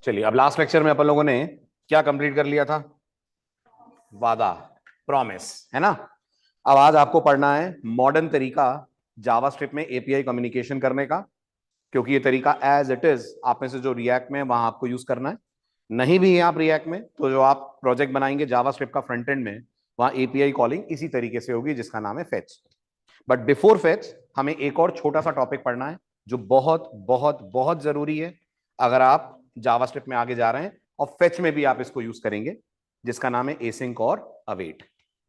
चलिए, अब last lecture में अपन लोगों ने क्या कंप्लीट कर लिया था? वादा, प्रॉमिस, है ना। अब आज आपको पढ़ना है मॉडर्न तरीका जावास्क्रिप्ट में एपीआई कम्युनिकेशन करने का, क्योंकि ये तरीका एज इट इज आप में से जो रिएक्ट में वहां आपको यूज करना है। नहीं भी है आप रिएक्ट में, तो जो आप प्रोजेक्ट बनाएंगे जावास्क्रिप्ट का फ्रंट एंड में, वहां एपीआई कॉलिंग इसी तरीके से होगी, जिसका नाम है फेच। बट बिफोर फेच हमें एक और छोटा सा टॉपिक पढ़ना है, जो बहुत बहुत बहुत जरूरी है अगर आप जावास्क्रिप्ट में आगे जा रहे हैं, और फेच में भी आप इसको यूज करेंगे, जिसका नाम है एसिंक और अवेट।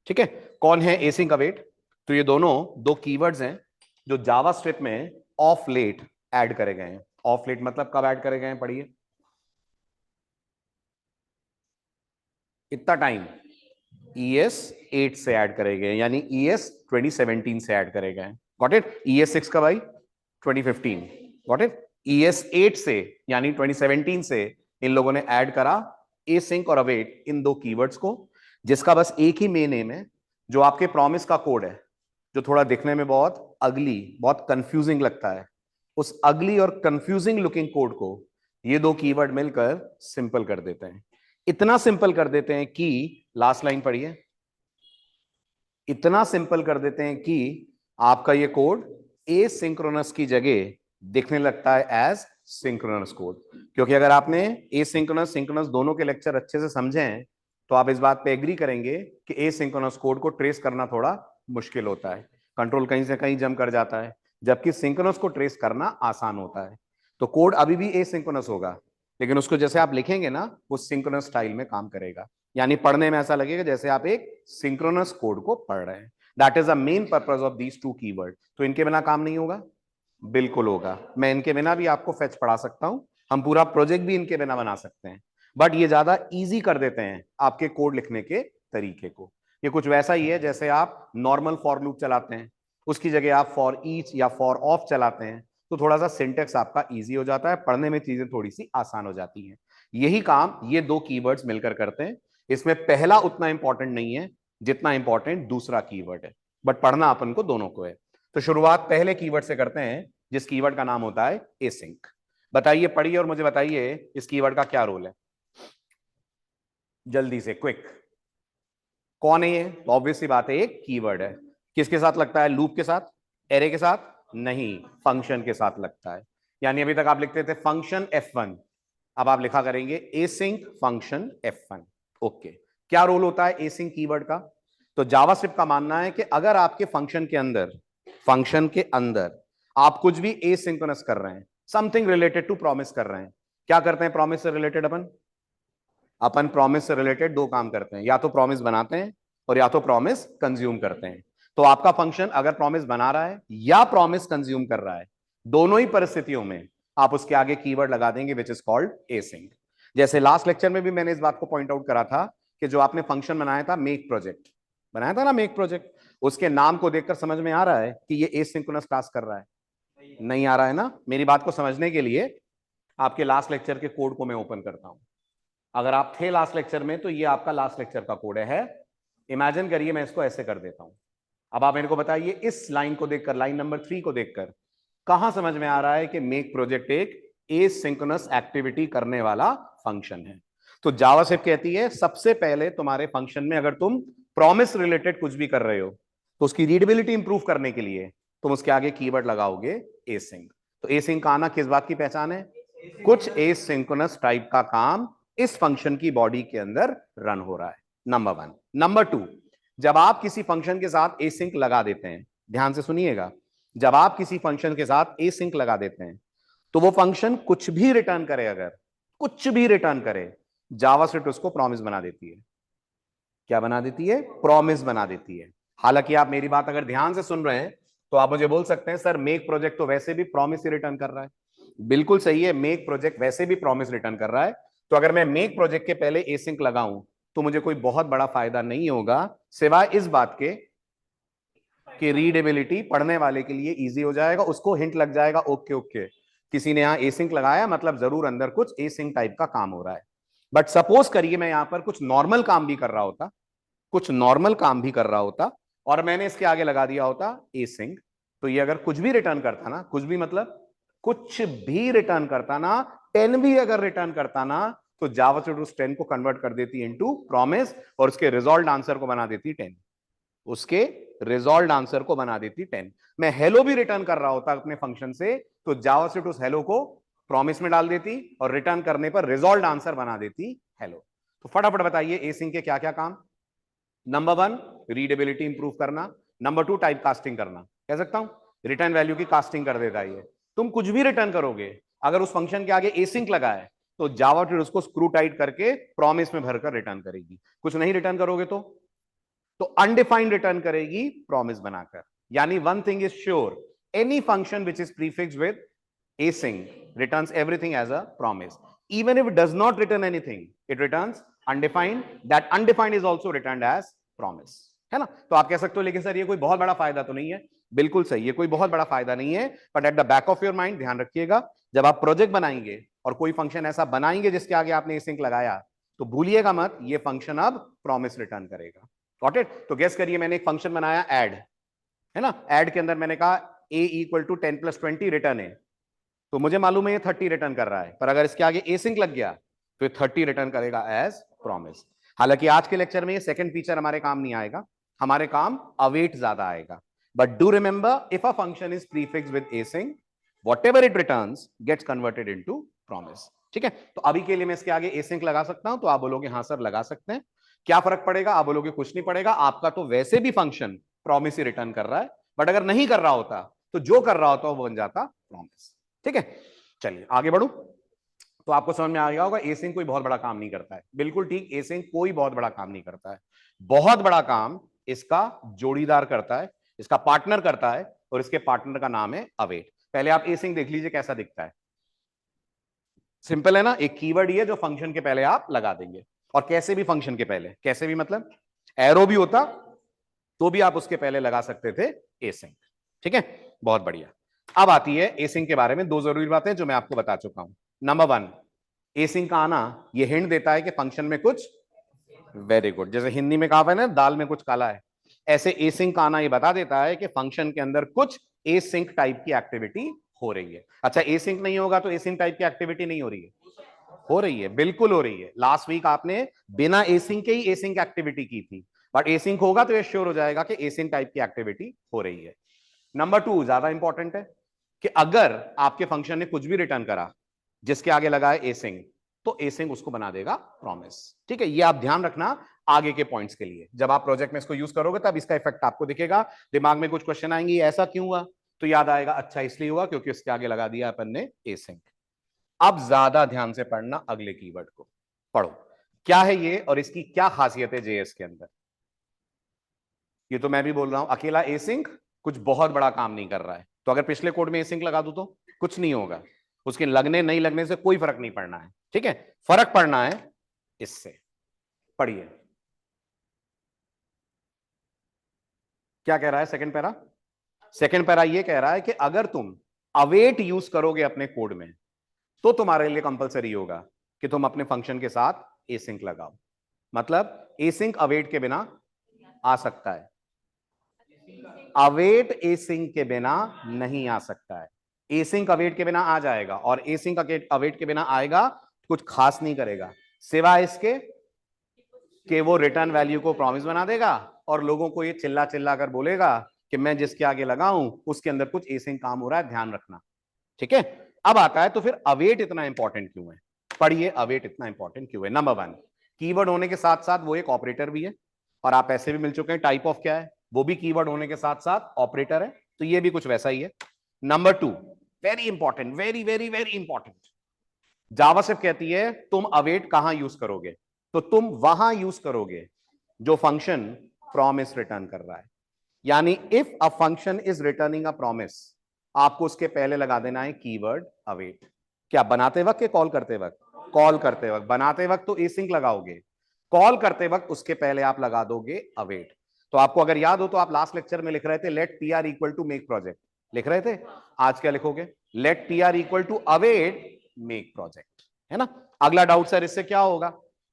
ठीक है, कौन है एसिंक अवेट? तो ये दोनों दो कीवर्ड्स हैं जो जावास्क्रिप्ट में ऑफ लेट ऐड करे गए हैं। ऑफ लेट मतलब कब ऐड करे गए हैं? पढ़िए, इतना टाइम ES 8 से ऐड करे गए, यानी ES 2017 से ऐड करे गए। Got it? ES 6 कब आई? 2015। Got it? ES 8 से यानी 2017 से इन लोगों ने ऐड करा एसिंक और अवेट, इन दो कीवर्ड्स को, जिसका बस एक ही मेन एम है। जो आपके प्रॉमिस का कोड है, जो थोड़ा दिखने में बहुत अगली, बहुत कंफ्यूजिंग लगता है, उस अगली और कंफ्यूजिंग लुकिंग कोड को ये दो कीवर्ड मिलकर सिंपल कर देते हैं। इतना सिंपल कर देते हैं कि, लास्ट लाइन पढ़िए, इतना सिंपल कर देते हैं कि आपका ये कोड एसिंक्रोनस की जगह दिखने लगता है एज सिंक्रोनस कोड। क्योंकि अगर आपने एसिंक्रोनस सिंक्रोनस दोनों के लेक्चर अच्छे से समझे हैं, तो आप इस बात पे एग्री करेंगे कि एसिंक्रोनस कोड को ट्रेस करना थोड़ा मुश्किल होता है, कंट्रोल कहीं से कहीं जम कर जाता है, जबकि सिंक्रोनस को ट्रेस करना आसान होता है। तो कोड अभी भी एसिंक्रोनस होगा, लेकिन उसको जैसे आप लिखेंगे ना, वो सिंक्रोनस स्टाइल में काम करेगा। यानी पढ़ने में ऐसा लगेगा जैसे आप एक सिंक्रोनस कोड को पढ़ रहे हैं। That is the main purpose of these two keyword. तो इनके बिना काम नहीं होगा? बिल्कुल होगा। मैं इनके बिना भी आपको फेच पढ़ा सकता हूं, हम पूरा प्रोजेक्ट भी इनके बिना बना सकते हैं, बट ये ज्यादा इजी कर देते हैं आपके कोड लिखने के तरीके को। ये कुछ वैसा ही है जैसे आप नॉर्मल फॉर लूप चलाते हैं, उसकी जगह आप फॉर ईच या फॉर ऑफ चलाते हैं, तो थोड़ा सा सिंटेक्स आपका इजी हो जाता है, पढ़ने में चीजें थोड़ी सी आसान हो जाती हैं। यही काम ये दो कीवर्ड्स मिलकर करते हैं। इसमें पहला उतना इंपॉर्टेंट नहीं है जितना इंपॉर्टेंट दूसरा कीवर्ड है, बट पढ़ना अपन को दोनों को है। तो शुरुआत पहले कीवर्ड से करते हैं, जिस कीवर्ड का नाम होता है एसिंक। बताइए, पढ़िए और मुझे बताइए इस कीवर्ड का क्या रोल है, जल्दी से, क्विक। कौन है ये? तो ऑब्वियस सी बात है, एक कीवर्ड है। किसके साथ लगता है? लूप के साथ? एरे के साथ? नहीं, फंक्शन के साथ लगता है। यानी अभी तक आप लिखते थे फंक्शन F1, अब आप लिखा करेंगे एसिंक फंक्शन F1। ओके, क्या रोल होता है एसिंक कीवर्ड का? तो जावास्क्रिप्ट का मानना है कि अगर आपके फंक्शन के अंदर आप कुछ भी एसिंक्रोनस कर रहे हैं, समथिंग रिलेटेड टू प्रॉमिस कर रहे हैं, क्या करते हैं प्रॉमिस से रिलेटेड? अपन प्रॉमिस से रिलेटेड दो काम करते हैं, या तो प्रॉमिस बनाते हैं और या तो प्रॉमिस कंज्यूम करते हैं। तो आपका फंक्शन अगर प्रॉमिस बना रहा है या प्रॉमिस कंज्यूम कर रहा है, दोनों ही परिस्थितियों में आप उसके आगे कीवर्ड लगा देंगे विच इज कॉल्ड एसिंक। जैसे लास्ट लेक्चर में भी मैंने इस बात को पॉइंट आउट करा था कि जो आपने फंक्शन बनाया था, मेक प्रोजेक्ट बनाया था ना, मेक प्रोजेक्ट, उसके नाम को देखकर समझ में आ रहा है कि ये एसिंक्रोनस टास्क कर रहा है? नहीं आ रहा है ना। मेरी बात को समझने के लिए आपके लास्ट लेक्चर के कोड को मैं ओपन करता हूं। अगर आप थे लास्ट लेक्चर में, तो ये आपका लास्ट लेक्चर का कोड है। इमेजिन करिए मैं इसको ऐसे कर देता हूं। अब आप मेरे को बताइए, इस लाइन को देखकर, लाइन नंबर 3 को देखकर, कहां समझ में आ रहा है कि मेक प्रोजेक्ट एक एसिंक्रोनस एक्टिविटी करने वाला फंक्शन है? तो जावास्क्रिप्ट कहती है सबसे पहले तुम्हारे फंक्शन में अगर तुम प्रॉमिस रिलेटेड कुछ भी कर रहे हो, तो उसकी रीडेबिलिटी इंप्रूव करने के लिए तुम उसके आगे कीवर्ड लगाओगे एसिंक। तो एसिंक का आना किस बात की पहचान है? कुछ एसिंक्रोनस टाइप का काम इस फंक्शन की बॉडी के अंदर रन हो रहा है। नंबर 1। नंबर 2, जब आप किसी फंक्शन के साथ एसिंक लगा देते हैं, ध्यान से सुनिएगा, जब आप किसी फंक्शन के साथ एसिंक लगा देते हैं, तो वो फंक्शन कुछ भी रिटर्न करे, अगर कुछ भी रिटर्न करे, जावास्क्रिप्ट उसको प्रॉमिस बना देती है। क्या बना देती है? प्रॉमिस बना देती है। हालांकि आप मेरी बात अगर ध्यान से सुन रहे हैं, तो आप मुझे बोल सकते हैं सर मेक प्रोजेक्ट तो वैसे भी प्रॉमिस ही रिटर्न कर रहा है। बिल्कुल सही है, मेक प्रोजेक्ट वैसे भी प्रॉमिस रिटर्न कर रहा है। तो अगर मैं मेक प्रोजेक्ट के पहले एसिंक लगाऊं, तो मुझे कोई बहुत बड़ा फायदा नहीं होगा, सिवाय इस बात के कि रीडेबिलिटी पढ़ने वाले के लिए इजी हो जाएगा, उसको हिंट लग जाएगा, ओके ओके किसी ने यहां एसिंक लगाया, मतलब जरूर अंदर कुछ एसिंक टाइप का काम हो रहा है। बट सपोज करिए मैं यहां पर कुछ नॉर्मल काम भी कर रहा होता, कुछ नॉर्मल काम भी कर रहा होता, और मैंने इसके आगे लगा दिया होता एसिंक, तो ये अगर कुछ भी रिटर्न करता ना, कुछ भी मतलब कुछ भी रिटर्न करता ना, 10 भी अगर रिटर्न करता ना तो जावास्क्रिप्ट उस 10 को कन्वर्ट कर देती इनटू प्रॉमिस और उसके रिजॉल्व आंसर को बना देती 10। उसके रिजॉल्व आंसर को बना देती 10। मैं हेलो भी रिटर्न कर रहा होता अपने फंक्शन से तो जावास्क्रिप्ट उस हेलो को प्रॉमिस में डाल देती और रिटर्न करने पर रिजॉल्व आंसर बना देती हेलो। तो फटाफट बताइए एसिंक के क्या क्या काम। नंबर 1 रीडेबिलिटी इंप्रूव करना, नंबर 2 टाइप कास्टिंग करना, कह सकता हूं रिटर्न वैल्यू की कास्टिंग कर देता है ये। तुम कुछ भी रिटर्न करोगे अगर उस फंक्शन के आगे एसिंक लगा है तो जावा फिर उसको स्क्रू टाइट करके प्रॉमिस में भरकर रिटर्न करेगी। कुछ नहीं रिटर्न करोगे तो अनडिफाइंड रिटर्न करेगी प्रॉमिस बनाकर। यानी one thing is sure, any function which is prefix with async returns everything as a promise. Even if it does not return anything, it returns undefined. That undefined is also returned as promise. है ना? तो आप कह सकते हो लेकिन sir ये कोई बहुत बड़ा फायदा तो नहीं है। बिल्कुल सही, ये कोई बहुत बड़ा फायदा नहीं है, but at the back of your mind ध्यान रखिएगा जब आप प्रोजेक्ट बनाएंगे और कोई फंक्शन ऐसा बनाएंगे जिसके आगे आपने async लगाया तो भूलिएगा मत ये फंक्शन अब प्रॉमिस रिटर्न करेगा। Got it? तो गेस करिए मैंने एक फंक्शन बनाया ऐड, है ना? ऐड के अंदर मैंने कहा a इक्वल टू 10 + 20 रिटर्न है, तो मुझे मालूम है ये 30 रिटर्न कर रहा है, पर अगर इसके आगे एसिंक लग गया तो ये 30 रिटर्न करेगा एज प्रॉमिस। हालांकि आज के लेक्चर में ये सेकंड फीचर हमारे काम नहीं आएगा, हमारे काम अवेट ज्यादा आएगा। But do remember if a function is prefix with async whatever it returns gets converted into promise. ठीक है? तो अभी के लिए मैं इसके आगे एसिंक लगा सकता हूं, तो आप बोलोगे हाँ सर लगा सकते हैं, क्या फर्क पड़ेगा? आप बोलोगे कुछ नहीं पड़ेगा, आपका तो वैसे भी फंक्शन प्रॉमिस ही रिटर्न कर रहा है, बट अगर नहीं कर रहा होता तो जो कर रहा होता वो बन जाता प्रॉमिस। ठीक है? चलिए आगे बढ़ू। तो आपको समझ में आ गया होगा एसिंक कोई बहुत बड़ा काम नहीं करता है। बिल्कुल ठीक, एसिंक कोई बहुत बड़ा काम नहीं करता है। बहुत बड़ा काम इसका जोड़ीदार करता है, इसका पार्टनर करता है, और इसके पार्टनर का नाम है अवेट। पहले आप एसिंक देख लीजिए कैसा दिखता है। सिंपल है ना, एक कीवर्ड ही है जो फंक्शन के पहले आप लगा देंगे, और कैसे भी फंक्शन के पहले, कैसे भी मतलब एरो भी होता तो भी आप उसके पहले लगा सकते थे एसिंक। ठीक है? बहुत बढ़िया। अब आती है एसिंक के बारे में दो जरूरी बातें जो मैं आपको बता चुका हूं। नंबर 1, एसिंक का आना ये हिंट देता है कि फंक्शन में कुछ, वेरी गुड, जैसे हिंदी में कहा है ना दाल में कुछ काला है, ऐसे एसिंक का आना ये बता देता है कि फंक्शन के अंदर कुछ एसिंक टाइप की एक्टिविटी हो रही है। अच्छा, एसिंक नहीं होगा तो एसिंक टाइप की एक्टिविटी नहीं हो रही है? हो रही है, बिल्कुल हो रही है। लास्ट वीक आपने बिना एसिंक के ही एसिंक एक्टिविटी की थी, बट एसिंक होगा तो ये श्योर हो जाएगा कि एसिंक टाइप की एक्टिविटी हो रही है। नंबर 2 ज्यादा इंपॉर्टेंट है कि अगर आपके फंक्शन ने कुछ भी रिटर्न करा जिसके आगे लगा है एसिंक, तो एसिंक उसको बना देगा प्रॉमिस। ठीक है? ये आप ध्यान रखना आगे के पॉइंट्स के लिए, जब आप प्रोजेक्ट में इसको यूज करोगे तब इसका इफेक्ट आपको दिखेगा। दिमाग में कुछ क्वेश्चन आएंगे ऐसा क्यों हुआ, तो याद आएगा अच्छा इसलिए हुआ क्योंकि इसके आगे लगा दिया अपन ने एसिंक। अब ज्यादा ध्यान से पढ़ना अगले कीवर्ड को। पढ़ो क्या है ये और इसकी क्या खासियत है जेएस के अंदर। ये तो मैं भी बोल रहा हूं अकेला एसिंक कुछ बहुत बड़ा काम नहीं कर रहा है, तो अगर पिछले कोड में एसिंक लगा दूं तो कुछ नहीं होगा, उसके लगने नहीं लगने से कोई फर्क नहीं पड़ना है। ठीक है? फर्क पड़ना है इससे। पढ़िए क्या कह रहा है सेकंड पैरा। सेकंड पैरा ये कह रहा है कि अगर तुम अवेट यूज करोगे अपने कोड में तो तुम्हारे लिए कंपलसरी होगा कि तुम अपने फंक्शन के साथ एसिंक लगाओ। मतलब एसिंक अवेट के बिना आ सकता है, अवेट एसिंक के बिना नहीं आ सकता है। एसिंक अवेट के बिना आ जाएगा, और एसिंक अवेट के बिना आएगा कुछ खास नहीं करेगा सिवाय इसके कि वो रिटर्न वैल्यू को प्रॉमिस बना देगा और लोगों को ये चिल्ला चिल्ला कर बोलेगा कि मैं जिसके आगे लगाऊं उसके अंदर कुछ एसिंक काम हो रहा है, ध्यान रखना। ठीक है? अब आता है तो फिर अवेट इतना इंपॉर्टेंट क्यों है। पढ़िए अवेट इतना इंपॉर्टेंट क्यों है। नंबर 1, कीवर्ड होने के साथ साथ वो एक ऑपरेटर भी है, और आप ऐसे भी मिल चुके हैं टाइप ऑफ क्या है, वो भी कीवर्ड होने के साथ साथ ऑपरेटर है, तो ये भी कुछ वैसा ही है। Number 2 very important, very very very important, JavaScript कहती है तुम अवेट कहां यूज करोगे, तो तुम वहां यूज करोगे जो फंक्शन प्रॉमिस रिटर्न कर रहा है। यानी if a function is returning a promise, आपको उसके पहले लगा देना है कीवर्ड अवेट। क्या बनाते वक्त या कॉल करते वक्त? कॉल करते वक्त। बनाते वक्त तो एसिंक लगाओगे, कॉल करते वक्त उसके पहले आप लगा दोगे अवेट। तो आपको अगर याद हो तो आप लास्ट लेक्चर में लिख रहे थे let TR equal to make project, लिख रहे थे। आज क्या लिखोगे? Let TR equal to await make project, है ना? अगला डाउट सर इससे क्या होगा,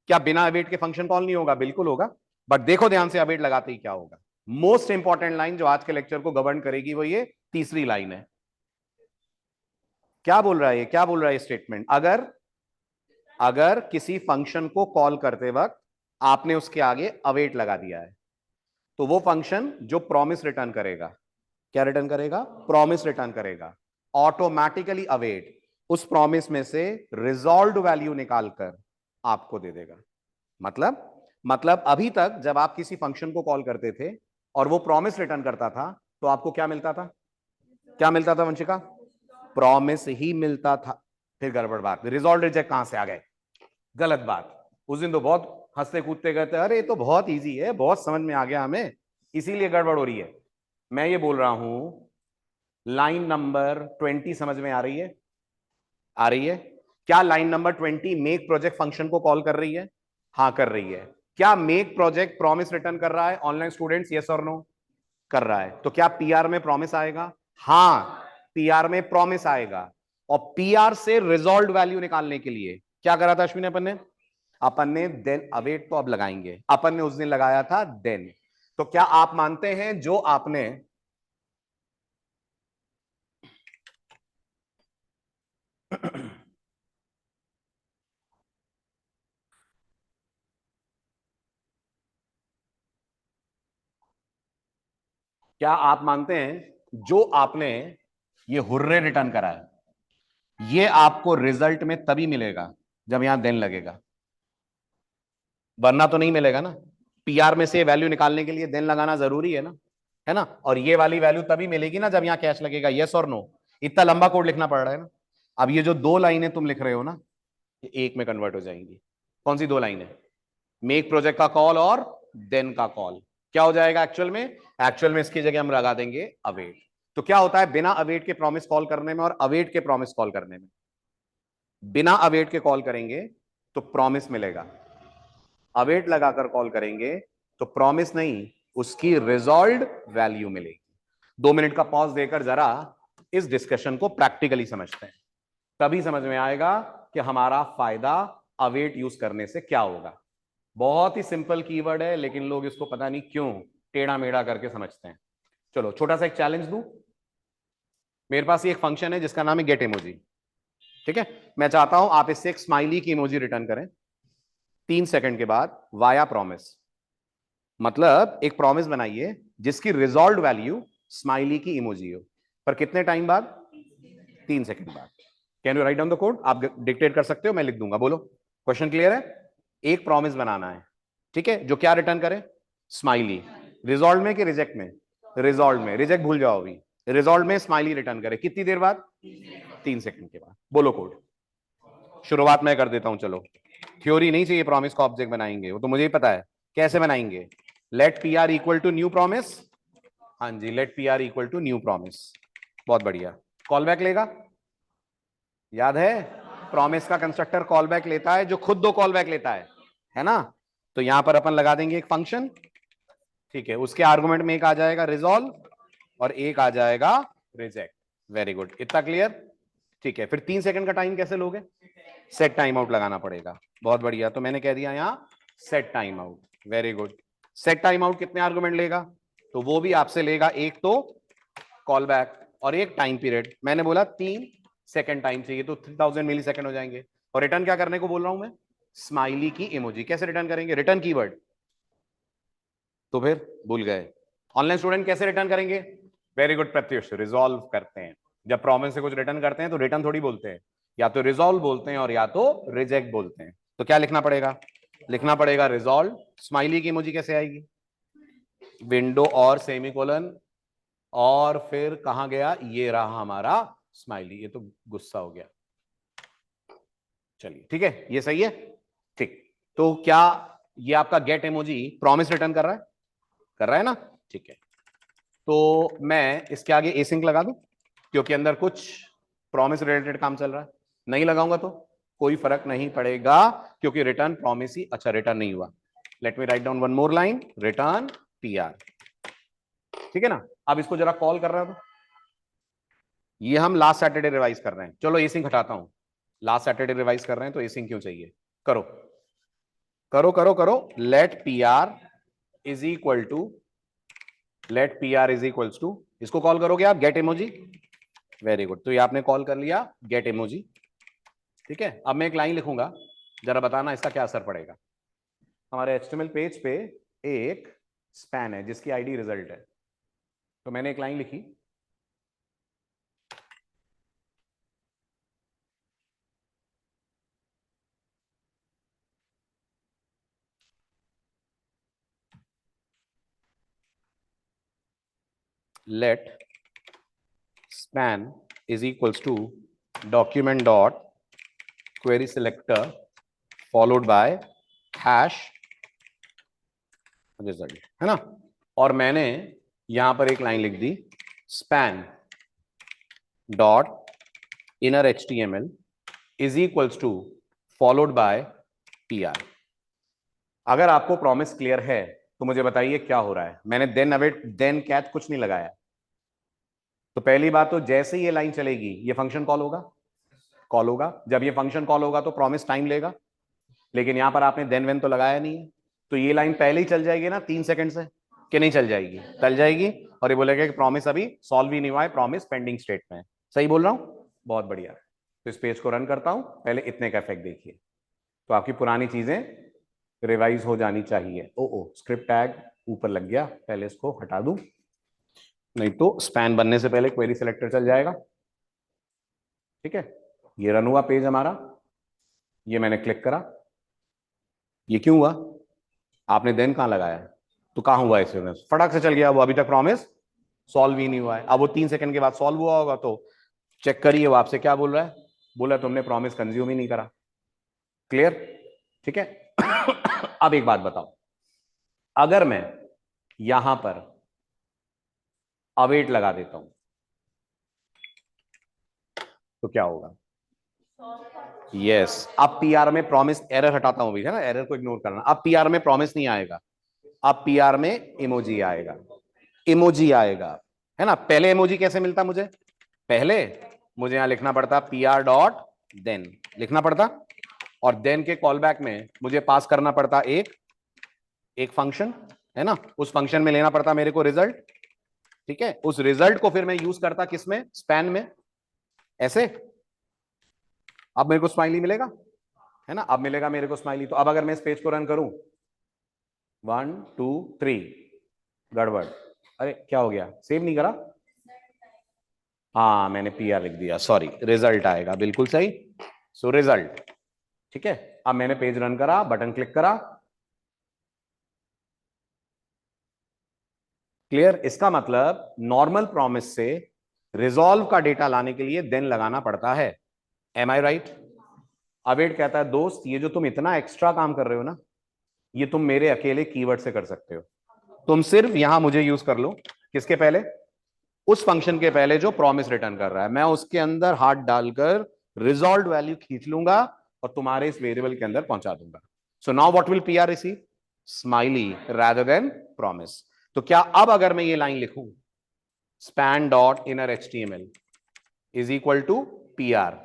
क्या बिना अवेट के फंक्शन कॉल नहीं होगा? बिल्कुल होगा, बट देखो ध्यान से अवेट लगाते ही क्या होगा। मोस्ट इंपॉर्टेंट लाइन जो आज के लेक्चर को गवर्न करेगी वो ये तीसरी लाइन है, क्या बोल रहा है ये, क्या बोल रहा है स्टेटमेंट? अगर अगर किसी फंक्शन को कॉल करते वक्त आपने उसके आगे अवेट लगा दिया है, तो वो फंक्शन जो प्रॉमिस रिटर्न करेगा, क्या रिटर्न करेगा? प्रॉमिस रिटर्न करेगा। ऑटोमेटिकली अवेट उस प्रॉमिस में से रिजॉल्व्ड वैल्यू निकालकर आपको दे देगा। मतलब अभी तक जब आप किसी फंक्शन को कॉल करते थे और वो प्रॉमिस रिटर्न करता था, तो आपको क्या मिलता था? क्या मिलता था वंशिका? प्रॉमिस ही मिलता था। फिर गड़बड़ बात, रिजॉल्व रिजेक्ट कहां से आ गए? गलत बात। उस दिन तो बहुत हंसते कूदते गए थे, अरे ये तो बहुत इजी है, बहुत समझ में आ गया हमें, इसीलिए गड़बड़ हो रही है। मैं ये बोल रहा हूं, लाइन नंबर 20 समझ में आ रही है? आ रही है? क्या line number 20 make project function को कॉल कर रही है? हाँ कर रही है। क्या मेक प्रोजेक्ट प्रॉमिस रिटर्न कर रहा है ऑनलाइन स्टूडेंट्स? यस और नो? कर रहा है। तो क्या पीआर में प्रॉमिस आएगा? हाँ, पीआर में प्रॉमिस आएगा। और पीआर से रिजॉल्व वैल्यू निकालने के लिए क्या करा था अश्विनी अपन ने देन अवेट तो अब लगाएंगे, अपन ने उस दिन लगाया था देन। तो क्या आप मानते हैं जो आपने क्या आप मानते हैं जो आपने ये हुर्रे रिटर्न करा है, ये आपको रिजल्ट में तभी मिलेगा जब यहां देन लगेगा, वरना तो नहीं मिलेगा ना। पीआर में से वैल्यू निकालने के लिए देन लगाना जरूरी है ना? और ये वाली वैल्यू तभी मिलेगी ना जब यहां कैश लगेगा। यस और नो? इतना लंबा कोड लिखना पड़ रहा है ना। अब ये जो दो लाइनें तुम लिख रहे हो ना, ये एक में कन्वर्ट हो जाएंगी। कौन सी दो लाइनें? मेक प्रोजेक्ट का कॉल और देन का कॉल। क्या हो जाएगा एक्चुअल में? एक्चुअल में इसकी जगह हम लगा देंगे अवेट। तो क्या होता है बिना अवेट के प्रॉमिस कॉल करने में और अवेट के प्रॉमिस कॉल करने में? बिना अवेट के कॉल करेंगे तो प्रॉमिस मिलेगा, अवेट लगाकर कॉल करेंगे तो प्रॉमिस नहीं, उसकी रिजॉल्व्ड वैल्यू मिलेगी। 2 मिनट का पॉज देकर जरा इस डिस्कशन को प्रैक्टिकली समझते हैं, तभी समझ में आएगा कि हमारा फायदा अवेट यूज करने से क्या होगा। बहुत ही सिंपल कीवर्ड है, लेकिन लोग इसको पता नहीं क्यों टेढ़ा मेढ़ा करके समझते हैं। चलो छोटा सा एक चैलेंज दूं। मेरे पास ये एक फंक्शन है जिसका नाम है गेट इमोजी। ठीक है, मैं चाहता हूं आप इससे एक स्माइली की इमोजी रिटर्न करें 3 सेकंड के बाद वाया प्रॉमिस। मतलब एक प्रॉमिस बनाइए जिसकी रिजॉल्व वैल्यू स्माइली की इमोजी हो, पर कितने टाइम बाद? 3 सेकंड बाद। Can you write down the code? आप डिक्टेट कर सकते हो, मैं लिख दूंगा। बोलो, क्वेश्चन क्लियर है? एक प्रॉमिस बनाना है, ठीक है, जो क्या रिटर्न करे? स्माइली। रिजॉल्व में कि रिजेक्ट में? रिजॉल्व में। रिजेक्ट भूल जाओ अभी। रिजॉल्व में स्माइली रिटर्न करे कितनी देर बाद? 3 सेकंड के बाद। बोलो कोड। शुरुआत मैं कर देता हूं, चलो। थ्योरी नहीं चाहिए, प्रॉमिस का ऑब्जेक्ट बनाएंगे वो तो मुझे ही पता है कैसे बनाएंगे। Let P R equal to new promise. हाँ जी, let P R equal to new promise. बहुत बढ़िया। कॉल बैक लेगा, याद है? प्रॉमिस का कंस्ट्रक्टर कॉल बैक लेता है, जो खुद दो कॉल बैक लेता है ना? तो यहां पर अपन लगा देंगे एक फंक्शन, ठीक है, उसके आर्गुमेंट में एक आ जाएगा रिजॉल्व और एक आ जाएगा रिजेक्ट। वेरी गुड, इतना क्लियर? ठीक है, फिर 3 सेकंड का टाइम कैसे लोगे? सेट टाइम आउट लगाना पड़ेगा। बहुत बढ़िया, तो मैंने कह दिया यहां set time out. Very good. Set time out कितने आर्गुमेंट लेगा? तो वो भी आपसे लेगा एक तो कॉल बैक और एक टाइम पीरियड। मैंने बोला 3 सेकंड टाइम चाहिए, तो 3000 मिली सेकंड हो जाएंगे। और रिटर्न क्या करने को बोल रहा हूं मैं? स्माइली की इमोजी। कैसे रिटर्न करेंगे? Return keyword. तो फिर भूल गए? ऑनलाइन स्टूडेंट कैसे रिटर्न करेंगे? वेरी गुड प्रत्युष, रिजॉल्व करते हैं। जब प्रॉमिस से कुछ रिटर्न करते हैं तो रिटर्न थोड़ी बोलते हैं, या तो रिजॉल्व बोलते हैं और या तो रिजेक्ट बोलते हैं। तो क्या लिखना पड़ेगा? लिखना पड़ेगा रिजॉल्व। स्माइली की इमोजी कैसे आएगी? विंडो और सेमीकोलन, और फिर कहां गया? ये रहा हमारा स्माइली। ये तो गुस्सा हो गया। चलिए ठीक है, ये सही है। ठीक, तो क्या ये आपका गेट इमोजी प्रॉमिस रिटर्न कर रहा है? कर रहा है ना? ठीक है, तो मैं इसके आगे एसिंक लगा दूं क्योंकि अंदर कुछ प्रॉमिस रिलेटेड काम चल रहा है। नहीं लगाऊंगा तो कोई फर्क नहीं पड़ेगा क्योंकि रिटर्न प्रॉमिस ही, अच्छा रिटर्न नहीं हुआ। Let me write down one more line, return PR. ठीक है ना? अब इसको जरा कॉल कर रहा था, ये हम लास्ट सैटरडे रिवाइज कर रहे हैं। चलो एसिंक हटाता हूं, लास्ट सैटरडे रिवाइज कर रहे हैं तो एसिंक क्यों चाहिए? करो करो करो करो। Let P R is equal to, let P R is equals to, इसको कॉल करोगे आप गेट इमोजी। वेरी गुड, तो ये आपने कॉल कर लिया गेट इमोजी। ठीक है, अब मैं एक लाइन लिखूंगा, जरा बताना इसका क्या असर पड़ेगा। हमारे HTML पेज पे एक स्पैन है जिसकी आईडी रिजल्ट है, तो मैंने एक लाइन लिखी, let span is equals to document dot query selector followed by hash result, है ना। और मैंने यहां पर एक लाइन लिख दी, span dot inner HTML is equals to followed by PR। अगर आपको प्रॉमिस क्लियर है तो मुझे बताइए क्या हो रहा है। मैंने देन अवेट देन कैच कुछ नहीं लगाया, तो पहली बात तो जैसे ही ये लाइन चलेगी ये फंक्शन कॉल होगा, कॉल होगा। जब ये फंक्शन कॉल होगा तो प्रॉमिस टाइम लेगा, लेकिन यहां पर आपने देन वेन तो लगाया नहीं है, तो ये लाइन पहले ही चल जाएगी ना 3 सेकंड से, कि नहीं चल जाएगी? चल जाएगी, और ये बोलेगा कि प्रॉमिस अभी सॉल्व ही नहीं हुआ है, प्रॉमिस पेंडिंग स्टेट में है। सही बोल रहा हूं? बहुत बढ़िया। तो इस पेज को रन करता हूं, पहले इतने का इफेक्ट देखिए, तो आपकी पुरानी चीजें रिवाइज हो जानी चाहिए। ओ ओ स्क्रिप्ट टैग ऊपर लग गया, पहले इसको हटा दूं, नहीं तो स्पैन बनने से पहले क्वेरी सिलेक्टर चल जाएगा। ठीक है, ये रन हुआ पेज हमारा, ये मैंने क्लिक करा, ये क्यों हुआ? आपने देन कहां लगाया है, तो कहां हुआ इसमें? फटाक से चल गया, वो अभी तक प्रॉमिस सॉल्व ही नहीं हुआ है। अब वो 3 सेकंड के बाद सॉल्व हुआ होगा, तो चेक करिए वो आपसे क्या बोल रहा है, बोला तुमने प्रॉमिस कंज्यूम ही नहीं करा। क्लियर? ठीक है। अब एक बात बताओ, अगर मैं यहां पर अवेट लगा देता हूं तो क्या होगा? यस, अब पीआर में प्रॉमिस एरर हटाता हूं भी, है ना, एरर को इग्नोर करना। अब पीआर में प्रॉमिस नहीं आएगा, अब पीआर में इमोजी आएगा, इमोजी आएगा, है ना। पहले इमोजी कैसे मिलता मुझे? पहले मुझे यहां लिखना पड़ता पीआर डॉट देन, लिखना पड़ता, और देन के कॉल बैक में मुझे पास करना पड़ता एक एक फंक्शन, है ना। उस फंक्शन में लेना पड़ता मेरे को रिजल्ट। ठीक है, उस रिजल्ट को फिर मैं यूज करता किसमें? स्पैन में, ऐसे। अब मेरे को स्माइली मिलेगा, है ना, अब मिलेगा मेरे को स्माइली। तो अब अगर मैं इस पेज को रन करूं, 1 2 3, गड़बड़, अरे क्या हो गया, सेव नहीं करा? हाँ मैंने पीआर लिख दिया, सॉरी, रिजल्ट आएगा, बिल्कुल सही। So result. ठीक है, अब मैंने पेज रन करा, बटन क्लिक करा, क्लियर। इसका मतलब नॉर्मल प्रॉमिस से रिजॉल्व का डेटा लाने के लिए देन लगाना पड़ता है। एम आई राइट? अवेट कहता है दोस्त ये जो तुम इतना एक्स्ट्रा काम कर रहे हो ना, ये तुम मेरे अकेले कीवर्ड से कर सकते हो। तुम सिर्फ यहां मुझे यूज कर लो, किसके पहले? उस फंक्शन के पहले जो प्रॉमिस रिटर्न कर रहा है, मैं उसके अंदर हाथ डालकर रिजॉल्व वैल्यू खींच लूंगा और तुम्हारे इस वेरिएबल के अंदर पहुंचा दूंगा। So now what will PR receive? Smiley rather than promise. तो क्या अब अगर मैं ये लाइन लिखूं, span dot inner HTML is equal to PR,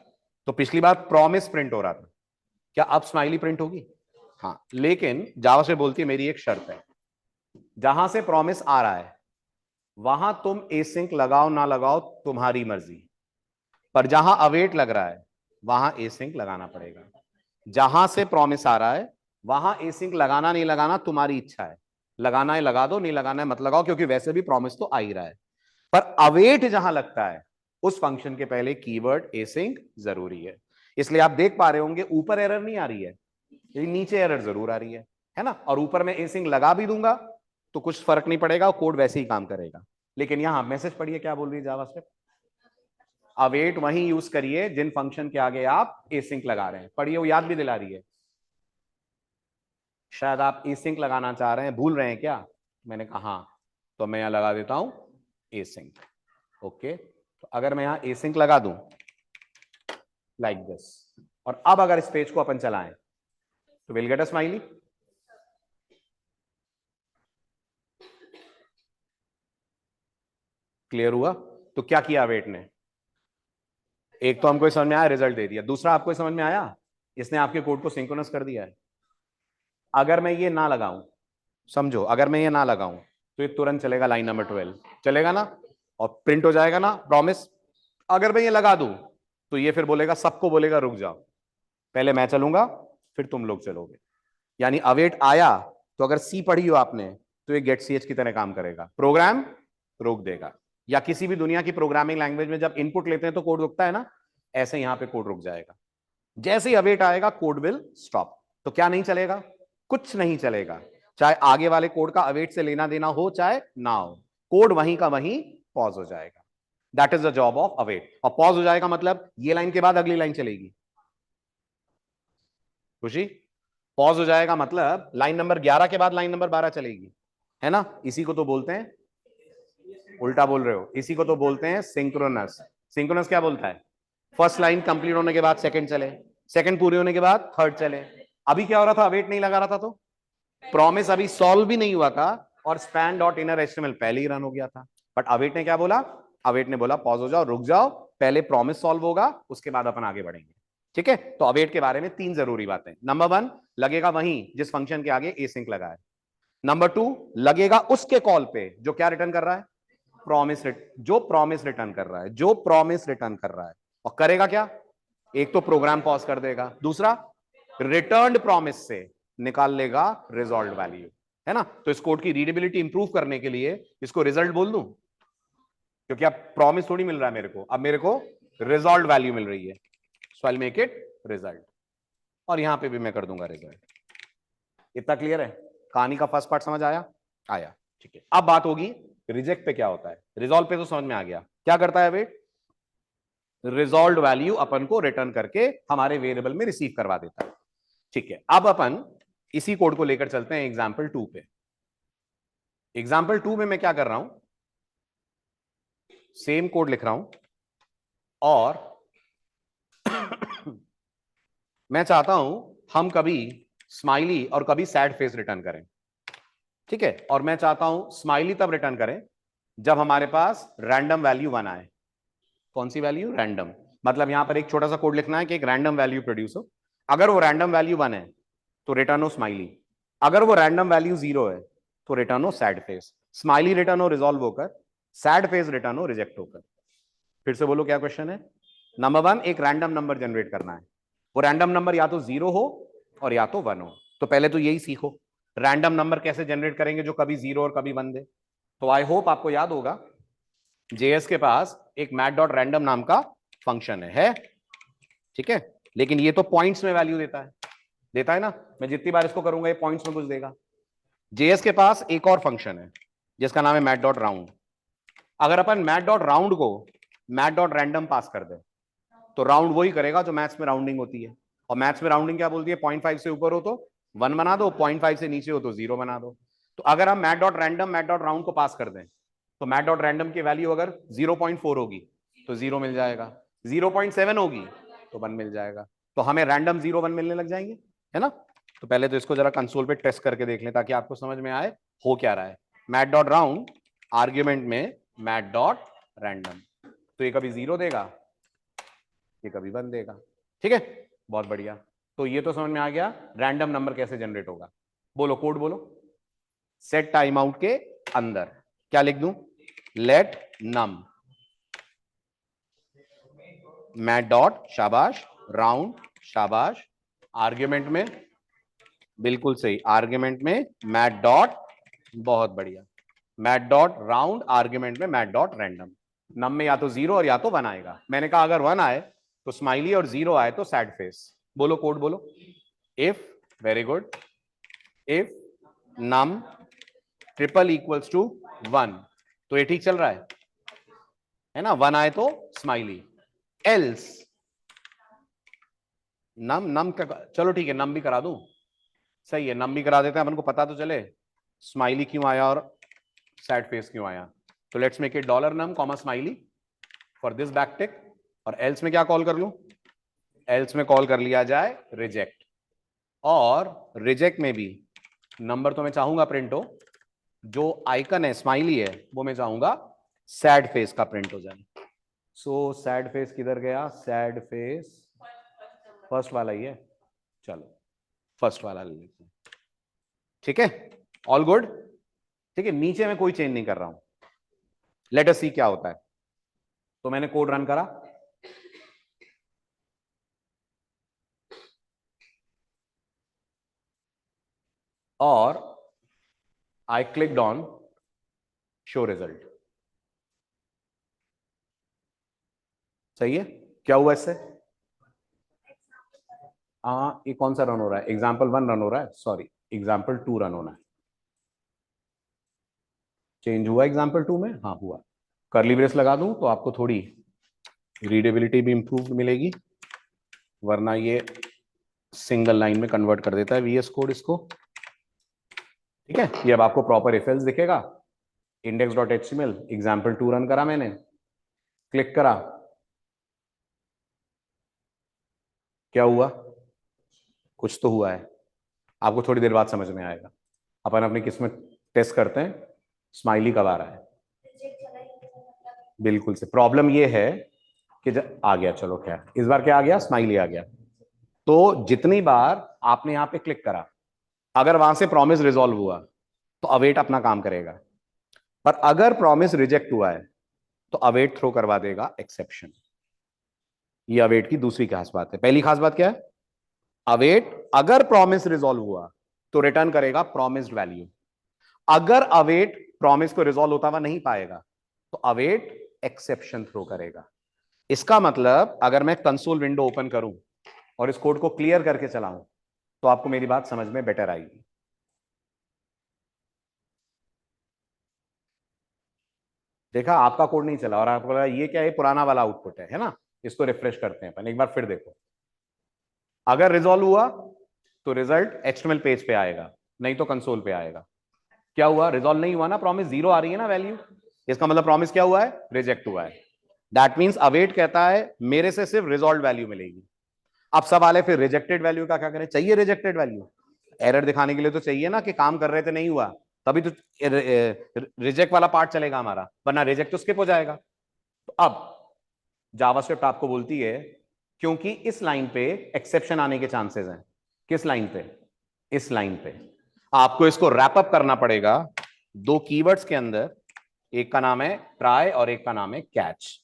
तो पिछली बार प्रॉमिस प्रिंट हो रहा था, क्या अब स्माइली प्रिंट होगी? हाँ, लेकिन जावा से बोलती है मेरी एक शर्त है, जहां से प्रॉमिस आ रहा है वहां तुम एसिंक लगाओ ना लगाओ तुम्हारी मर्जी, पर जहां अवेट लग रहा है वहां एसिंक लगाना पड़ेगा। जहां से प्रॉमिस आ रहा है वहां एसिंक लगाना नहीं लगाना तुम्हारी इच्छा है, लगाना है लगा दो, नहीं लगाना है मत लगाओ, क्योंकि वैसे भी प्रॉमिस तो आ ही रहा है। पर अवेट जहां लगता है उस फंक्शन के पहले कीवर्ड एसिंक जरूरी है। इसलिए आप देख पा रहे होंगे ऊपर एरर नहीं आ रही है, लेकिन नीचे एरर जरूर आ रही है ना। और ऊपर मैं एसिंक लगा भी दूंगा तो कुछ फर्क नहीं पड़ेगा, कोड वैसे ही काम करेगा। लेकिन यहां मैसेज पढ़िए क्या बोल रही है जावास्क्रिप्ट, अवेट वहीं यूज करिए जिन फंक्शन के आगे आप एसिंक लगा रहे हैं। पढ़िए, वो याद भी दिला रही है। शायद आप एसिंक लगाना चाह रहे हैं, भूल रहे हैं क्या? मैंने कहा हाँ, तो मैं यहां लगा देता हूं एसिंक। ओके, तो अगर मैं यहां एसिंक लगा दूं लाइक दिस, और अब अगर इस पेज को अपन चलाएं तो will get a smiley. Clear हुआ? तो क्या किया अवेट ने? एक तो हमको समझ में आया, रिजल्ट दे दिया। दूसरा आपको समझ में आया, इसने आपके कोड को सिंक्रोनस कर दिया है। अगर मैं ये ना लगाऊं, समझो, अगर मैं ये ना लगाऊं तो ये तुरंत चलेगा लाइन नंबर 12, चलेगा ना, और प्रिंट हो जाएगा ना प्रॉमिस। अगर मैं ये लगा दूं तो ये फिर बोलेगा, सबको बोलेगा रुक जाओ, पहले मैं चलूंगा फिर तुम लोग चलोगे। यानी अवेट आया तो अगर सी पढ़ी हो आपने तो ये गेट सी एच की तरह काम करेगा, प्रोग्राम रोक देगा। या किसी भी दुनिया की प्रोग्रामिंग लैंग्वेज में जब इनपुट लेते हैं तो कोड रुकता है ना, ऐसे यहां पे कोड रुक जाएगा। जैसे ही अवेट आएगा कोड विल स्टॉप। तो क्या नहीं चलेगा? कुछ नहीं चलेगा, चाहे आगे वाले कोड का अवेट से लेना देना हो चाहे ना हो, कोड वहीं का वहीं पॉज हो जाएगा। That is the job of await. और पॉज हो जाएगा मतलब ये लाइन के बाद अगली लाइन चलेगी। खुशी? पॉज हो जाएगा मतलब लाइन नंबर 11 के बाद लाइन नंबर 12 चलेगी, है ना? इसी को तो बोलते हैं, उल्टा बोल रहे हो, इसी को तो बोलते हैं सिंक्रोनस। सिंक्रोनस क्या बोलता है? फर्स्ट लाइन कंप्लीट होने के बाद सेकंड चले, सेकंड पूरी होने के बाद थर्ड चले। अभी क्या हो रहा था? अवेट नहीं लगा रहा था तो प्रॉमिस अभी सॉल्व भी नहीं हुआ था और स्पैन डॉट इनर एचटीएमएल पहले ही रन हो गया था। बट अवेट ने क्या बोला? अवेट ने बोला पॉज हो जाओ, रुक जाओ, पहले प्रॉमिस सॉल्व होगा उसके बाद अपन आगे बढ़ेंगे। ठीक है, तो अवेट के बारे में 3 जरूरी बातें। नंबर 1, लगेगा वहीं जिस फंक्शन के आगे एसिंक लगा है। नंबर 2, लगेगा उसके कॉल पे जो क्या रिटर्न कर रहा है? प्रॉमिस, जो प्रॉमिस रिटर्न कर रहा है, जो प्रॉमिस रिटर्न कर रहा है। और करेगा क्या? एक तो प्रोग्राम पॉज कर देगा, दूसरा रिटर्न्ड प्रॉमिस से निकाल लेगा रिजॉल्व वैल्यू, है ना? तो इस कोड की रीडेबिलिटी इंप्रूव करने के लिए इसको रिजल्ट बोल दूं, क्योंकि अब प्रॉमिस थोड़ी मिल रहा है मेरे को, अब मेरे को रिजॉल्व वैल्यू मिल रही है। सो आई मेक इट रिजल्ट, और यहां पे भी मैं कर दूंगा रिजल्ट। इतना क्लियर है? कहानी का फर्स्ट पार्ट समझ आया? आया, ठीक है। अब बात होगी रिजेक्ट पे क्या होता है। रिजॉल्व पे तो समझ में आ गया, क्या करता है वेट? रिजॉल्व वैल्यू अपन को रिटर्न करके हमारे वेरिएबल में रिसीव करवा देता है। ठीक है, अब अपन इसी कोड को लेकर चलते हैं एग्जाम्पल 2 पे। एग्जाम्पल 2 में मैं क्या कर रहा हूं? सेम कोड लिख रहा हूं और मैं चाहता हूं हम कभी स्माइली और कभी सैड फेस रिटर्न करें। ठीक है, और मैं चाहता हूं स्माइली तब रिटर्न करें जब हमारे पास रैंडम वैल्यू 1 आए। कौन सी वैल्यू? रैंडम। मतलब यहां पर एक छोटा सा कोड लिखना है कि एक रैंडम वैल्यू प्रोड्यूस हो। अगर वो रैंडम वैल्यू 1 है तो रिटर्न हो स्माइली, अगर वो रैंडम वैल्यू 0 है तो रिटर्न हो सैड फेस। स्माइली रिटर्न हो रिजॉल्व होकर, सैड फेस रिटर्न हो रिजेक्ट होकर। फिर से बोलो क्या क्वेश्चन है? नंबर 1, एक रैंडम नंबर जनरेट करना है। वो रैंडम नंबर या तो 0 हो और या तो 1 हो। तो पहले तो यही सीखो, रैंडम नंबर कैसे जनरेट करेंगे जो कभी 0 और कभी 1 दे। तो आई होप आपको याद होगा, जेएस के पास एक मैट डॉट रैंडम नाम का फंक्शन है, ठीक है? लेकिन ये तो पॉइंट्स में वैल्यू देता है ना। मैं जितनी बार इसको करूंगा ये पॉइंट्स में कुछ देगा। जेएस के पास एक और फंक्शन है जिसका नाम है मैट डॉट राउंड। अगर अपन मैट डॉट राउंड को मैट डॉट रैंडम पास कर दे तो राउंड वही करेगा जो मैथ्स में राउंडिंग होती है। और मैथ्स में राउंडिंग क्या बोलती है? 0.5 से ऊपर हो तो 1 बना दो, 0.5 से नीचे हो तो 0 बना दो। तो अगर हम math dot random math dot round को पास कर दें तो मैट डॉट रैंडम की वैल्यू अगर 0.4 होगी तो 0 मिल जाएगा, 0.7 होगी तो 1 मिल जाएगा। तो हमें रैंडम 0 1 मिलने लग जाएंगे, है ना? तो पहले तो इसको जरा कंसोल पे टेस्ट करके देख लें ताकि आपको समझ में आए हो क्या रहा है। मैट डॉट राउंड आर्ग्यूमेंट में मैट डॉट रैंडम, तो ये कभी 0 देगा, ये कभी 1 देगा। ठीक है, बहुत बढ़िया। तो ये तो समझ में आ गया रैंडम नंबर कैसे जनरेट होगा। बोलो कोड बोलो। सेट टाइम आउट के अंदर क्या लिख दूं? लेट नम मैट डॉट शाबाश राउंड शाबाश, आर्ग्यूमेंट में बिल्कुल सही, आर्ग्यूमेंट में मैट डॉट, बहुत बढ़िया, मैट डॉट राउंड, आर्ग्यूमेंट में मैट डॉट रैंडम। नम में या तो 0 और या तो 1 आएगा। मैंने कहा अगर 1 आए तो स्माइली और 0 आए तो सैड फेस। बोलो कोड बोलो। If, very good, if num triple equals to 1, तो ये ठीक चल रहा है ना? 1 आए तो स्माइली, एल्स नम नम का, चलो ठीक है नम भी करा दूं, सही है नम भी करा देते हैं, अपन को पता तो चले स्माइली क्यों आया और सैड फेस क्यों आया। तो let's make it dollar num comma smiley for this backtick. और एल्स में क्या कॉल कर लूं? एल्स में कॉल कर लिया जाए रिजेक्ट, और रिजेक्ट में भी नंबर तो मैं चाहूंगा प्रिंट हो, जो आइकन है स्माइली है वो मैं चाहूंगा सैड फेस का प्रिंट हो जाए। सो सैड फेस किधर गया? सैड फेस फर्स्ट वाला ही है, चलो फर्स्ट वाला ले लेते हैं। ठीक है, ऑल गुड। ठीक है, नीचे में कोई चेंज नहीं कर रहा हूं, लेट अस सी क्या होता है। तो मैंने कोड रन करा, और आई क्लिक्ड ऑन शो रिजल्ट। सही है? क्या हुआ इससे? हाँ, ये कौन सा रन हो रहा है? एग्जाम्पल 1 रन हो रहा है, सॉरी एग्जाम्पल 2 रन होना है। चेंज हुआ एग्जाम्पल 2 में? हाँ हुआ। कर्ली ब्रेस लगा दूं तो आपको थोड़ी रीडेबिलिटी भी इंप्रूव मिलेगी, वरना ये सिंगल लाइन में कन्वर्ट कर देता है वीएस कोड इसको। ठीक है, ये अब आपको प्रॉपर इफ एल्स दिखेगा। index.html एग्जाम्पल 2 रन करा मैंने, क्लिक करा, क्या हुआ? कुछ तो हुआ है, आपको थोड़ी देर बाद समझ में आएगा। अपन अपनी किस्मत टेस्ट करते हैं, स्माइली कब आ रहा है। बिल्कुल से प्रॉब्लम ये है कि आ गया, चलो क्या इस बार क्या आ गया, स्माइली आ गया। तो जितनी बार आपने यहां पे क्लिक करा, अगर वहां से प्रॉमिस रिजॉल्व हुआ तो अवेट अपना काम करेगा, पर अगर प्रॉमिस रिजेक्ट हुआ है तो अवेट थ्रो करवा देगा एक्सेप्शन। ये अवेट की दूसरी खास बात है। पहली खास बात क्या है? अवेट अगर प्रॉमिस रिजॉल्व हुआ तो रिटर्न करेगा प्रॉमिस्ड वैल्यू। अगर अवेट प्रॉमिस को रिजॉल्व होता हुआ नहीं पाएगा तो अवेट एक्सेप्शन थ्रो करेगा। इसका मतलब अगर मैं कंसोल विंडो ओपन करूं और इस कोड को क्लियर करके चलाऊं तो आपको मेरी बात समझ में बेटर आएगी। देखा, आपका कोड नहीं चला और आपको लगा ये क्या है, पुराना वाला आउटपुट है ना? इसको रिफ्रेश करते हैं अपन एक बार फिर, देखो अगर रिजॉल्व हुआ तो रिजल्ट एचटीएमएल पेज पे आएगा, नहीं तो कंसोल पे आएगा। क्या हुआ? रिजॉल्व नहीं हुआ ना, प्रॉमिस 0 आ रही है ना वैल्यू, इसका मतलब प्रॉमिस क्या हुआ है? रिजेक्ट हुआ है। दैट मींस अवेट कहता है मेरे से सिर्फ रिजॉल्व वैल्यू मिलेगी। अब सवाल है फिर रिजेक्टेड वैल्यू का क्या करें? चाहिए रिजेक्टेड वैल्यू? एरर दिखाने के लिए तो चाहिए ना कि काम कर रहे थे नहीं हुआ, तभी तो रिजेक्ट वाला पार्ट चलेगा हमारा, वरना रिजेक्ट तो स्किप हो जाएगा। तो अब जावास्क्रिप्ट आपको बोलती है क्योंकि इस लाइन पे एक्सेप्शन आने के चांसेस हैं। किस लाइन पे? इस लाइन पे। आपको इसको रैप अप करना पड़ेगा दो कीवर्ड्स के अंदर, एक का नाम है ट्राई और एक का नाम है कैच।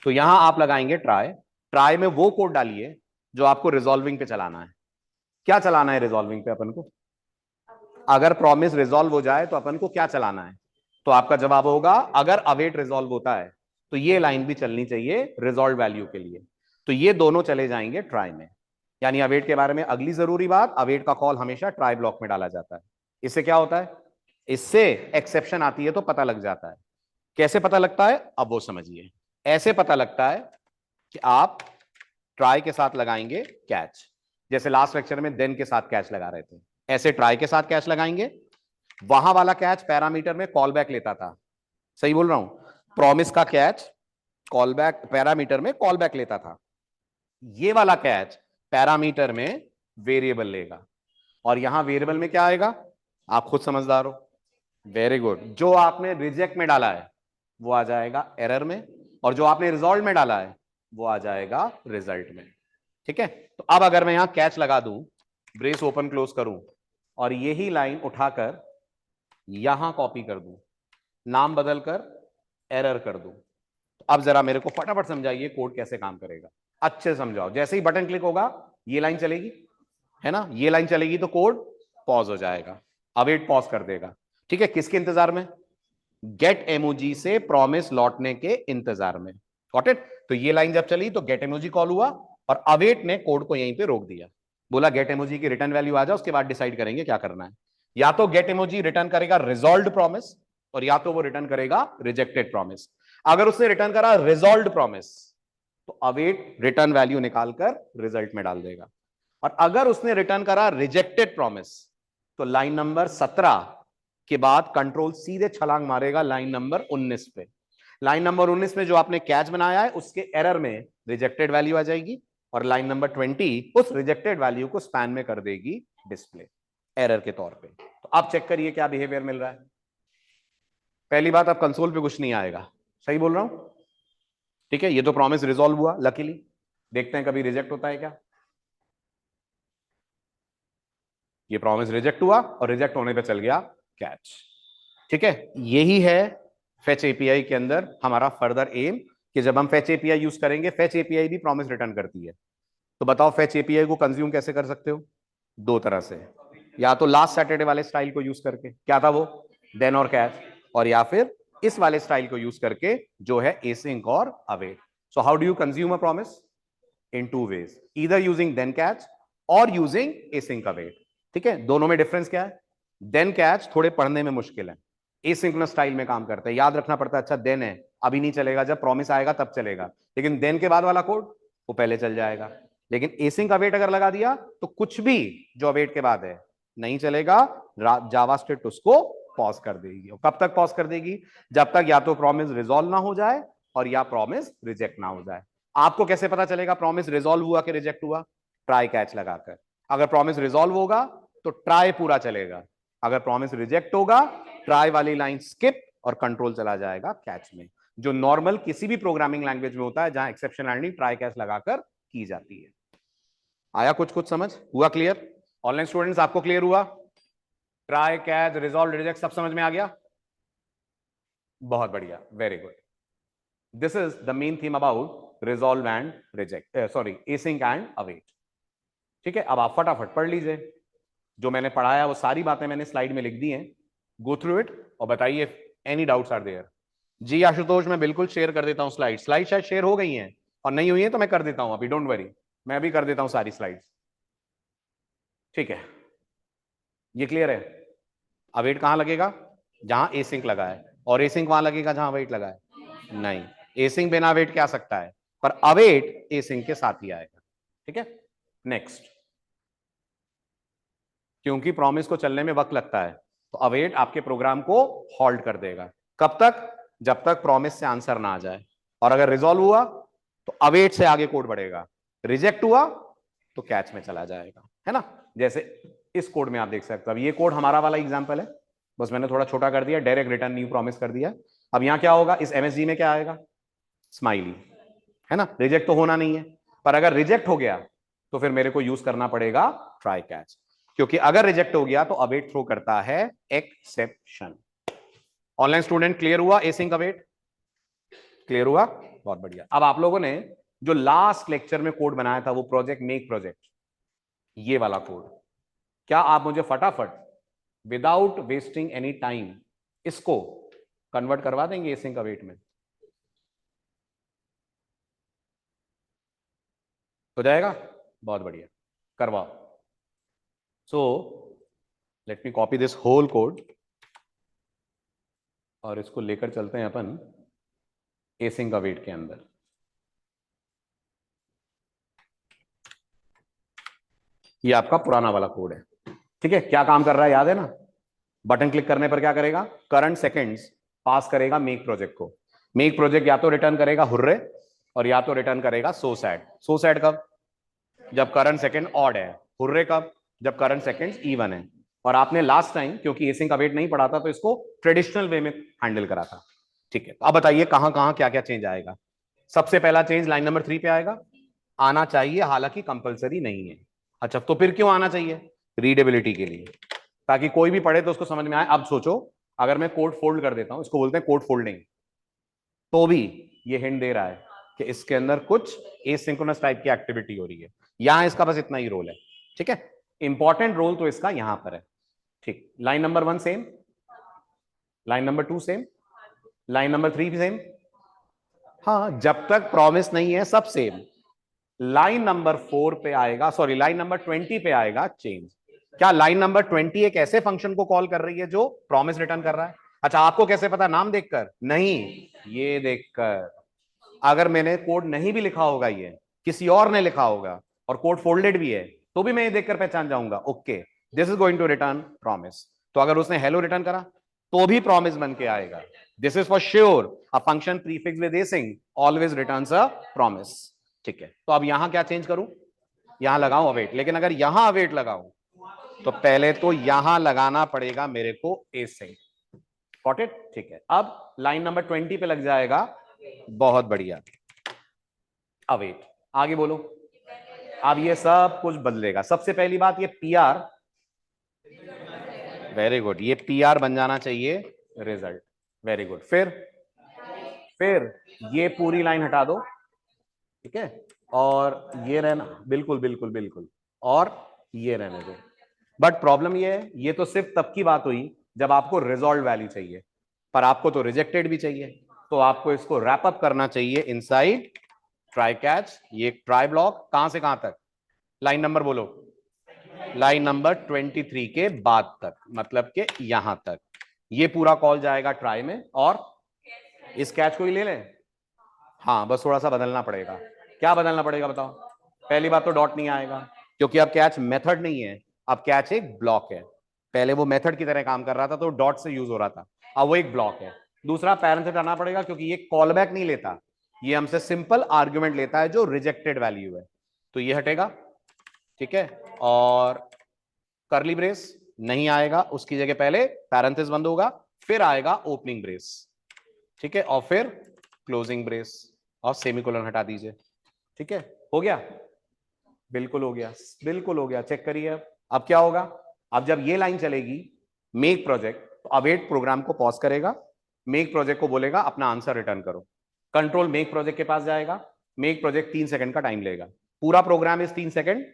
तो यहां आप लगाएंगे ट्राई। ट्राई में वो कोड डालिए जो आपको रिजॉल्विंग पे चलाना है। क्या चलाना है रिजॉल्विंग पे अपन को? अगर प्रॉमिस रिजॉल्व हो जाए तो अपन को क्या चलाना है? तो आपका जवाब होगा अगर अवेट रिजॉल्व होता है तो ये लाइन भी चलनी चाहिए रिजॉल्व वैल्यू के लिए। तो ये दोनों चले जाएंगे ट्राई में। यानी अवेट के बारे में अगली जरूरी बात, अवेट का कॉल हमेशा ट्राई ब्लॉक में डाला जाता है। इससे क्या होता है? इससे एक्सेप्शन आती है तो पता लग जाता है। कैसे पता लगता है अब वो समझिए। ऐसे पता लगता है कि आप ट्राई के साथ लगाएंगे कैच, जैसे लास्ट लेक्चर में देन के साथ कैच लगा रहे थे, ऐसे ट्राई के साथ कैच लगाएंगे। वहां वाला कैच पैरामीटर में कॉल बैक लेता था, सही बोल रहा हूं? प्रॉमिस का कैच कॉल बैक पैरामीटर में कॉल बैक लेता था, ये वाला कैच पैरामीटर में वेरिएबल लेगा। और यहां वेरिएबल में क्या आएगा? आप खुद समझदार हो, वेरी गुड। जो आपने रिजेक्ट में डाला है वो आ जाएगा एरर में, और जो आपने रिजॉल्व में डाला है वो आ जाएगा रिजल्ट में। ठीक है, तो अब अगर मैं यहां कैच लगा दूं, ब्रेस ओपन क्लोज करूं और यही लाइन उठाकर यहां कॉपी कर दूं, नाम बदलकर एरर कर दूं, तो अब जरा मेरे को फटाफट समझाइए कोड कैसे काम करेगा। अच्छे से समझाओ। जैसे ही बटन क्लिक होगा ये लाइन चलेगी, है ना? ये लाइन चलेगी तो कोड पॉज हो जाएगा, अवेट पॉज कर देगा। ठीक है, किसके इंतजार में? गेट एमोजी से प्रॉमिस लौटने के इंतजार में। Got it? तो ये लाइन जब चली तो गेट एमोजी कॉल हुआ और अवेट ने कोड को यहीं पे रोक दिया, बोला गेट एमोजी की रिटर्न वैल्यू आ जाए, उसके बाद डिसाइड करेंगे क्या करना है। या तो गेट एमोजी रिटर्न करेगा रिजॉल्व्ड प्रॉमिस, और या तो वो रिटर्न करेगा रिजेक्टेड प्रॉमिस। अगर उसने रिटर्न करा रिजॉल्व्ड प्रॉमिस तो अवेट रिटर्न वैल्यू निकालकर रिजल्ट में डाल देगा, और अगर उसने रिटर्न करा रिजेक्टेड प्रॉमिस तो लाइन नंबर 17 के बाद कंट्रोल सीधे छलांग मारेगा लाइन नंबर 19 पे। लाइन नंबर 19 में जो आपने कैच बनाया है उसके एरर में रिजेक्टेड वैल्यू आ जाएगी, और लाइन नंबर 20 उस रिजेक्टेड वैल्यू को स्पैन में कर देगी डिस्प्ले एरर के तौर पे। तो आप चेक करिए क्या बिहेवियर मिल रहा है। पहली बात, अब कंसोल पे कुछ नहीं आएगा, सही बोल रहा हूं? ठीक है, ये तो प्रॉमिस रिजॉल्व हुआ लकीली। देखते हैं कभी रिजेक्ट होता है क्या। ये प्रॉमिस रिजेक्ट हुआ और रिजेक्ट होने पे चल गया कैच। ठीक है, यही है फेच एपीआई के अंदर हमारा फर्दर एम, कि जब हम फेच एपीआई यूज करेंगे, फेच एपीआई भी प्रॉमिस रिटर्न करती है। तो बताओ फेच एपीआई को कंज्यूम कैसे कर सकते हो? दो तरह से, या तो लास्ट सैटरडे वाले स्टाइल को यूज करके, क्या था वो, देन और कैच, और या फिर इस वाले स्टाइल को यूज करके जो है एसिंक और await. So how do you consume a promise? In two ways, either using then catch और यूजिंग एसिंक अवेट। ठीक है, दोनों में डिफरेंस क्या है? देन कैच थोड़े पढ़ने में मुश्किल है, एसिंक्रोनस स्टाइल में काम करते हैं, याद रखना पड़ता है। अच्छा देन है, अभी नहीं चलेगा, जब प्रॉमिस आएगा तब चलेगा, लेकिन देन के बाद वाला कोड वो पहले चल जाएगा। लेकिन एसिंक अवेट अगर लगा दिया तो कुछ भी जो अवेट के बाद है नहीं चलेगा, जावास्क्रिप्ट उसको पॉज कर देगी। और कब तक पॉज कर देगी? जब तक या तो प्रॉमिस रिजॉल्व ना हो जाए और या प्रॉमिस रिजेक्ट ना हो जाए। आपको कैसे पता चलेगा प्रॉमिस रिजॉल्व हुआ कि रिजेक्ट हुआ? ट्राई कैच लगाकर। अगर प्रॉमिस रिजॉल्व होगा तो ट्राई पूरा चलेगा, अगर प्रॉमिस रिजेक्ट होगा ट्राई वाली लाइन स्किप और कंट्रोल चला जाएगा कैच में, जो नॉर्मल किसी भी प्रोग्रामिंग लैंग्वेज में होता है जहां एक्सेप्शन हैंडलिंग ट्राई कैच लगाकर की जाती है। आया कुछ कुछ समझ? हुआ क्लियर? ऑनलाइन स्टूडेंट्स आपको क्लियर हुआ? ट्राई कैच रिजॉल्व रिजेक्ट सब समझ में आ गया? बहुत बढ़िया, very good. This is the main theme about resolve and reject, sorry async and await. ठीक है, अब आप फटाफट पढ़ लीजिए, जो मैंने पढ़ाया वो सारी बातें मैंने स्लाइड में लिख दी हैं, गो थ्रू इट और बताइए एनी डाउट्स आर देयर। जी आशुतोष, मैं बिल्कुल शेयर कर देता हूं स्लाइड शायद शेयर हो गई हैं, और नहीं हुई है तो मैं कर देता हूं अभी, डोंट वरी, मैं अभी कर देता हूं सारी स्लाइड्स। ठीक है, ये क्लियर है? अवेट कहां लगेगा? जहां एसिंक लगा है, और एसिंक वहां लगेगा जहां अवेट लगा है? नहीं, एसिंक बिना अवेट के आ सकता है, पर अवेट एसिंक के साथ ही आएगा। ठीक है, नेक्स्ट। क्योंकि प्रॉमिस को चलने में वक्त लगता है तो अवेट आपके प्रोग्राम को हॉल्ट कर देगा। कब तक? जब तक प्रॉमिस से आंसर ना आ जाए, और अगर रिजॉल्व हुआ तो अवेट से आगे कोड बढ़ेगा, रिजेक्ट हुआ तो कैच में चला जाएगा, है ना? जैसे इस कोड में आप देख सकते हो, अब ये कोड हमारा वाला एग्जांपल है, बस मैंने थोड़ा छोटा कर दिया, डायरेक्ट रिटर्न न्यू प्रॉमिस कर दिया। अब यहां क्या होगा, इस एमएसजी में क्या आएगा? स्माइली, है ना? रिजेक्ट तो होना नहीं है, पर अगर रिजेक्ट हो गया तो फिर मेरे को यूज करना पड़ेगा ट्राई कैच, क्योंकि अगर रिजेक्ट हो गया तो अवेट थ्रो करता है एक्सेप्शन। ऑनलाइन स्टूडेंट क्लियर हुआ? एसिंक अवेट क्लियर हुआ? बहुत बढ़िया। अब आप लोगों ने जो लास्ट लेक्चर में कोड बनाया था वो प्रोजेक्ट मेक प्रोजेक्ट, ये वाला कोड, क्या आप मुझे फटाफट विदाउट वेस्टिंग एनी टाइम इसको कन्वर्ट करवा देंगे एसिंक अवेट में? हो जाएगा? बहुत बढ़िया, करवाओ। So let me copy this whole code और इसको लेकर चलते हैं अपन एसिंक अवेट के अंदर। ये आपका पुराना वाला कोड है। ठीक है, क्या काम कर रहा है याद है ना? बटन क्लिक करने पर क्या करेगा? करंट सेकंड्स पास करेगा मेक प्रोजेक्ट को। मेक प्रोजेक्ट या तो रिटर्न करेगा हुर्रे, और या तो रिटर्न करेगा सो सैड। सो सैड कब? जब करंट सेकंड ऑड है। हुर्रे कब? जब करंट सेकंड इवन है। और आपने लास्ट टाइम क्योंकि एसिंक अवेट नहीं पढ़ा था तो इसको ट्रेडिशनल वे में हैंडल करा था। ठीक है, तो अब बताइए कहां कहां क्या क्या चेंज आएगा। सबसे पहला चेंज लाइन नंबर 3 पे आएगा, आना चाहिए हालांकि कंपलसरी नहीं है। अच्छा, तो फिर क्यों आना चाहिए? रीडेबिलिटी के लिए, ताकि कोई भी पढ़े तो उसको समझ में आए। अब सोचो, अगर मैं कोड फोल्ड कर देता हूं, इसको बोलते हैं कोड फोल्डिंग, तो भी ये हिंट दे रहा है कि इसके अंदर कुछ एसिंक्रोनस टाइप की एक्टिविटी हो रही है। यहां इसका बस इतना ही रोल है। ठीक है, इंपॉर्टेंट रोल तो इसका यहां पर है। ठीक, line number 1 same, line number 2 same, line number 3 भी सेम। हाँ, जब तक प्रॉमिस नहीं है सब सेम। लाइन नंबर 4 पे आएगा, सॉरी लाइन नंबर 20 पे आएगा चेंज। क्या लाइन नंबर 20 एक ऐसे फंक्शन को कॉल कर रही है जो प्रॉमिस रिटर्न कर रहा है? अच्छा, आपको कैसे पता? नाम देखकर नहीं, ये देखकर। अगर मैंने कोड नहीं भी लिखा होगा, ये किसी और ने लिखा होगा और कोड फोल्डेड भी है, तो भी मैं ये देखकर पहचान जाऊंगा, okay this is going to return promise. तो अगर उसने हेलो रिटर्न करा तो भी प्रॉमिस बन के आएगा। This is for sure a function prefix with async always returns a promise. ठीक है, तो अब यहां क्या चेंज करूं? यहां लगाऊं अवेट, लेकिन अगर यहां अवेट लगाऊं तो पहले तो यहां लगाना पड़ेगा मेरे को एसिंक। Got it? ठीक है, अब लाइन नंबर 20 पे लग जाएगा, बहुत बढ़िया, अवेट। आगे बोलो। अब ये सब कुछ बदलेगा। सबसे पहली बात, ये पीआर, वेरी गुड, ये पीआर बन जाना चाहिए रिजल्ट, वेरी गुड। फिर फिर ये पूरी लाइन हटा दो, ठीक है, और ये रहना, बिल्कुल बिल्कुल बिल्कुल, और ये रहने दो। बट प्रॉब्लम ये है, ये तो सिर्फ तब की बात हुई जब आपको रिजॉल्व वैल्यू चाहिए, पर आपको तो रिजेक्टेड भी चाहिए, तो आपको इसको रैप अप करना चाहिए इनसाइड ट्राई कैच। ये ट्राई ब्लॉक कहां से कहां तक, लाइन नंबर बोलो, लाइन नंबर 23 के बाद तक, मतलब कि यहां तक ये पूरा कॉल जाएगा ट्राई में, और इस कैच को ही ले लें। हाँ, बस थोड़ा सा बदलना पड़ेगा। क्या बदलना पड़ेगा बताओ? पहली बात तो डॉट नहीं आएगा, क्योंकि अब कैच मेथड नहीं है, अब कैच एक ब्लॉक है। पहले वो मेथड की तरह काम कर रहा था तो डॉट से यूज हो रहा था, अब वो एक ब्लॉक है। दूसरा, पैरेंट हटाना पड़ेगा क्योंकि ये कॉल बैक नहीं लेता, ये हमसे सिंपल आर्ग्यूमेंट लेता है जो रिजेक्टेड वैल्यू है, तो ये हटेगा, ठीक है। और करली ब्रेस नहीं आएगा, उसकी जगह पहले पैरेंथेसिस बंद होगा, फिर आएगा ओपनिंग ब्रेस, ठीक है, और फिर क्लोजिंग ब्रेस, और सेमीकोलन हटा दीजिए, ठीक है। हो गया, बिल्कुल हो गया, बिल्कुल हो गया, चेक करिए। अब क्या होगा, अब जब ये लाइन चलेगी मेक प्रोजेक्ट, तो अवेट प्रोग्राम को पॉज करेगा, मेक प्रोजेक्ट को बोलेगा अपना आंसर रिटर्न करो, कंट्रोल मेक प्रोजेक्ट के पास जाएगा, मेक प्रोजेक्ट 3 सेकंड का टाइम लेगा, पूरा प्रोग्राम इस 3 सेकंड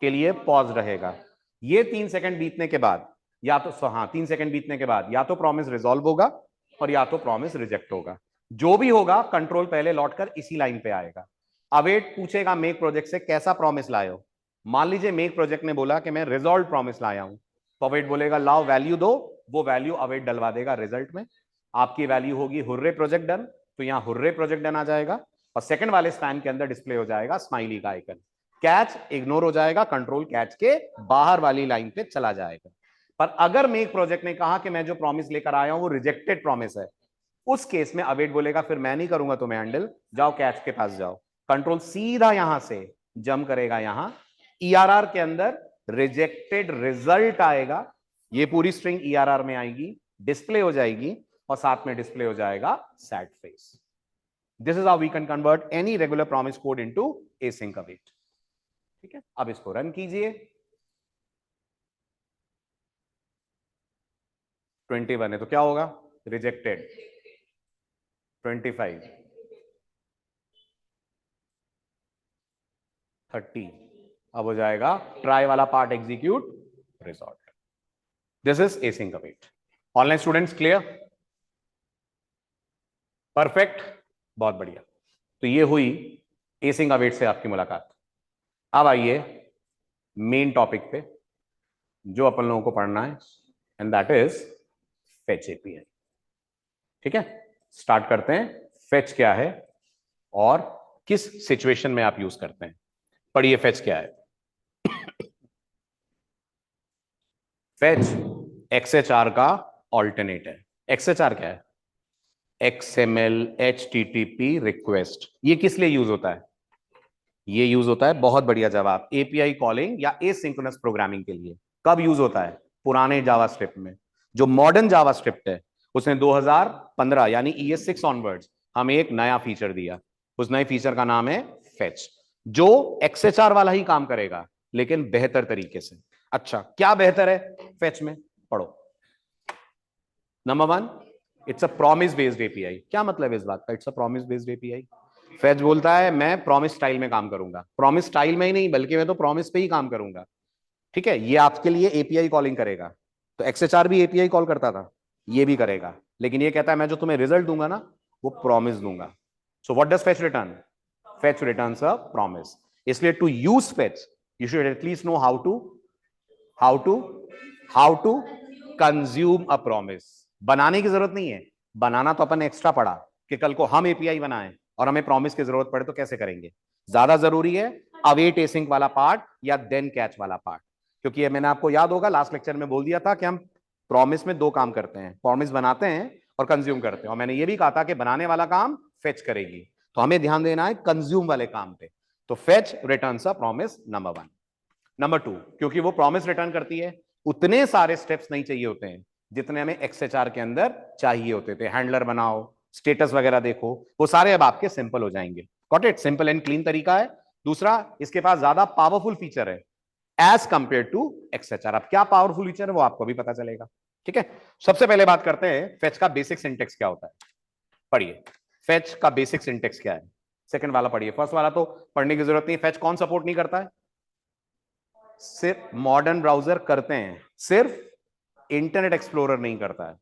के लिए पॉज रहेगा। ये 3 सेकंड बीतने के बाद या तो, हाँ, 3 सेकंड बीतने के बाद या तो प्रॉमिस रिजॉल्व होगा और या तो प्रॉमिस रिजेक्ट होगा। जो भी होगा कंट्रोल पहले लौटकर इसी लाइन पे आएगा। अवेट पूछेगा मेक प्रोजेक्ट से कैसा प्रॉमिस लाए हो। मान लीजिए मेक प्रोजेक्ट ने बोला कि मैं रिजॉल्व प्रॉमिस लाया हूं, तो अवेट बोलेगा लाओ वैल्यू दो, वो वैल्यू अवेट डलवा देगा रिजल्ट में। आपकी वैल्यू होगी हुर्रे प्रोजेक्ट डन, तो यहां हुर्रे प्रोजेक्ट डन आ जाएगा, और सेकंड वाले स्पैन के अंदर डिस्प्ले हो जाएगा स्माइली का आइकन। कैच इग्नोर हो जाएगा, कंट्रोल कैच के बाहर वाली लाइन पे चला जाएगा। पर अगर मेक प्रोजेक्ट ने कहा कि मैं जो प्रॉमिस लेकर आया हूं वो रिजेक्टेड प्रॉमिस है, उस केस में अवेट बोलेगा फिर मैं नहीं करूंगा तुम्हें हैंडल, जाओ कैच के पास जाओ। कंट्रोल सीधा यहां से जम करेगा, यहां ईआरआर के अंदर रिजेक्टेड रिजल्ट आएगा, ये पूरी स्ट्रिंग ईआरआर में आएगी, डिस्प्ले हो जाएगी, और साथ में डिस्प्ले हो जाएगा sad face. This is how we can convert any regular promise code into async await, ठीक है। अब इसको रन कीजिए। 21 है तो क्या होगा, रिजेक्टेड। 25, 30, अब हो जाएगा ट्राई वाला part execute, result. This is async await. Online students clear, perfect, बहुत बढ़िया। तो ये हुई एसिंक अवेट से आपकी मुलाकात। अब आइए मेन टॉपिक पे जो अपन लोगों को पढ़ना है, and that is fetch API, ठीक है। स्टार्ट करते हैं, फेच क्या है और किस सिचुएशन में आप यूज करते हैं। पढ़िए फेच क्या है। फेच एक्सएचआर का ऑल्टरनेट है। एक्सएचआर क्या है, XML HTTP रिक्वेस्ट। ये किस लिए यूज होता है, ये यूज होता है, बहुत बढ़िया जवाब, एपीआई कॉलिंग या एसिंक्रोनस प्रोग्रामिंग के लिए। कब यूज होता है, पुराने जावास्क्रिप्ट में। जो मॉडर्न जावास्क्रिप्ट है उसने 2015 यानी ES6 ऑनवर्ड्स हमें एक नया फीचर दिया, उस नए फीचर का नाम है फेच, जो एक्सएचआर वाला ही काम करेगा लेकिन बेहतर तरीके से। अच्छा, क्या बेहतर है फेच में, पढ़ो। Number 1, it's a promise based API. क्या मतलब है इस बात का, it's a promise based API? Fetch बोलता है मैं प्रॉमिस स्टाइल में काम करूंगा, प्रॉमिस स्टाइल में ही नहीं बल्कि मैं तो प्रॉमिस पे ही काम करूंगा, ठीक है। ये आपके लिए एपीआई कॉलिंग करेगा। तो एक्सएचआर भी एपीआई कॉल करता था, ये भी करेगा, लेकिन ये कहता है मैं जो तुम्हें रिजल्ट दूंगा ना वो प्रॉमिस दूंगा। So what does fetch return, fetch returns a promise. इसलिए to use fetch you should at least know how to how to consume a promise. बनाने की जरूरत नहीं है, बनाना तो अपन एक्स्ट्रा पढ़ा कि कल को हम एपीआई बनाएं और हमें प्रॉमिस की जरूरत पड़े तो कैसे करेंगे। ज्यादा जरूरी है अवेट एसिंक वाला पार्ट या देन कैच वाला पार्ट, क्योंकि ये मैंने आपको याद होगा लास्ट लेक्चर में बोल दिया था कि हम प्रॉमिस में 2 काम करते हैं, प्रॉमिस बनाते हैं और कंज्यूम करते हैं, और मैंने ये भी कहा था कि बनाने वाला काम फेच करेगी, तो हमें ध्यान देना है कंज्यूम वाले काम पे। तो fetch returns a promise, number 1। Number 2, क्योंकि वो प्रॉमिस रिटर्न करती है उतने सारे स्टेप्स नहीं चाहिए होते हैं जितने हमें एक्सएचआर के अंदर चाहिए होते थे। हैंडलर बनाओ, स्टेटस वगैरह देखो, वो सारे अब आपके सिंपल हो जाएंगे। Got it, simple and clean तरीका है। दूसरा, इसके पास ज्यादा पावरफुल फीचर है एज कंपेयर टू एक्सएचआर। अब क्या पावरफुल फीचर है वो आपको भी पता चलेगा, ठीक है। सबसे पहले बात करते हैं फेच का बेसिक सिंटेक्स क्या होता है। पढ़िए, फेच का बेसिक सिंटेक्स क्या है? सेकंड वाला पढ़िए, फर्स्ट वाला तो पढ़ने की जरूरत नहीं। फेच कौन सपोर्ट नहीं करता है? सिर्फ मॉडर्न ब्राउजर करते हैं, सिर्फ इंटरनेट एक्सप्लोरर नहीं करता है।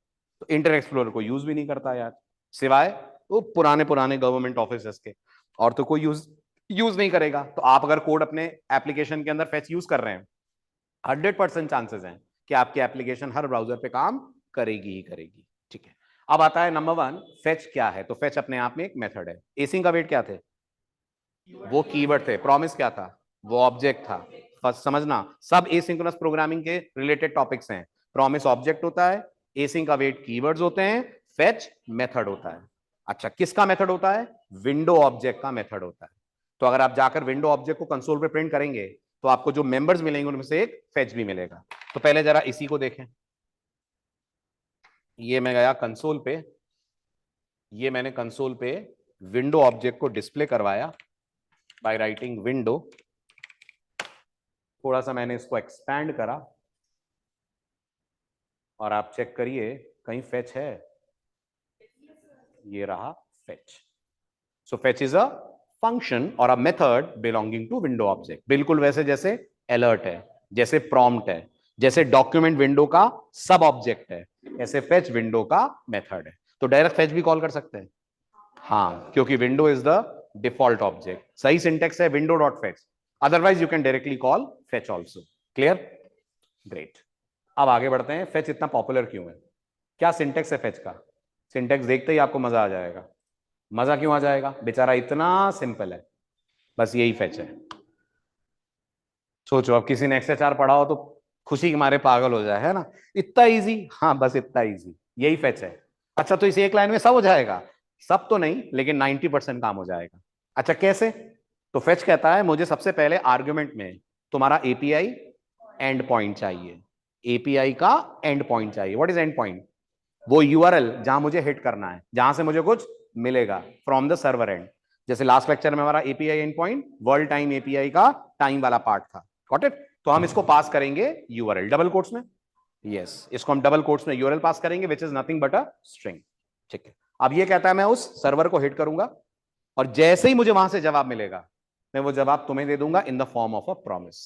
तो इंटरनेट एक्सप्लोरर को यूज भी नहीं करता यार, सिवाय वो पुराने पुराने गवर्नमेंट ऑफिस के, और तो कोई यूज यूज नहीं करेगा। तो आप अगर कोड अपने एप्लीकेशन के अंदर फेच यूज कर रहे हैं, 100% चांसेस हैं कि आपकी एप्लीकेशन हर ब्राउजर पे काम करेगी ही करेगी। ठीक है, अब आता है नंबर 1, फेच क्या है? तो फेच अपने आप में एक मेथड है। एसिंग का वेट क्या थे? वो कीवर्ड थे। प्रॉमिस क्या था? वो ऑब्जेक्ट था। फर्स्ट समझना, सब एसिंक्रोनस प्रोग्रामिंग के रिलेटेड टॉपिक्स हैं। प्रॉमिस ऑब्जेक्ट होता है, एसिंग का वेट कीवर्ड्स होते हैं, फेच मेथड होता है। अच्छा, किसका मेथड होता है? विंडो ऑब्जेक्ट का मेथड होता है। तो अगर आप जाकर विंडो ऑब्जेक्ट को कंसोल पे प्रिंट करेंगे तो आपको जो मेंबर्स मिलेंगे उनमें से एक फेच भी मिलेगा। तो पहले जरा इसी को देखें। ये मैं गया कंसोल पे, ये मैंने कंसोल पे विंडो ऑब्जेक्ट को डिस्प्ले करवाया बाय राइटिंग विंडो। थोड़ा सा मैंने इसको एक्सपैंड करा और आप चेक करिए कहीं फेच है? ये रहा fetch. So fetch is a function or a method belonging to window object, बिल्कुल वैसे जैसे अलर्ट है, जैसे प्रॉम्प्ट है, जैसे डॉक्यूमेंट विंडो का सब ऑब्जेक्ट है, ऐसे फेच विंडो का मेथड है। तो डायरेक्ट फेच भी कॉल कर सकते हैं, हाँ, क्योंकि window is the default object. सही सिंटेक्स है window dot fetch, otherwise you can directly call fetch also. Clear? Great. अब आगे बढ़ते हैं। फेच इतना पॉपुलर क्यों है? क्या सिंटेक्स है फेच का? सिंटेक्स देखते ही आपको मजा आ जाएगा। मजा क्यों आ जाएगा? बेचारा इतना सिंपल है, बस यही फेच है। सोचो अब किसी ने एक्सएचआर पढ़ा हो तो खुशी के मारे पागल हो जाए, है ना? इतना इजी, हाँ बस इतना इजी, यही फेच है। अच्छा, तो इस एक लाइन में सब हो जाएगा? सब तो नहीं, लेकिन 90% काम हो जाएगा। अच्छा कैसे? तो फेच कहता है मुझे सबसे पहले आर्गुमेंट में तुम्हारा एपीआई एंड पॉइंट चाहिए। एपीआई का एंड पॉइंट चाहिए। What is and point? वो यूआरएल जहां मुझे हिट करना है, जहां से मुझे कुछ मिलेगा फ्रॉम द सर्वर एंड। जैसे लास्ट लेक्चर में हमारा API and point world time API का टाइम वाला पार्ट था। Got it? तो हम इसको पास करेंगे यूआरएल डबल कोट्स में। यस, इसको हम डबल कोट्स में यूआरएल पास करेंगे which is nothing but a string. ठीक है, अब ये कहता है मैं उस सर्वर को हिट करूंगा और जैसे ही मुझे वहां से जवाब मिलेगा मैं वो जवाब तुम्हें दे दूंगा in the form of a promise.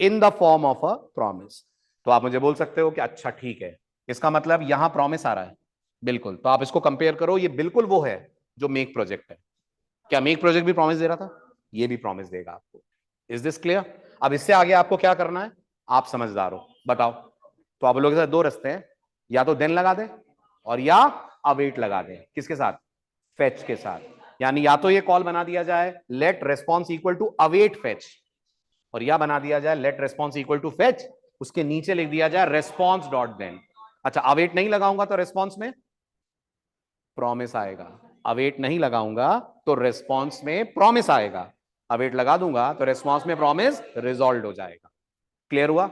In the form of a promise. तो आप मुझे बोल सकते हो कि अच्छा ठीक है, इसका मतलब यहां प्रॉमिस आ रहा है। बिल्कुल, तो आप इसको कंपेयर करो, ये बिल्कुल वो है जो मेक प्रोजेक्ट है। क्या मेक प्रोजेक्ट भी प्रॉमिस दे रहा था? ये भी प्रॉमिस देगा आपको। Is this clear? अब इससे आगे आपको क्या करना है? आप समझदार हो, बताओ। तो आप लोगों के साथ दो रास्ते हैं, या तो देन लगा दे और या अवेट लगा दे। किसके साथ? फेच के साथ। यानी या तो ये कॉल बना दिया जाए let response equal to await fetch, और या बना दिया जाए let response equal to fetch, उसके नीचे लिख दिया जाए रेस्पॉन्स डॉट देन। अच्छा, अवेट नहीं लगाऊंगा तो रेस्पॉन्स में प्रॉमिस आएगा, अवेट नहीं लगाऊंगा तो रेस्पॉन्स में प्रॉमिस आएगा, अवेट लगा दूंगा तो रेस्पॉन्स में प्रॉमिस रिजॉल्व हो जाएगा। क्लियर हुआ?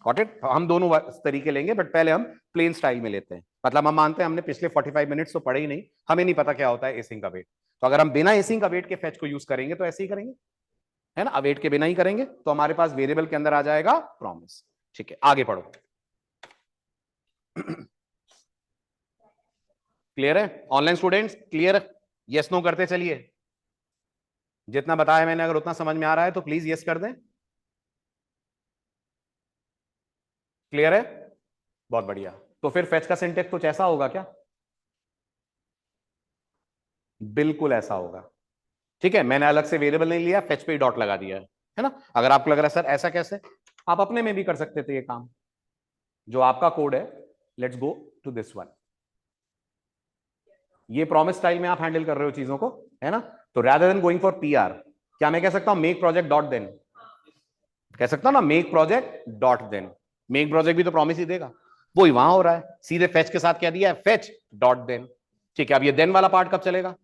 Got it? हम दोनों तरीके लेंगे, बट पहले हम प्लेन स्टाइल में लेते हैं। मतलब हम मानते हैं हमने पिछले 45 मिनट्स तो पढ़े ही नहीं, हमें नहीं पता क्या होता है एसिंग का वेट। तो अगर हम बिना एसिंग का वेट के फेच को यूज करेंगे तो ऐसे ही करेंगे, है ना? अवेट के बिना ही करेंगे तो हमारे पास वेरिएबल के अंदर आ जाएगा प्रॉमिस। ठीक है, आगे पढ़ो। क्लियर है? Online students clear? Yes no करते चलिए। जितना बताया मैंने अगर उतना समझ में आ रहा है तो प्लीज यस कर दें। क्लियर है? बहुत बढ़िया। तो फिर फेच का सिंटेक्स कुछ ऐसा होगा क्या? बिल्कुल ऐसा होगा। ठीक है, मैंने अलग से वेरिएबल नहीं लिया, फेच पे ही डॉट लगा दिया है ना? अगर आपको लग रहा है सर ऐसा कैसे, आप अपने में भी कर सकते थे ये काम। जो आपका कोड है, let's go to this one. ये प्रॉमिस स्टाइल में आप हैंडल कर रहे हो चीजों को, है ना? तो rather than going for PR, क्या मैं कह सकता हूं मेक प्रोजेक्ट डॉट देन? कह सकता हूं ना make project dot then. Make project भी तो प्रॉमिस ही देगा, वही वहां हो रहा है। सीधे फेच के साथ क्या दिया है? Fetch dot then. ठीक है, अब ये देन वाला पार्ट कब चलेगा?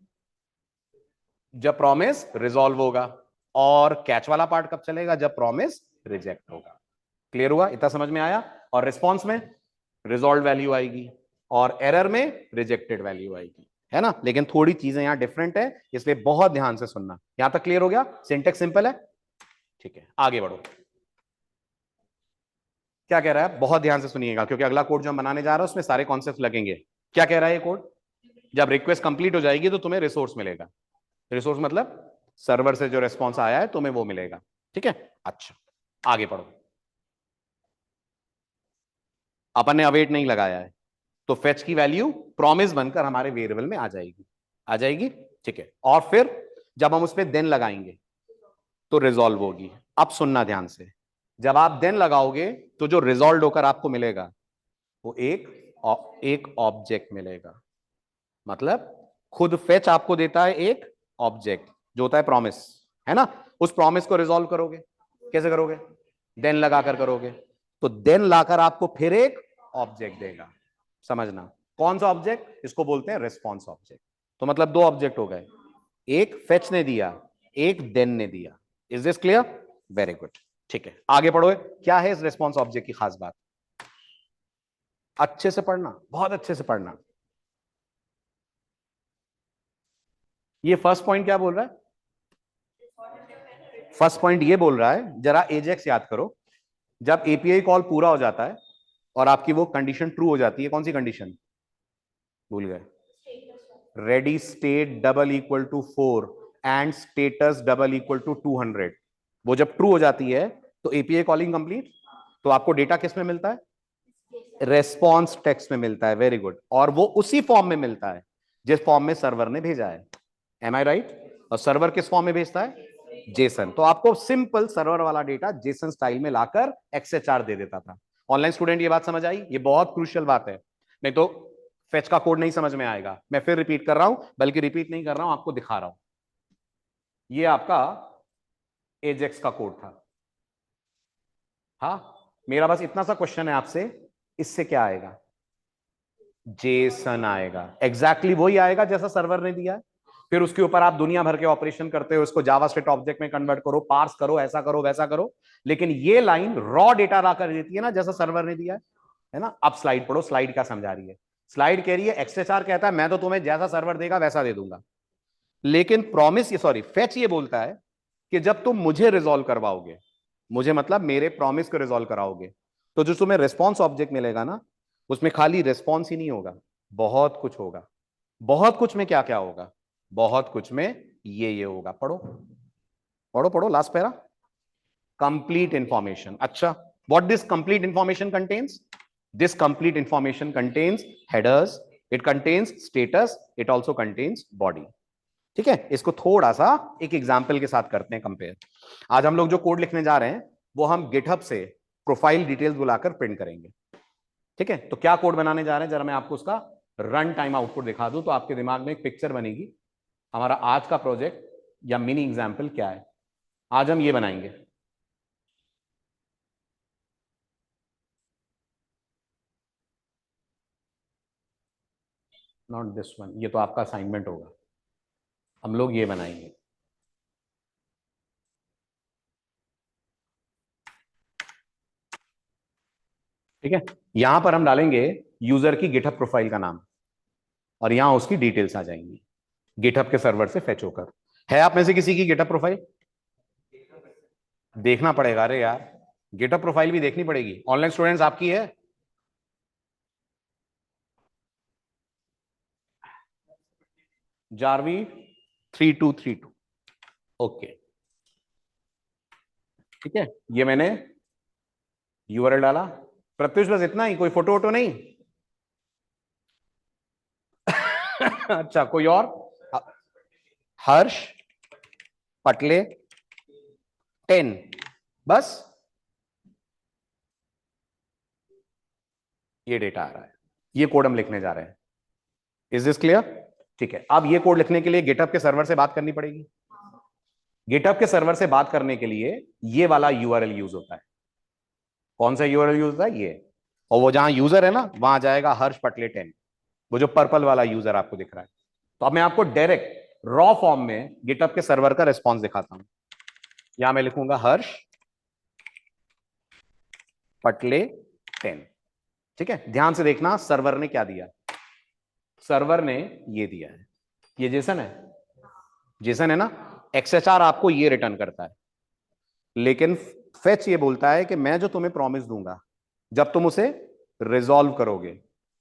जब प्रॉमिस रिजॉल्व होगा। और कैच वाला पार्ट कब चलेगा? जब प्रॉमिस रिजेक्ट होगा। क्लियर हुआ? इतना समझ में आया? और रिस्पॉन्स में रिजॉल्व वैल्यू आएगी और एरर में रिजेक्टेड वैल्यू आएगी, है ना? लेकिन थोड़ी चीजें यहां डिफरेंट है, इसलिए बहुत ध्यान से सुनना। यहां तक क्लियर हो गया? सिंटेक्स सिंपल है। ठीक है, आगे बढ़ो। क्या कह रहा है? बहुत ध्यान से सुनिएगा, क्योंकि अगला कोड जो हम बनाने जा रहे हैं उसमें सारे कॉन्सेप्ट लगेंगे। क्या कह रहा है ये कोड? जब रिक्वेस्ट कंप्लीट हो जाएगी तो तुम्हें रिसोर्स मिलेगा। रिसोर्स मतलब सर्वर से जो रिस्पॉन्स आया है तुम्हें वो मिलेगा। ठीक है, अच्छा आगे पढ़ो। अपन ने अवेट नहीं लगाया है, तो फेच की वैल्यू प्रॉमिस बनकर हमारे वेरिएबल में आ जाएगी। आ जाएगी, ठीक है। और फिर जब हम उस पर देन लगाएंगे तो रिजॉल्व होगी। अब सुनना ध्यान से, जब आप देन लगाओगे तो जो रिजॉल्व होकर आपको मिलेगा वो एक ऑब्जेक्ट मिलेगा। मतलब खुद फेच आपको देता है एक ऑब्जेक्ट जो होता है प्रॉमिस, है ना। उस प्रॉमिस को रिजॉल्व करोगे, कैसे करोगे? देन लगाकर करोगे। तो देन लाकर आपको फिर एक ऑब्जेक्ट देगा। समझना, कौन सा ऑब्जेक्ट? इसको बोलते हैं रिस्पॉन्स ऑब्जेक्ट। तो मतलब दो ऑब्जेक्ट हो गए, एक फेच ने दिया, एक देन ने दिया। Is this clear? Very good, ठीक है आगे पढ़ो। क्या है इस रिस्पॉन्स ऑब्जेक्ट की खास बात? अच्छे से पढ़ना, बहुत अच्छे से पढ़ना। ये फर्स्ट पॉइंट क्या बोल रहा है? फर्स्ट पॉइंट ये बोल रहा है, जरा एजेक्स याद करो। जब एपीआई कॉल पूरा हो जाता है और आपकी वो कंडीशन ट्रू हो जाती है, कौन सी कंडीशन भूल गए? Ready state double equal to 4 and status double equal to 200, वो जब ट्रू हो जाती है तो एपीआई कॉलिंग कंप्लीट। तो आपको डेटा किस में मिलता है? रेस्पॉन्स टेक्स्ट में मिलता है। Very good. और वो उसी फॉर्म में मिलता है जिस फॉर्म में सर्वर ने भेजा है। एम आई राइट? और सर्वर किस फॉर्म में भेजता है? जेसन। तो आपको सिंपल सर्वर वाला डेटा जेसन स्टाइल में लाकर एक्सएचआर दे देता था। ऑनलाइन स्टूडेंट ये बात समझ आई? ये बहुत क्रूशियल बात है, नहीं तो फेच का कोड नहीं समझ में आएगा। मैं फिर रिपीट कर रहा हूं, बल्कि रिपीट नहीं कर रहा हूं, आपको दिखा रहा हूं। ये आपका एजेक्स का कोड था। हाँ, मेरा बस इतना सा क्वेश्चन है आपसे, इससे क्या आएगा? जेसन आएगा। एग्जैक्टली वही आएगा जैसा सर्वर ने दिया है। फिर उसके ऊपर आप दुनिया भर के ऑपरेशन करते हो, इसको जावास्क्रिप्ट ऑब्जेक्ट में कन्वर्ट करो, पार्स करो, ऐसा करो वैसा करो। लेकिन ये लाइन रॉ डेटा लाकर देती है ना, जैसा सर्वर ने दिया है ना। अब स्लाइड पढ़ो, स्लाइड क्या समझा रही है। स्लाइड कह रही है एक्सएचआर कहता है मैं तो तुम्हें जैसा सर्वर देगा वैसा दे दूंगा, लेकिन प्रॉमिस ये सॉरी फेच ये बोलता है कि जब तुम मुझे रिजॉल्व करवाओगे, मुझे मतलब मेरे प्रॉमिस को रिजॉल्व कराओगे, तो जो तुम्हें रिस्पॉन्स ऑब्जेक्ट मिलेगा ना, उसमें खाली रिस्पॉन्स ही नहीं होगा, बहुत कुछ होगा। बहुत कुछ में क्या क्या होगा? बहुत कुछ में ये होगा। पढ़ो पढ़ो पढ़ो, लास्ट पैरा। Complete information. अच्छा, what this complete information contains? This complete information contains headers, it contains status, it also contains body. ठीक है, इसको थोड़ा सा एक एग्जाम्पल के साथ करते हैं कंपेयर। आज हम लोग जो कोड लिखने जा रहे हैं वो हम गिटहब से प्रोफाइल डिटेल्स बुलाकर प्रिंट करेंगे। ठीक है, तो क्या कोड बनाने जा रहे हैं, जरा मैं आपको उसका रन टाइम आउटपुट दिखा दूं तो आपके दिमाग में एक पिक्चर बनेगी हमारा आज का प्रोजेक्ट या मिनी एग्जाम्पल क्या है। आज हम ये बनाएंगे। नॉट दिस वन, ये तो आपका असाइनमेंट होगा। हम लोग ये बनाएंगे। ठीक है, यहां पर हम डालेंगे यूजर की गिटहब प्रोफाइल का नाम और यहां उसकी डिटेल्स आ जाएंगी गिटहब के सर्वर से फेच होकर। है आप में से किसी की गिटहब प्रोफाइल? देखना पड़ेगा, अरे यार गिटहब प्रोफाइल भी देखनी पड़ेगी। ऑनलाइन स्टूडेंट्स आपकी है? जारवी 3232। ओके, ठीक है, ये मैंने यूआरएल डाला। प्रत्युष बस इतना ही, कोई फोटो वोटो नहीं? अच्छा, कोई और? हर्ष पटले 10, बस ये डेटा आ रहा है, ये कोड हम लिखने जा रहे हैं। Is this clear? ठीक है, अब ये कोड लिखने के लिए गिटहब के सर्वर से बात करनी पड़ेगी। गिटहब के सर्वर से बात करने के लिए ये वाला यूआरएल यूज होता है। कौन सा यूआरएल यूज होता है? ये। और वो जहां यूजर है ना, वहां जाएगा हर्ष पटले 10, वो जो पर्पल वाला यूजर आपको दिख रहा है। तो अब मैं आपको डायरेक्ट रॉ फॉर्म में गिटहब के सर्वर का रिस्पॉन्स दिखाता हूं। यहां मैं लिखूंगा हर्ष पटले 10। ठीक है, ध्यान से देखना सर्वर ने क्या दिया। सर्वर ने ये दिया है, ये जेसन है, जेसन है ना। एक्सएचआर आपको ये रिटर्न करता है, लेकिन फेच ये बोलता है कि मैं जो तुम्हें प्रॉमिस दूंगा, जब तुम उसे रिजॉल्व करोगे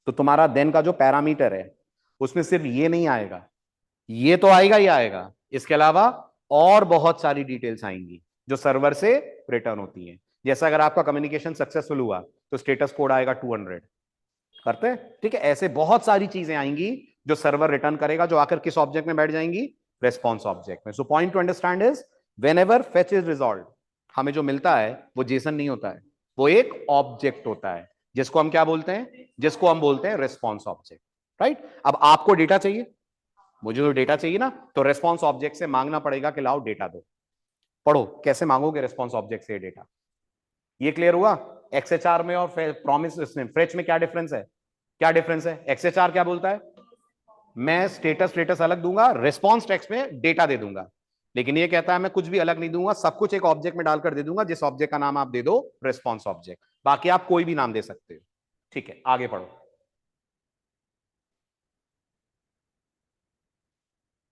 तो तुम्हारा देन का जो पैरामीटर है उसमें सिर्फ ये नहीं आएगा, ये तो आएगा ही आएगा, इसके अलावा और बहुत सारी डिटेल्स आएंगी जो सर्वर से रिटर्न होती हैं। जैसा अगर आपका कम्युनिकेशन सक्सेसफुल हुआ तो स्टेटस कोड आएगा 200, करते हैं, ठीक है। ऐसे बहुत सारी चीजें आएंगी जो सर्वर रिटर्न करेगा, जो आकर किस ऑब्जेक्ट में बैठ जाएंगी, रेस्पॉन्स ऑब्जेक्ट में। So point two understand is whenever fetch is resolve, हमें जो मिलता है वो जेसन नहीं होता है, वो एक ऑब्जेक्ट होता है जिसको हम क्या बोलते हैं, जिसको हम बोलते हैं रेस्पॉन्स ऑब्जेक्ट, राइट। अब आपको डेटा चाहिए, मुझे तो डेटा चाहिए ना, तो रेस्पॉन्स ऑब्जेक्ट से मांगना पड़ेगा कि लाओ डेटा दो। पढ़ो कैसे मांगोगे रेस्पॉन्स ऑब्जेक्ट से डेटा, ये क्लियर हुआ। एक्सएचआर में और प्रॉमिस में, फ्रेच में क्या डिफरेंस है, क्या डिफरेंस है। एक्सएचआर क्या बोलता है, मैं स्टेटस अलग दूंगा, रिस्पॉन्स टेक्स्ट में डेटा दे दूंगा, लेकिन ये कहता है मैं कुछ भी अलग नहीं दूंगा, सब कुछ एक ऑब्जेक्ट में डालकर दे दूंगा, जिस ऑब्जेक्ट का नाम आप दे दो रिस्पॉन्स ऑब्जेक्ट, बाकी आप कोई भी नाम दे सकते हो, ठीक है। आगे पढ़ो,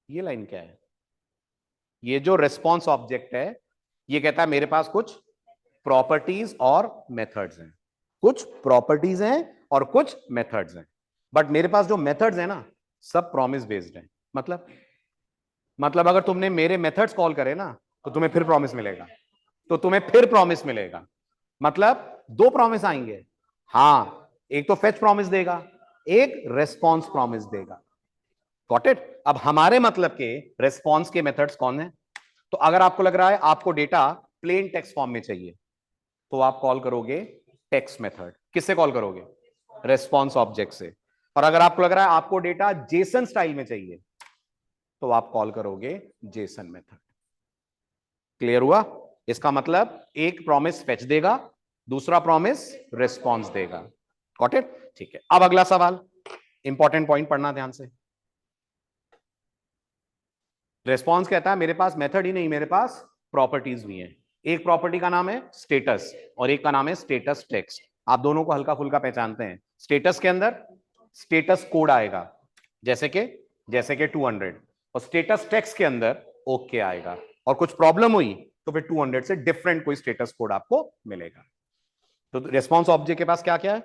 ये लाइन क्या है, ये जो रिस्पॉन्स ऑब्जेक्ट है ये कहता है मेरे पास कुछ प्रॉपर्टीज और मेथड्स हैं, कुछ प्रॉपर्टीज हैं और कुछ मेथड्स हैं, बट मेरे पास जो मेथड्स हैं ना सब प्रॉमिस बेस्ड हैं। मतलब अगर तुमने मेरे मेथड्स कॉल करे ना तो तुम्हें फिर प्रॉमिस मिलेगा, तो तुम्हें फिर प्रॉमिस मिलेगा, मतलब दो प्रॉमिस आएंगे। हाँ, एक तो फेच प्रॉमिस देगा, एक रेस्पॉन्स प्रॉमिस देगा, गॉट इट। अब हमारे मतलब के रेस्पॉन्स के मेथड्स कौन है, तो अगर आपको लग रहा है आपको डेटा प्लेन टेक्स्ट फॉर्म में चाहिए तो आप कॉल करोगे टेक्स्ट मेथड, किससे कॉल करोगे, रेस्पॉन्स ऑब्जेक्ट से। और अगर आपको लग रहा है आपको डेटा जेसन स्टाइल में चाहिए तो आप कॉल करोगे जेसन मेथड। क्लियर हुआ, इसका मतलब एक प्रॉमिस फेच देगा, दूसरा प्रॉमिस रिस्पॉन्स देगा, गॉट इट, ठीक है। अब अगला सवाल, इंपॉर्टेंट पॉइंट पढ़ना ध्यान से। रिस्पॉन्स कहता है मेरे पास मेथड ही नहीं, मेरे पास प्रॉपर्टीज भी हैं। एक प्रॉपर्टी का नाम है स्टेटस और एक का नाम है स्टेटस टेक्स्ट, आप दोनों को हल्का फुल्का पहचानते हैं। स्टेटस के अंदर स्टेटस कोड आएगा, जैसे कि 200, और स्टेटस टेक्स्ट के अंदर ओके आएगा, और कुछ प्रॉब्लम हुई तो फिर 200 से डिफरेंट कोई स्टेटस कोड आपको मिलेगा। तो रेस्पॉन्स ऑब्जेक्ट के पास क्या क्या है,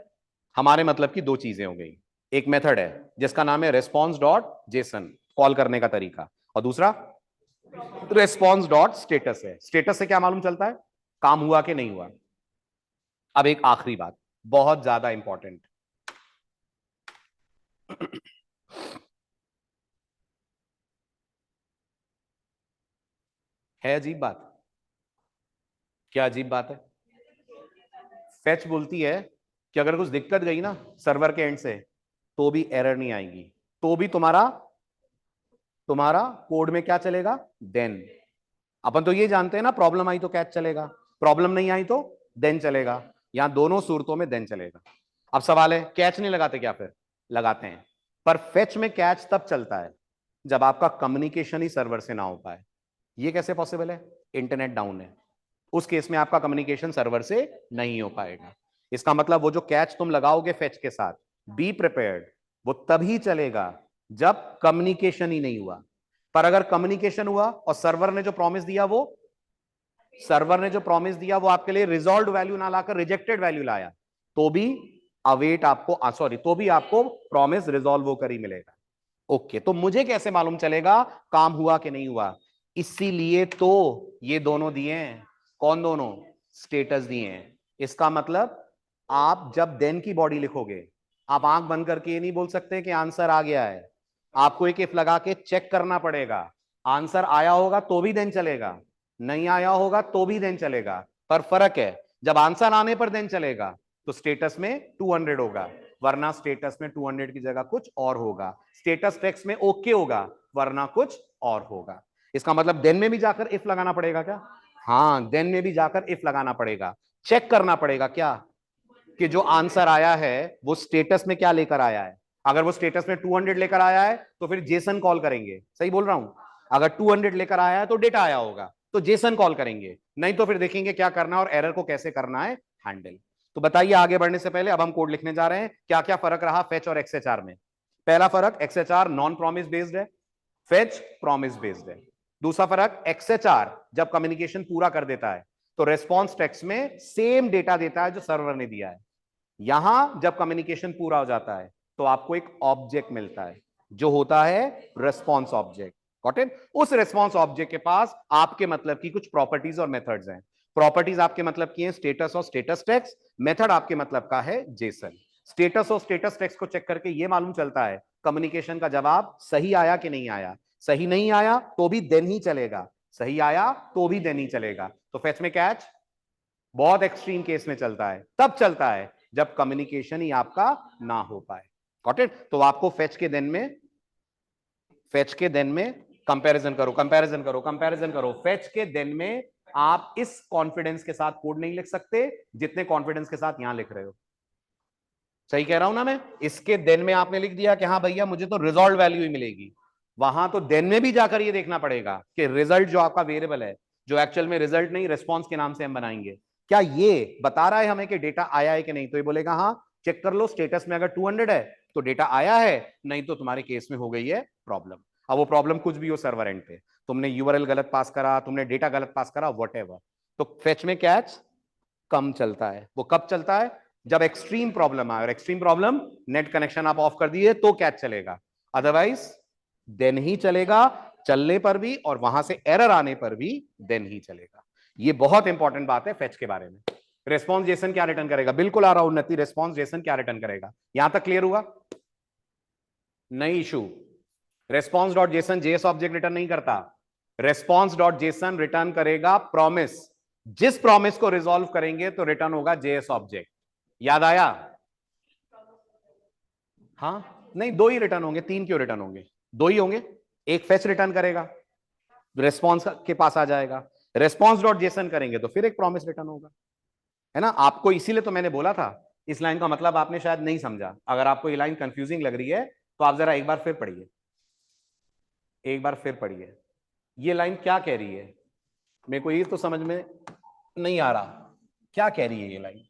हमारे मतलब की दो चीजें हो गई, एक मेथड है जिसका नाम है रेस्पॉन्स डॉट जेसन, कॉल करने का तरीका, और दूसरा रेस्पॉन्स डॉट स्टेटस है, स्टेटस से क्या मालूम चलता है, काम हुआ कि नहीं हुआ। अब एक आखिरी बात बहुत ज्यादा इंपॉर्टेंट, है अजीब बात, क्या अजीब बात है। फेच बोलती है कि अगर कुछ दिक्कत गई ना सर्वर के एंड से तो भी एरर नहीं आएगी, तो भी तुम्हारा तुम्हारा कोड में क्या चलेगा, देन। अपन तो ये जानते हैं ना, प्रॉब्लम आई तो कैच चलेगा, प्रॉब्लम नहीं आई तो देन चलेगा, यहां दोनों सूरतों में देन चलेगा। अब सवाल है कैच नहीं लगाते क्या, फिर लगाते हैं, पर फेच में कैच तब चलता है जब आपका कम्युनिकेशन ही सर्वर से ना हो पाए। ये कैसे पॉसिबल है, इंटरनेट डाउन है, उस केस में आपका कम्युनिकेशन सर्वर से नहीं हो पाएगा। इसका मतलब वो जो कैच तुम लगाओगे फेच के साथ, बी प्रिपेयर्ड, वो तभी चलेगा जब कम्युनिकेशन ही नहीं हुआ। पर अगर कम्युनिकेशन हुआ और सर्वर ने जो प्रॉमिस दिया वो आपके लिए रिजॉल्व वैल्यू ना लाकर रिजेक्टेड वैल्यू लाया, तो भी अवेट आपको, सॉरी, तो भी आपको प्रॉमिस रिजॉल्व होकर ही मिलेगा। ओके, तो मुझे कैसे मालूम चलेगा काम हुआ कि नहीं हुआ, इसीलिए तो ये दोनों दिए हैं, कौन दोनों, स्टेटस दिए हैं। इसका मतलब आप जब देन की बॉडी लिखोगे, आप आंख बंद करके ये नहीं बोल सकते कि आंसर आ गया है, आपको एक इफ लगा के चेक करना पड़ेगा। आंसर आया होगा तो भी देन चलेगा, नहीं आया होगा तो भी देन चलेगा, पर फर्क है जब आंसर आने पर देन चलेगा तो स्टेटस में 200 होगा, वरना स्टेटस में 200 की जगह कुछ और होगा, स्टेटस टेक्स्ट में ओके होगा वरना कुछ और होगा। इसका मतलब देन में भी जाकर इफ लगाना पड़ेगा क्या, हाँ, देन में भी जाकर इफ लगाना पड़ेगा, चेक करना पड़ेगा क्या कि जो आंसर आया है वो स्टेटस में क्या लेकर आया है। अगर वो स्टेटस में 200 लेकर आया है तो फिर जेसन कॉल करेंगे, सही बोल रहा हूं, अगर 200 लेकर आया है तो डेटा आया होगा तो जेसन कॉल करेंगे, नहीं तो फिर देखेंगे क्या करना और एरर को कैसे करना है हैंडल। तो बताइए आगे बढ़ने से पहले अब हम कोड लिखने जा रहे हैं, क्या क्या फर्क रहा फेच और एक्सएचआर में। पहला फर्क, एक्सएचआर नॉन प्रॉमिस बेस्ड है, फेच प्रॉमिस बेस्ड है। दूसरा फर्क, एक्सएचआर जब कम्युनिकेशन पूरा कर देता है तो रेस्पॉन्स टेक्स्ट में सेम डेटा देता है जो सर्वर ने दिया है, यहां जब कम्युनिकेशन पूरा हो जाता है तो आपको एक ऑब्जेक्ट मिलता है जो होता है रेस्पॉन्स ऑब्जेक्ट। Got it? उस रेस्पॉन्स ऑब्जेक्ट के पास आपके मतलब की कुछ प्रॉपर्टीज और मेथड्स हैं। प्रॉपर्टीज आपके मतलब की है स्टेटस और स्टेटस टेक्स्ट, मेथड आपके मतलब का है जेसन। स्टेटस और स्टेटस टेक्स्ट को चेक करके ये मालूम चलता है कम्युनिकेशन का जवाब सही आया कि नहीं आया। सही नहीं आया तो भी देन ही चलेगा, सही आया तो भी देन ही चलेगा। तो फेच में कैच बहुत एक्सट्रीम केस में चलता है, तब चलता है जब कम्युनिकेशन ही आपका ना हो पाए। Got it? तो आपको फेच के देन में कंपैरिजन करो, कंपैरिजन करो, कंपैरिजन करो। फेच के देन में आप इस कॉन्फिडेंस के साथ कोड नहीं लिख सकते जितने कॉन्फिडेंस के साथ यहां लिख रहे हो। सही कह रहा हूं ना मैं? इसके देन में आपने लिख दिया कि हाँ भैया मुझे तो रिजॉल्व वैल्यू ही मिलेगी, वहां तो देन में भी जाकर ये देखना पड़ेगा कि रिजल्ट जो आपका वेरिएबल है, जो एक्चुअल में रिजल्ट नहीं रिस्पॉन्स के नाम से हम बनाएंगे, क्या ये बता रहा है हमें कि डेटा आया है कि नहीं। तो ये बोलेगा हाँ चेक कर लो, स्टेटस में अगर 200 है तो डेटा आया है, नहीं तो तुम्हारे केस में हो गई है प्रॉब्लम। अब वो प्रॉब्लम कुछ भी हो सर्वर एंड पे, तुमने यूआरएल गलत पास करा, तुमने डेटा गलत पास करा, व्हाटएवर, तो फेच में कैच कम चलता है। वो कब चलता है? जब एक्सट्रीम प्रॉब्लम आए, और एक्सट्रीम प्रॉब्लम नेट कनेक्शन आप ऑफ कर दिए तो कैच चलेगा, अदरवाइज देन ही चलेगा, चलने पर भी और वहां से एरर आने पर भी देन ही चलेगा। ये बहुत इंपॉर्टेंट बात है फेच के बारे में। रेस्पॉन्स जेसन क्या रिटर्न करेगा? बिल्कुल आ रहा उन्नति, रेस्पॉन्स जेसन क्या रिटर्न करेगा? यहां तक क्लियर हुआ? नहीं issue. Response dot Jason JS object return नहीं करता, रेस्पॉन्स डॉट जेसन रिटर्न करेगा प्रॉमिस। जिस प्रॉमिस को रिजॉल्व करेंगे तो रिटर्न होगा जेएस ऑब्जेक्ट। याद आया? हाँ नहीं, दो ही रिटर्न होंगे, तीन क्यों रिटर्न होंगे? दो ही होंगे। एक फेच रिटर्न करेगा, रेस्पॉन्स के पास आ जाएगा, रेस्पॉन्स डॉट जेसन करेंगे तो फिर एक प्रॉमिस रिटर्न होगा, है ना? आपको इसीलिए तो मैंने बोला था, इस लाइन का मतलब आपने शायद नहीं समझा। अगर आपको ये लाइन कंफ्यूजिंग लग रही है तो आप जरा एक बार फिर पढ़िए, एक बार फिर पढ़िए। ये लाइन क्या कह रही है? मेरे को ये तो समझ में नहीं आ रहा क्या कह रही है ये line.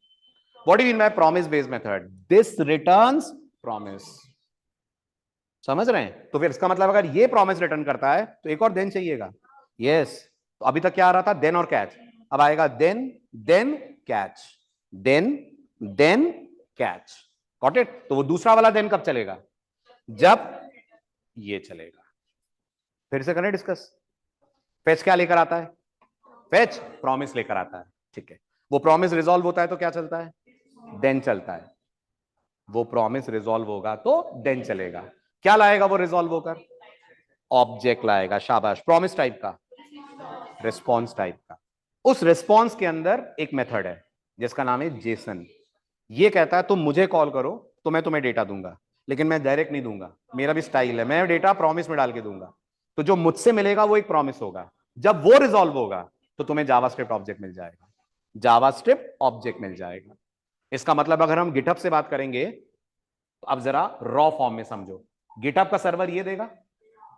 What do you mean by promise based method? This returns promise. समझ रहे हैं? तो फिर इसका मतलब अगर ये प्रॉमिस रिटर्न करता है तो एक और देन चाहिएगा। यस, तो अभी तक क्या आ रहा था? देन और कैच। अब आएगा then, then catch, then, then catch. Got it? तो वो दूसरा वाला देन कब चलेगा? जब ये चलेगा। फिर से करें डिस्कस। फेच क्या लेकर आता है? फेच प्रॉमिस लेकर आता है, ठीक है। वो प्रॉमिस रिजॉल्व होता है तो क्या चलता है? देन चलता है। वो प्रॉमिस रिजॉल्व होगा तो देन चलेगा। क्या लाएगा वो रिजॉल्व होकर? ऑब्जेक्ट लाएगा। शाबाश। प्रॉमिस टाइप का, रिस्पॉन्स टाइप का। उस रिस्पॉन्स के अंदर एक मेथड है जिसका नाम है जेसन। ये कहता है तुम मुझे कॉल करो तो मैं तुम्हें डेटा दूंगा, लेकिन मैं डायरेक्ट नहीं दूंगा, मेरा भी स्टाइल है, मैं डेटा प्रॉमिस में डाल के दूंगा। तो जो मुझसे मिलेगा वो एक प्रॉमिस होगा, जब वो रिजॉल्व होगा तो तुम्हें जावास्क्रिप्ट ऑब्जेक्ट मिल जाएगा, जावास्क्रिप्ट ऑब्जेक्ट मिल जाएगा। इसका मतलब अगर हम गिटहब से बात करेंगे तो अब जरा रॉ फॉर्म में समझो। गिटहब का सर्वर ये देगा,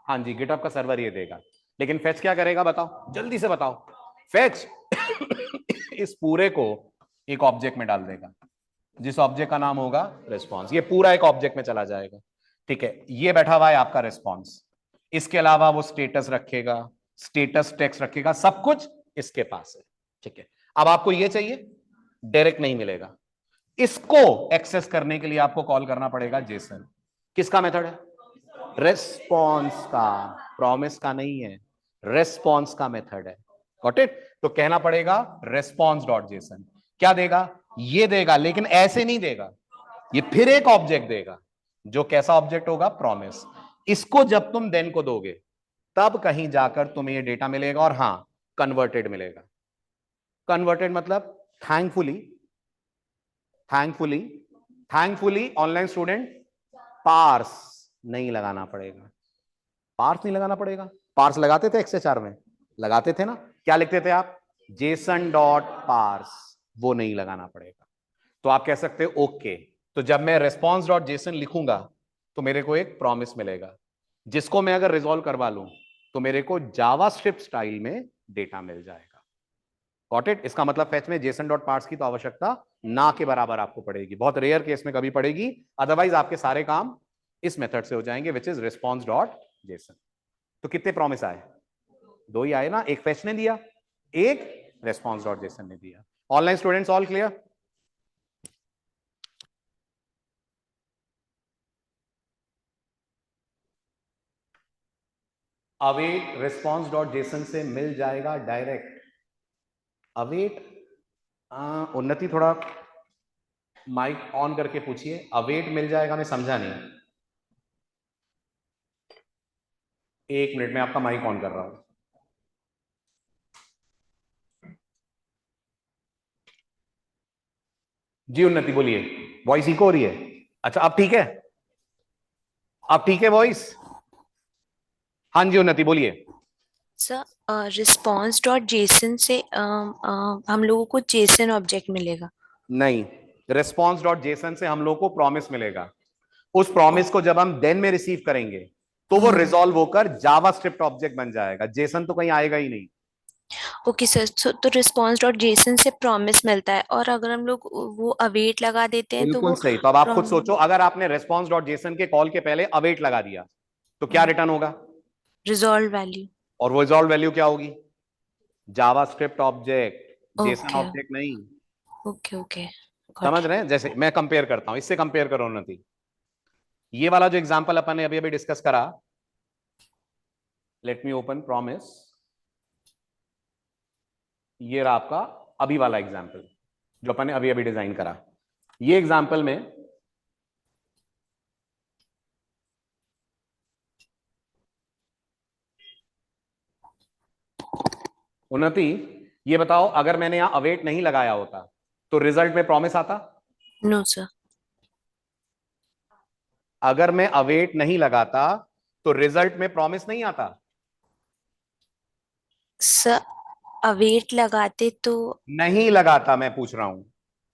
हाँ जी गिटहब का सर्वर ये देगा, लेकिन फेच क्या करेगा बताओ, जल्दी से बताओ। फेच इस पूरे को एक ऑब्जेक्ट में डाल देगा, जिस ऑब्जेक्ट का नाम होगा रिस्पॉन्स। ये पूरा एक ऑब्जेक्ट में चला जाएगा, ठीक है। ये बैठा हुआ है आपका रिस्पॉन्स, इसके अलावा वो स्टेटस रखेगा, स्टेटस टेक्स्ट रखेगा, सब कुछ इसके पास है, ठीक है। अब आपको ये चाहिए, डायरेक्ट नहीं मिलेगा, इसको एक्सेस करने के लिए आपको कॉल करना पड़ेगा जेसन। किसका मेथड है? रेस्पॉन्स का, प्रॉमिस का नहीं है, रेस्पॉन्स का मेथड है। Got it? तो कहना पड़ेगा रेस्पॉन्स डॉट जेसन। क्या देगा? ये देगा, लेकिन ऐसे नहीं देगा, ये फिर एक ऑब्जेक्ट देगा, जो कैसा ऑब्जेक्ट होगा? प्रॉमिस। इसको जब तुम देन को दोगे तब कहीं जाकर तुम्हें ये डेटा मिलेगा, और हां कन्वर्टेड मिलेगा। कन्वर्टेड मतलब thankfully, thankfully, thankfully online student parse नहीं लगाना पड़ेगा। पार्स नहीं लगाना पड़ेगा। पार्स लगाते थे एक्सएचआर में, लगाते थे ना? क्या लिखते थे आप? JSON dot parse. वो नहीं लगाना पड़ेगा। तो आप कह सकते हो ओके, तो जब मैं रेस्पॉन्स डॉट जेसन लिखूंगा तो मेरे को एक प्रॉमिस मिलेगा, जिसको मैं अगर रिजॉल्व करवा लूं तो मेरे को जावास्क्रिप्ट स्टाइल में डेटा मिल जाएगा। Got it? इसका मतलब फेच में जेसन डॉट पार्स की तो आवश्यकता ना के बराबर आपको पड़ेगी, बहुत रेयर केस में कभी पड़ेगी, अदरवाइज आपके सारे काम इस मेथड से हो जाएंगे, which is response dot JSON. तो कितने प्रॉमिस आए? दो ही आए ना, एक फेच ने दिया, एक रेस्पॉन्स डॉट जेसन ने दिया। Online students all clear? Await response dot JSON से मिल जाएगा डायरेक्ट। अवेट, उन्नति थोड़ा माइक ऑन करके पूछिए। अवेट मिल जाएगा, मैं समझा नहीं। एक मिनट में आपका माइक ऑन कर रहा हूं। जी उन्नति बोलिए, वॉइस इको हो रही है। अच्छा अब ठीक है, अब ठीक है वॉइस। हाँ जी उन्नति बोलिए। सर, रिस्पॉन्स डॉट जेसन से हम लोगों को जेसन ऑब्जेक्ट मिलेगा। नहीं, रिस्पॉन्स डॉट जेसन से हम लोग को प्रॉमिस मिलेगा। उस ओ, प्रॉमिस को जब हम देन में रिसीव करेंगे तो वो हम्म। रिजॉल्व होकर जावास्क्रिप्ट ऑब्जेक्ट बन जाएगा। जेसन तो कहीं आएगा ही नहीं। ओके सर, तो रिस्पॉन्स डॉट जेसन से प्रॉमिस मिलता है, और अगर हम लोग वो अवेट लगा देते हैं तो बिल्कुल वो सही। तो अब आप खुद prom- सोचो, अगर आपने रिस्पॉन्स डॉट जेसन के कॉल के पहले अवेट लगा दिया तो क्या रिटर्न होगा? Resolve value. और वो रिजॉल्व वैल्यू क्या होगी? JavaScript object, Jason okay object नहीं। ओके ओके, गॉट समझ इट। रहे हैं? जैसे मैं कंपेयर करता हूं, इससे कंपेयर करो उन्नति। ये वाला जो एग्जांपल अपन ने अभी अभी डिस्कस करा, लेट मी ओपन प्रॉमिस। ये रहा आपका अभी वाला एग्जांपल जो अपन ने अभी अभी डिजाइन करा। ये एग्जांपल में उन्नति, ये बताओ, अगर मैंने यहां अवेट नहीं लगाया होता तो रिजल्ट में प्रॉमिस आता? No sir. अगर मैं अवेट नहीं लगाता तो रिजल्ट में प्रॉमिस नहीं आता? सर, अवेट लगाते तो नहीं लगाता, मैं पूछ रहा हूं।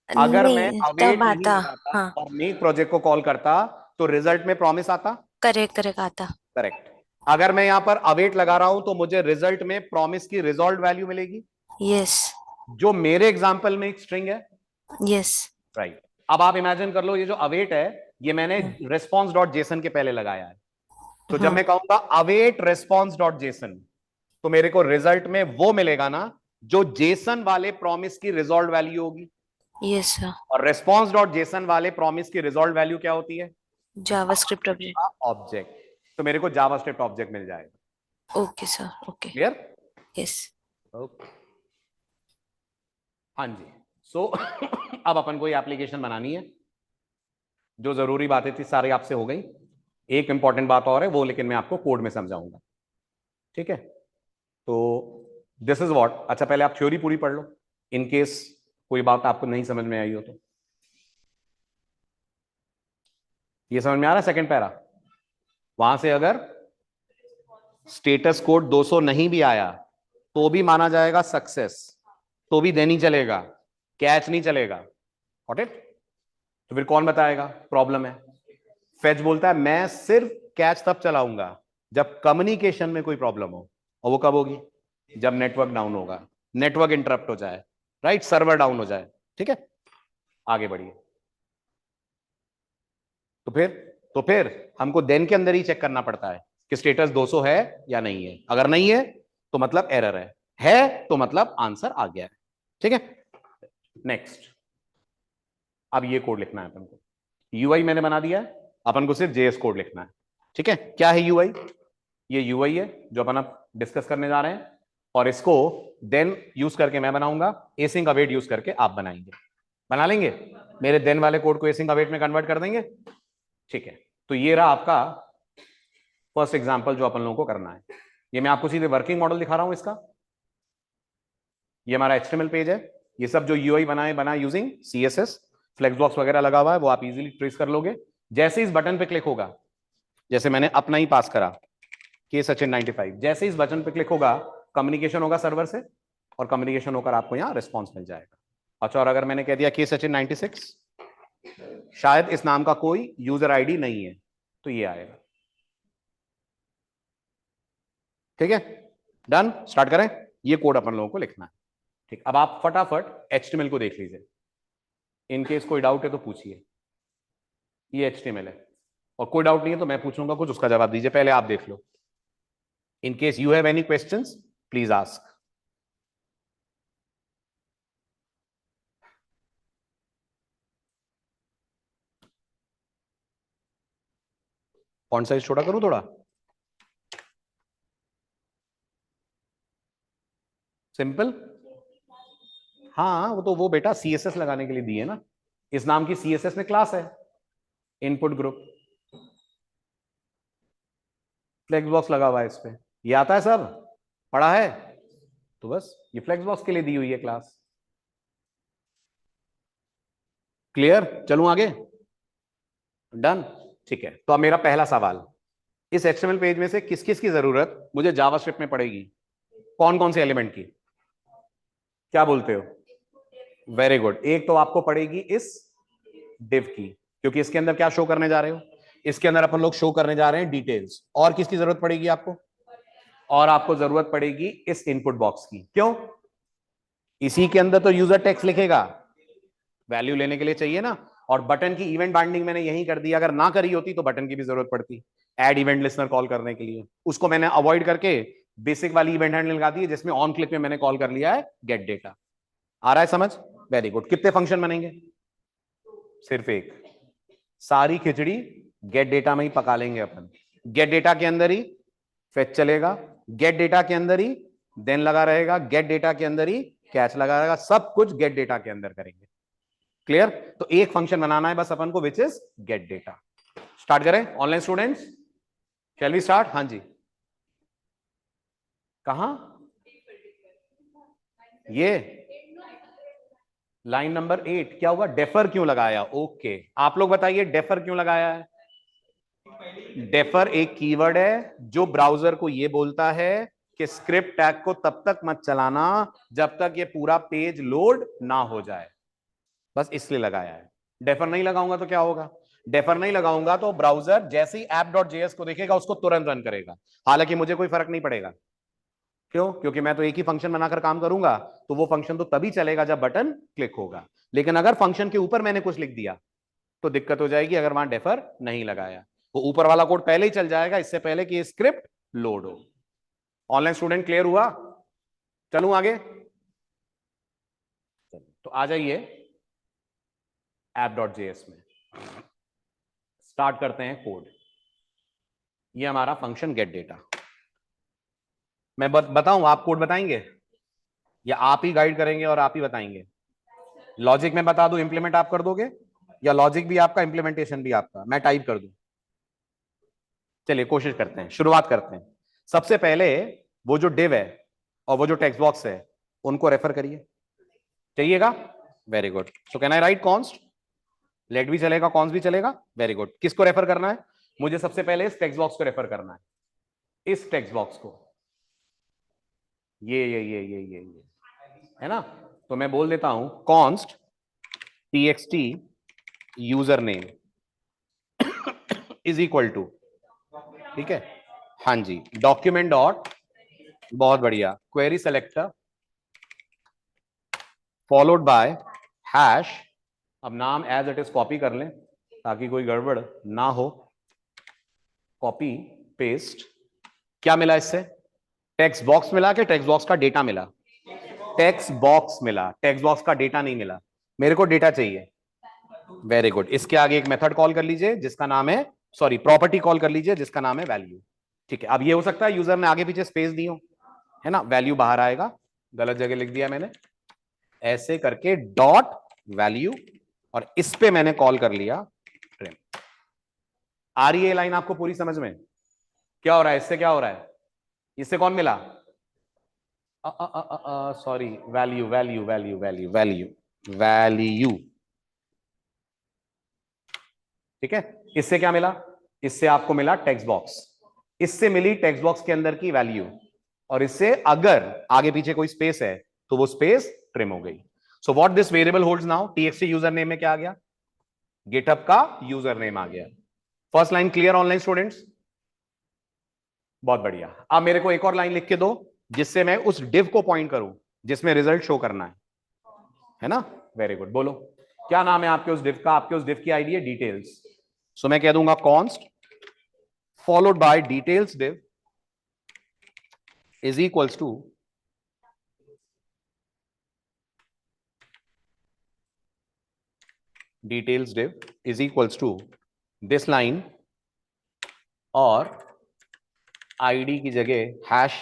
अगर मैं नहीं तब अवेट नहीं आता। लगाता हाँ, और मेक प्रोजेक्ट को कॉल करता तो रिजल्ट में प्रॉमिस आता? करेक्ट करेक्ट आता। करेक्ट। अगर मैं यहां पर अवेट लगा रहा हूं तो मुझे रिजल्ट में प्रॉमिस की रिजॉल्व वैल्यू मिलेगी, यस जो मेरे एग्जांपल में एक स्ट्रिंग है। यस। राइट। अब आप इमेजिन कर लो, ये जो अवेट है ये मैंने रिस्पॉन्स डॉट जेसन के पहले लगाया है। तो जब हाँ, मैं कहूंगा अवेट रिस्पॉन्स डॉट जेसन तो मेरे को रिजल्ट में वो मिलेगा ना जो जेसन वाले प्रॉमिस की रिजॉल्व वैल्यू होगी। Yes sir. और रिस्पॉन्स डॉट जेसन वाले प्रॉमिस की रिजॉल्व वैल्यू क्या होती है? JavaScript object. ऑब्जेक्ट। तो मेरे को जावास्क्रिप्ट ऑब्जेक्ट मिल जाएगा। Okay sir, okay. Clear? Yes. Okay. हाँ जी। सो अब अपन को ये एप्लीकेशन बनानी है। जो जरूरी बातें थी सारी आपसे हो गई। एक इंपॉर्टेंट बात और है वो, लेकिन मैं आपको कोड में समझाऊंगा। ठीक है? तो दिस इज व्हाट। अच्छा पहले आप थ्योरी पूरी पढ़ लो, इन केस कोई बात आपको नहीं समझ में आई हो तो। ये समझ में आ रहा है सेकंड पैरा? वहां से अगर स्टेटस कोड 200 नहीं भी आया तो भी माना जाएगा सक्सेस, तो भी देनी चलेगा, कैच नहीं चलेगा। Got it? तो फिर कौन बताएगा प्रॉब्लम है? फेच बोलता है मैं सिर्फ कैच तब चलाऊंगा जब कम्युनिकेशन में कोई प्रॉब्लम हो। और वो कब होगी? जब नेटवर्क डाउन होगा, नेटवर्क इंटरप्ट हो जाए, राइट, सर्वर डाउन हो जाए। ठीक है, आगे बढ़िए। तो फिर तो फिर हमको देन के अंदर ही चेक करना पड़ता है कि स्टेटस 200 है या नहीं है। अगर नहीं है तो मतलब एरर है तो मतलब आंसर आ गया है। ठीक है, नेक्स्ट। अब ये कोड लिखना है अपन को। यूआई मैंने बना दिया है, अपन को सिर्फ जेएस कोड लिखना है। ठीक है, क्या है यूआई? ये यूआई है जो अपन अब डिस्कस करने जा रहे हैं, और इसको देन यूज करके मैं बनाऊंगा, एसिंग अवेट यूज करके आप बनाएंगे। बना लेंगे? मेरे देन वाले कोड को एसिंग अवेट में कन्वर्ट कर देंगे। ठीक है, तो ये रहा आपका फर्स्ट एग्जांपल जो अपन लोगों को करना है। ये मैं आपको सीधे वर्किंग मॉडल दिखा रहा हूं इसका। ये हमारा एचटीएमएल पेज है। ये सब जो यूआई बना यूजिंग सीएसएस, फ्लेक्स बॉक्स वगैरह लगा हुआ है, वो आप इजीली ट्रेस कर लोगे। जैसे इस बटन पे क्लिक होगा, जैसे मैंने अपना ही पास करा के सचिन 95, जैसे इस बटन पे क्लिक होगा कम्युनिकेशन होगा सर्वर से, और कम्युनिकेशन होकर आपको यहाँ रिस्पॉन्स मिल जाएगा। अच्छा, और अगर मैंने कह दिया के सचिन 96, शायद इस नाम का कोई यूजर आईडी नहीं है, तो ये आएगा। ठीक है, डन। स्टार्ट करें। ये कोड अपन लोगों को लिखना है। ठीक, अब आप फटाफट एचटीएमएल को देख लीजिए। इन केस कोई डाउट है तो पूछिए। ये एचटीएमएल है, और कोई डाउट नहीं है तो मैं पूछूंगा कुछ, उसका जवाब दीजिए। पहले आप देख लो। In case you have any questions please ask. Font size छोटा करूं थोड़ा? सिंपल। हाँ वो तो वो बेटा CSS लगाने के लिए दी है ना, इस नाम की CSS में क्लास है इनपुट ग्रुप, फ्लेक्स बॉक्स लगा हुआ है इस पे, ये आता है सब पढ़ा है, तो बस ये फ्लेक्स बॉक्स के लिए दी हुई है क्लास। क्लियर, चलूं आगे, डन। ठीक है, तो अब मेरा पहला सवाल, इस XML पेज में से किस किस की जरूरत मुझे जावास्क्रिप्ट में पड़ेगी, कौन कौन से एलिमेंट की, क्या बोलते हो? वेरी गुड, एक तो आपको पड़ेगी इस डिव की, क्योंकि इसके अंदर क्या शो करने जा रहे हो, इसके अंदर अपन लोग शो करने जा रहे हैं डिटेल्स। और किसकी जरूरत पड़ेगी आपको, और आपको जरूरत पड़ेगी इस इनपुट बॉक्स की, क्यों, इसी के अंदर तो यूजर टेक्स्ट लिखेगा, वैल्यू लेने के लिए चाहिए ना। और बटन की इवेंट बाइंडिंग मैंने यही कर दी, अगर ना करी होती तो बटन की भी जरूरत पड़ती, ऐड इवेंट लिस्नर कॉल करने के लिए, उसको मैंने अवॉइड करके बेसिक वाली इवेंट हैंडल लगा दी है, जिसमें ऑन क्लिक में मैंने कॉल कर लिया है गेट डेटा। आ रहा है समझ? Very good. कितने फंक्शन बनेंगे? सिर्फ एक, सारी खिचड़ी गेट डेटा में ही पका लेंगे अपन। गेट डेटा के अंदर ही फेच चलेगा, गेट डेटा के अंदर ही देन लगा रहेगा, गेट डेटा के अंदर ही कैच लगा रहेगा, सब कुछ गेट डेटा के अंदर करेंगे। क्लियर? तो एक फंक्शन बनाना है बस अपन को, which is get data. Start करें online students, shall we start? हाँ जी, कहां, ये लाइन नंबर 8 क्या हुआ, डेफर क्यों लगाया? ओके, आप लोग बताइए डेफर क्यों लगाया है? डेफर एक कीवर्ड है जो ब्राउजर को ये बोलता है कि स्क्रिप्ट टैग को तब तक मत चलाना जब तक ये पूरा पेज लोड ना हो जाए, बस इसलिए लगाया है। डेफर नहीं लगाऊंगा तो क्या होगा, डेफर नहीं लगाऊंगा तो ब्राउजर जैसे ही app.js को देखेगा उसको तुरंत रन करेगा, हालांकि मुझे कोई फर्क नहीं पड़ेगा। क्यों? क्योंकि मैं तो एक ही फंक्शन बनाकर काम करूंगा, तो वो फंक्शन तो तभी चलेगा जब बटन क्लिक होगा। लेकिन अगर फंक्शन के ऊपर मैंने कुछ लिख दिया तो दिक्कत हो जाएगी, अगर वहां डेफर नहीं लगाया, वो ऊपर वाला कोड पहले ही चल जाएगा, इससे पहले कि स्क्रिप्ट लोड हो। ऑनलाइन स्टूडेंट क्लियर हुआ? चलूं आगे, तो आ जाइए app.js में, स्टार्ट करते हैं कोड। ये हमारा फंक्शन गेट डेटा, मैं बताऊं, आप कोड बताएंगे या आप ही गाइड करेंगे और आप ही बताएंगे? लॉजिक में बता दूं, इंप्लीमेंट आप कर दोगे, या लॉजिक भी आपका इंप्लीमेंटेशन भी आपका, मैं टाइप कर दूं? चलिए कोशिश करते हैं, शुरुआत करते हैं। सबसे पहले वो जो डिव है और वो जो टेक्स्ट बॉक्स है उनको रेफर करिए, चाहिएगा? Very good, so can I write const, let भी चलेगा कॉन्स्ट भी चलेगा, वेरी गुड। किसको रेफर करना है? मुझे सबसे पहले इस टेक्स्ट बॉक्स को रेफर करना है, इस टेक्स्ट बॉक्स को, ये है ना। तो मैं बोल देता हूं const txt user name is equal to, ठीक है, हाँ जी, डॉक्यूमेंट डॉट, बहुत बढ़िया, query selector followed by hash, अब नाम एज इट इज कॉपी कर लें ताकि कोई गड़बड़ ना हो, कॉपी पेस्ट। क्या मिला इससे? टेक्स्ट बॉक्स मिला कि टेक्स्ट बॉक्स का डेटा मिला? टेक्स्ट बॉक्स मिला, टेक्स्ट बॉक्स का डेटा नहीं मिला, मेरे को डेटा चाहिए। वेरी गुड, इसके आगे एक मेथड कॉल कर लीजिए जिसका नाम है, सॉरी प्रॉपर्टी कॉल कर लीजिए जिसका नाम है वैल्यू। ठीक है, अब ये हो सकता है यूजर ने आगे पीछे स्पेस दी हो, है ना, वैल्यू बाहर आएगा, गलत जगह लिख दिया मैंने, ऐसे करके डॉट वैल्यू, और इस पे मैंने कॉल कर लिया ट्रिम। आ रही है लाइन आपको पूरी समझ में? क्या हो रहा है इससे, क्या हो रहा है, इससे कौन मिला, sorry, value value value value value value, ठीक है। इससे क्या मिला, इससे आपको मिला टेक्स्ट बॉक्स, इससे मिली टेक्स्ट बॉक्स के अंदर की वैल्यू, और इससे अगर आगे पीछे कोई स्पेस है तो वो स्पेस ट्रिम हो गई। So what this variable holds now, txt user name में क्या आ गया, गिटहब का यूजर नेम आ गया। First line clear online students? बहुत बढ़िया। अब मेरे को एक और लाइन लिख के दो जिससे मैं उस डिव को पॉइंट करूं जिसमें रिजल्ट शो करना है ना। वेरी गुड, बोलो क्या नाम है आपके उस डिव का, आपके उस डिव की आईडी है डिटेल्स, सो मैं कह दूंगा const followed by details div is equals to details div is equals to this line, और आईडी की जगह हैश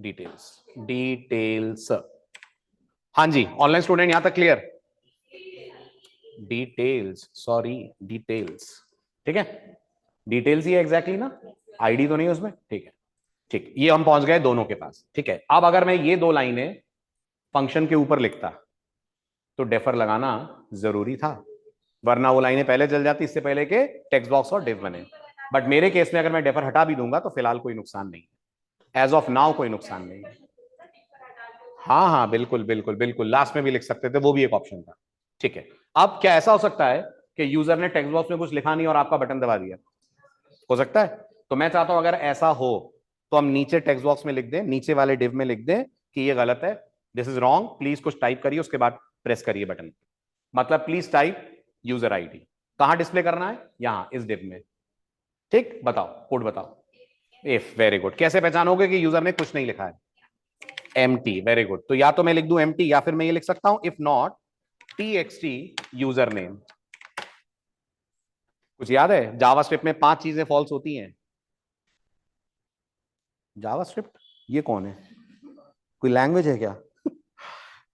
डिटेल्स, डिटेल्स। हाँ जी, ऑनलाइन स्टूडेंट यहां तक क्लियर? डिटेल्स, सॉरी डिटेल्स, ठीक है, डिटेल्स ही है एग्जैक्टली ना, आईडी तो नहीं है उसमें, ठीक है, ठीक, ये हम पहुंच गए दोनों के पास, ठीक है। अब अगर मैं ये दो लाइनें फंक्शन के ऊपर लिखता तो डेफर लगाना जरूरी था, वरना वो लाइनें पहले चल जाती इससे पहले के टेक्स्ट बॉक्स और डिव बने। बट मेरे केस में अगर मैं डेफर हटा भी दूंगा तो फिलहाल कोई नुकसान नहीं है, एज ऑफ नाउ कोई नुकसान नहीं है। हाँ हाँ बिल्कुल बिल्कुल बिल्कुल, लास्ट में भी लिख सकते थे, वो भी एक ऑप्शन था, ठीक है। अब क्या ऐसा हो सकता है कि यूजर ने टेक्स्ट बॉक्स में कुछ लिखा नहीं और आपका बटन दबा दिया, हो सकता है। तो मैं चाहता हूं अगर ऐसा हो तो हम नीचे टेक्स्ट बॉक्स में लिख दें, नीचे वाले डिव में लिख दें कि ये गलत है, दिस इज रॉन्ग, प्लीज कुछ टाइप करिए, उसके बाद प्रेस करिए बटन, मतलब प्लीज टाइप यूजर आईडी। कहां डिस्प्ले करना है? यहां इस डिव में, ठीक, बताओ कोड बताओ। इफ, वेरी गुड, कैसे पहचानोगे कि यूजर ने कुछ नहीं लिखा है? एम्प्टी, वेरी गुड, तो या तो मैं लिख दूं एम्प्टी या फिर मैं ये लिख सकता हूं if not txt user name. कुछ याद है? जावास्क्रिप्ट में 5 चीजें फॉल्स होती हैं। जावास्क्रिप्ट, ये कौन है, कोई लैंग्वेज है क्या?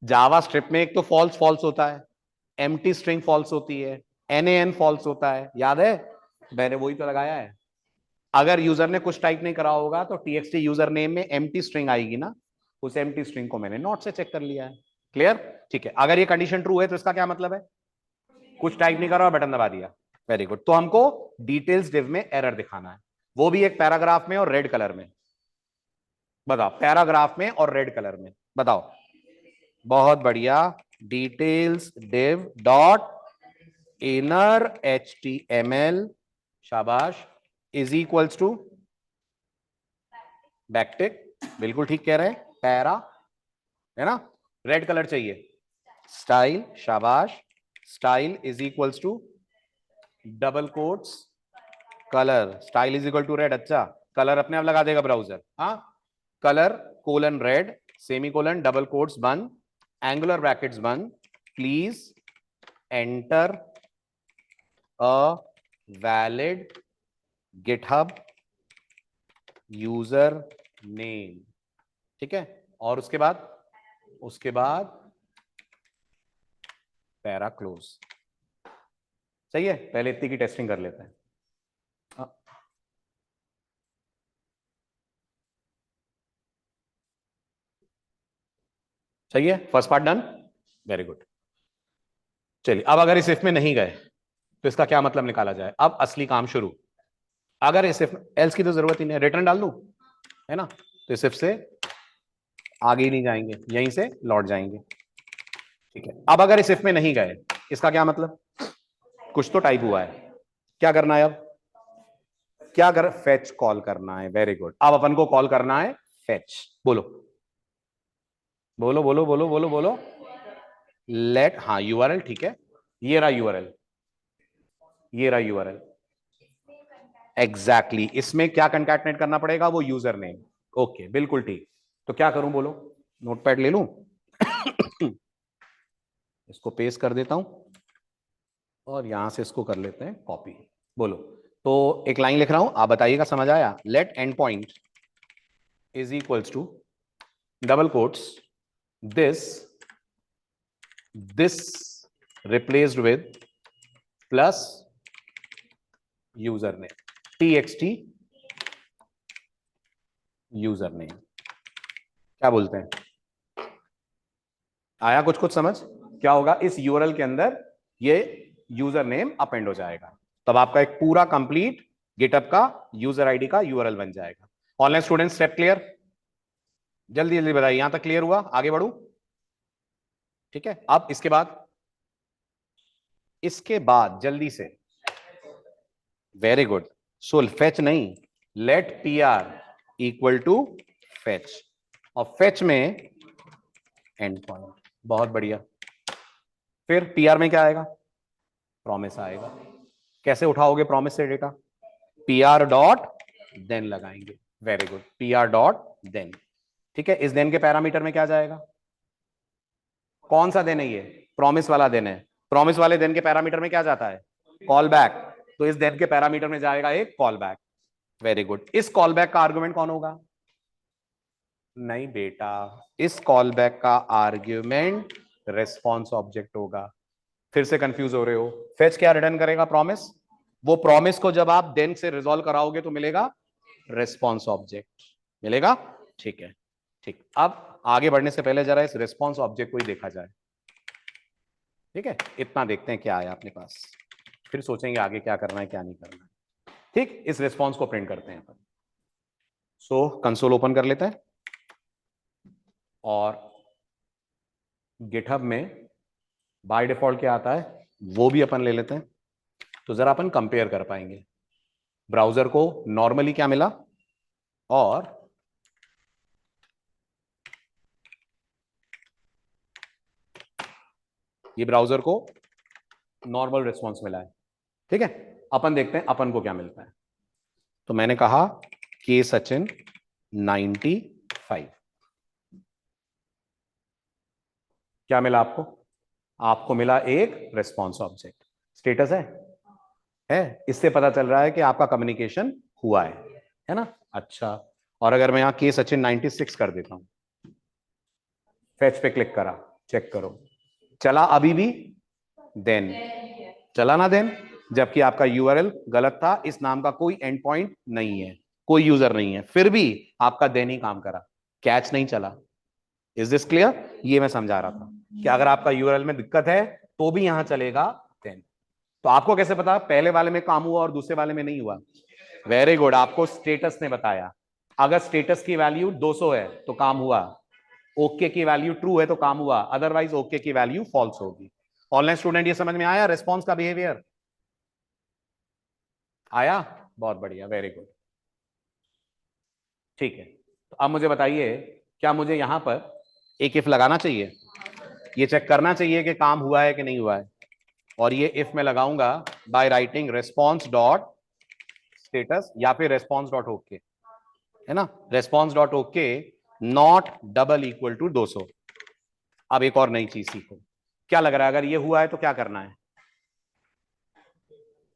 जावास्क्रिप्ट में एक तो फॉल्स फॉल्स होता है, एम्प्टी स्ट्रिंग फॉल्स होती है, NaN फॉल्स होता है, याद है? मैंने वही तो लगाया है। अगर यूजर ने कुछ टाइप नहीं करा होगा तो txt यूजर नेम में एम्प्टी स्ट्रिंग आएगी ना, उस एम्प्टी स्ट्रिंग को मैंने नॉट से चेक कर लिया है। क्लियर? ठीक है, अगर ये कंडीशन ट्रू है तो इसका क्या मतलब है? कुछ टाइप नहीं करा और बटन दबा दिया। वेरी गुड, तो हमको डिटेल्स डिव में एरर दिखाना है, वो भी एक पैराग्राफ में और रेड कलर में। बताओ, पैराग्राफ में और रेड कलर में, बताओ। बहुत बढ़िया, details div dot inner HTML, शाबाश, इज इक्वल्स टू बैकटिक, बिल्कुल ठीक कह रहे हैं, पैरा, है ना, रेड कलर चाहिए, स्टाइल, शाबाश, style is equals to double quotes colour, style is equal to red, अच्छा, कलर अपने आप लगा देगा ब्राउजर, हाँ, colour colon red, semicolon, double quotes बंद, एंगुलर ब्रैकेट्स बंद, please enter a valid GitHub user name, ठीक है, और उसके बाद पैरा क्लोज। सही है, पहले इतनी की टेस्टिंग कर लेते हैं। सही है, first part done, very good. चलिए, अब अगर इस इफ में नहीं गए तो इसका क्या मतलब निकाला जाए? अब असली काम शुरू। अगर इस इफ, एल्स की तो जरूरत ही नहीं है, रिटर्न डाल दूं, है ना, तो इस इफ से आगे ही नहीं जाएंगे, यहीं से लौट जाएंगे, ठीक है। अब अगर इस इफ में नहीं गए, इसका क्या मतलब? कुछ तो टाइप हुआ है, क्या करना है अब? क्या कर, फेच कॉल करना है, वेरी गुड। अब अपन को कॉल करना है फेच, बोलो बोलो बोलो बोलो बोलो बोलो, लेट, हाँ यूआरएल, ठीक है, ये रहा यूआरएल, ये रहा यूआरएल, एग्जैक्टली, इसमें क्या कंकैटनेट करना पड़ेगा? वो यूजर नेम, ओके, बिल्कुल ठीक। तो क्या करूं बोलो, नोटपैड ले लूं? इसको पेस्ट कर देता हूं और यहां से इसको कर लेते हैं कॉपी, बोलो। तो एक लाइन लिख रहा हूं, आप बताइएगा समझ आया? Let end point is equals to double quotes this this replaced with plus user name, txt user name. क्या बोलते हैं, आया कुछ कुछ समझ? क्या होगा, इस यूआरएल के अंदर ये यूजर नेम अपेंड हो जाएगा, तब आपका एक पूरा कंप्लीट गिटअप का यूजर आईडी का यूआरएल बन जाएगा। Online student step clear? जल्दी जल्दी बताइए, यहां तक क्लियर हुआ? आगे बढ़ू, ठीक है। अब इसके बाद जल्दी से, वेरी गुड, सो फेच नहीं, let pr equal to fetch, और फेच में एंड पॉइंट, बहुत बढ़िया। फिर pr में क्या आएगा? प्रॉमिस आएगा। कैसे उठाओगे प्रॉमिस से डेटा? pr डॉट देन लगाएंगे, very good, pr dot then, ठीक है। इस देन के पैरामीटर में क्या जाएगा? कौन सा देन है ये? प्रॉमिस वाला देन है, प्रॉमिस वाले देन के पैरामीटर में क्या जाता है? कॉल बैक, तो इस देन के पैरामीटर में जाएगा एक कॉल बैक, वेरी गुड। इस कॉल बैक का आर्गुमेंट कौन होगा? नहीं बेटा, इस कॉल बैक का आर्ग्यूमेंट रेस्पॉन्स ऑब्जेक्ट होगा। फिर से कंफ्यूज हो रहे हो। फेच क्या रिटर्न करेगा? प्रॉमिस। वो प्रॉमिस को जब आप देन से रिजॉल्व कराओगे तो मिलेगा रेस्पॉन्स ऑब्जेक्ट, मिलेगा। ठीक है, ठीक। अब आगे बढ़ने से पहले जरा इस रेस्पॉन्स ऑब्जेक्ट को ही देखा जाए। ठीक है, इतना देखते हैं क्या आया अपने पास, फिर सोचेंगे आगे क्या करना है क्या नहीं करना है। ठीक, इस रेस्पॉन्स को प्रिंट करते हैं अपन। सो कंसोल ओपन कर लेते हैं और गिटहब में बाय डिफॉल्ट क्या आता है वो भी अपन ले लेते हैं, तो जरा अपन कंपेयर कर पाएंगे। ब्राउजर को नॉर्मली क्या मिला और ये ब्राउजर को नॉर्मल रिस्पॉन्स मिला है। ठीक है, अपन देखते हैं अपन को क्या मिलता है। तो मैंने कहा के सचिन 95, क्या मिला आपको? आपको मिला एक रेस्पॉन्स ऑब्जेक्ट। स्टेटस है, इससे पता चल रहा है कि आपका कम्युनिकेशन हुआ है ना। अच्छा, और अगर मैं यहां के सचिन 96 कर देता हूं, फेच पे क्लिक करा, चेक करो, चला अभी भी? देन चला ना देन, जबकि आपका यूआरएल गलत था, इस नाम का कोई एंड पॉइंट नहीं है, कोई यूजर नहीं है, फिर भी आपका देन ही काम करा, कैच नहीं चला। Is this clear? ये मैं समझा रहा था कि अगर आपका यूआरएल में दिक्कत है तो भी यहां चलेगा देन। तो आपको कैसे पता पहले वाले में काम हुआ और दूसरे वाले में नहीं हुआ? वेरी गुड, आपको स्टेटस ने बताया। अगर स्टेटस की वैल्यू 200 है तो काम हुआ, ओके की वैल्यू ट्रू है तो काम हुआ, अदरवाइज ओके की वैल्यू फॉल्स होगी। ऑनलाइन स्टूडेंट ये समझ में आया रेस्पॉन्स का बिहेवियर? आया? बहुत बढ़िया, वेरी गुड। ठीक है, तो अब मुझे बताइए, क्या मुझे यहां पर एक इफ लगाना चाहिए? ये चेक करना चाहिए कि काम हुआ है कि नहीं हुआ है। और ये इफ मैं लगाऊंगा by writing response dot status या फिर रेस्पॉन्स डॉट ओके, है ना, response dot okay not double equal to 200। अब एक और नई चीज सीखो, क्या लग रहा है अगर ये हुआ है तो क्या करना है?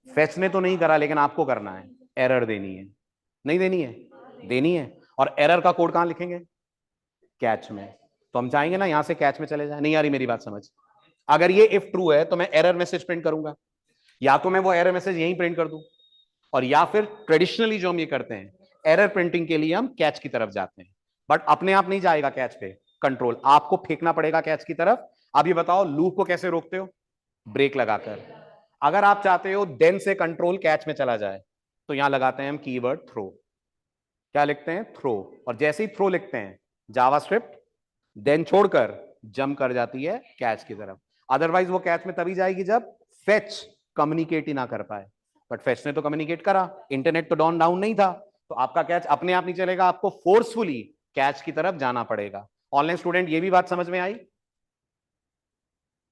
फेच ने तो नहीं करा लेकिन आपको करना है, एरर देनी है, नहीं देनी है? देनी है। और एरर का कोड कहां लिखेंगे? कैच में। तो हम चाहेंगे ना यहां से कैच में चले जाए। नहीं आ रही मेरी बात समझ? अगर ये इफ ट्रू है तो मैं एरर मैसेज प्रिंट करूंगा, या तो मैं वो एरर मैसेज यहीं प्रिंट कर दूं, और या फिर ट्रेडिशनली जो हम ये करते हैं एरर प्रिंटिंग के लिए हम कैच की तरफ जाते हैं। बट अपने आप नहीं जाएगा कैच पे, कंट्रोल आपको फेंकना पड़ेगा कैच की तरफ। अब ये बताओ लूप को कैसे रोकते हो? ब्रेक लगाकर। अगर आप चाहते हो देन से कंट्रोल कैच में चला जाए तो यहां लगाते हैं हम कीवर्ड थ्रो। क्या लिखते हैं? थ्रो। और जैसे ही थ्रो लिखते हैं जावास्क्रिप्ट देन छोड़कर जंप कर जाती है कैच की तरफ। अदरवाइज वो कैच में तभी जाएगी जब फेच कम्युनिकेट ही ना कर पाए। बट फेच ने तो कम्युनिकेट करा, इंटरनेट तो डाउन नहीं था, तो आपका कैच अपने आप नहीं चलेगा, आपको फोर्सफुली कैच की तरफ जाना पड़ेगा। ऑनलाइन स्टूडेंट ये भी बात समझ में आई?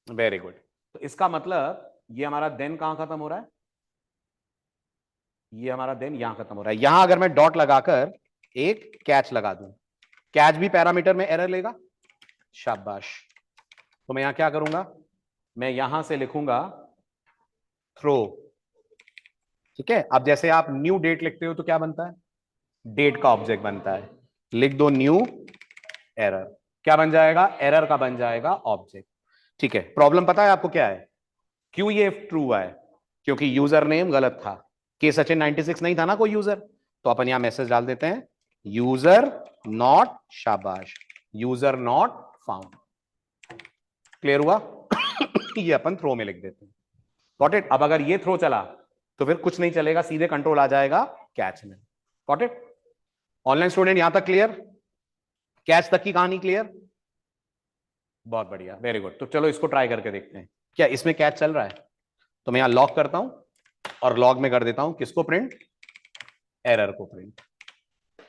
Very good. तो इसका मतलब ये हमारा देन कहां खत्म हो रहा है? ये हमारा देन यहां खत्म हो रहा है। यहां अगर मैं डॉट लगाकर एक कैच लगा दूं, कैच भी पैरामीटर में एरर लेगा। शाबाश। तो मैं यहां क्या करूंगा, मैं यहां से लिखूंगा थ्रो। ठीक है, अब जैसे आप न्यू डेट लिखते हो तो क्या बनता है? डेट का ऑब्जेक्ट बनता है। लिख दो न्यू एरर, क्या बन जाएगा? एरर का बन जाएगा ऑब्जेक्ट। ठीक है, प्रॉब्लम पता है आपको क्या है? क्यों ये ट्रू हुआ है? क्योंकि यूजर नेम गलत था, के सचिन 96 नहीं था ना कोई यूजर। तो अपन यहां मैसेज डाल देते हैं यूजर नॉट, शाबाश, यूजर नॉट फाउंड। क्लियर हुआ? ये अपन थ्रो में लिख देते हैं। Got it? अब अगर ये थ्रो चला तो फिर कुछ नहीं चलेगा, सीधे कंट्रोल आ जाएगा कैच में। Got it? ऑनलाइन स्टूडेंट यहां तक क्लियर? कैच तक की कहानी क्लियर? बहुत बढ़िया, वेरी गुड। तो चलो इसको ट्राई करके देखते हैं, क्या इसमें कैच चल रहा है? तो मैं यहां लॉग करता हूं और लॉग में कर देता हूं किसको प्रिंट? एरर को प्रिंट।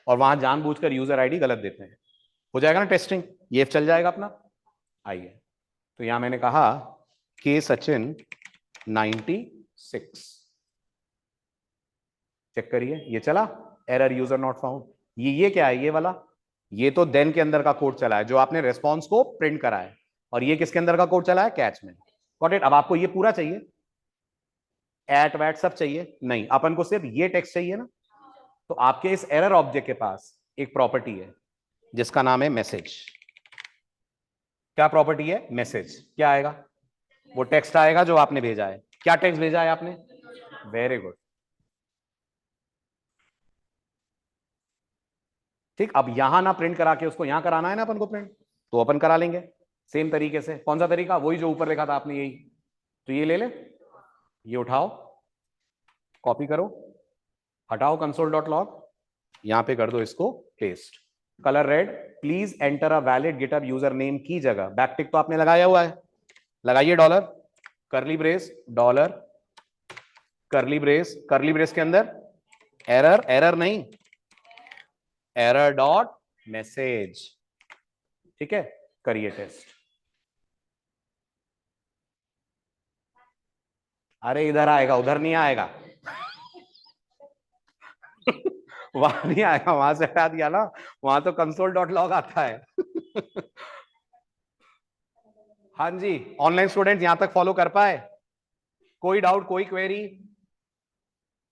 और वहां जानबूझकर यूजर आईडी गलत देते हैं, हो जाएगा ना टेस्टिंग, ये चल जाएगा अपना। आइए, तो यहां मैंने कहा के सचिन 96, चेक करिए ये चला, एरर यूजर नॉट फाउंड। ये क्या है? ये वाला, ये तो देन के अंदर का कोड चला है जो आपने रेस्पॉन्स को प्रिंट करा है, और ये किसके अंदर का कोड चला है? कैच में। Got it? अब आपको ये पूरा चाहिए, एट वैट सब चाहिए? नहीं, अपन को सिर्फ ये टेक्स्ट चाहिए ना। तो आपके इस एरर ऑब्जेक्ट के पास एक प्रॉपर्टी है, जिसका नाम है मैसेज। क्या प्रॉपर्टी है? मैसेज। क्या आएगा? वो टेक्स्ट आएगा जो आपने भेजा है। क्या टेक्स्ट भेजा है आपने? Very good. ठीक, अब यहां ना प्रिंट करा के उसको यहां कराना है ना अपन को प्रिंट, तो अपन करा लेंगे सेम तरीके से। कौन सा तरीका? वही जो ऊपर लिखा था आपने, यही। तो ये ले ले, ये उठाओ, कॉपी करो, हटाओ कंसोल डॉट लॉग, यहां पे कर दो इसको paste. Colour red. Please enter a valid GitHub user name की जगह बैकटिक तो आपने लगाया हुआ है, लगाइए डॉलर, करली ब्रेस, डॉलर, करली ब्रेस के अंदर एरर, एरर नहीं, एरर डॉट मैसेज। ठीक है, करिए टेस्ट। अरे इधर आएगा, उधर नहीं आएगा। वहां नहीं आएगा, वहां से हटा दिया ना, वहां तो कंसोल डॉट लॉग आता है। हाँ जी, ऑनलाइन स्टूडेंट यहां तक फॉलो कर पाए? कोई डाउट, कोई क्वेरी?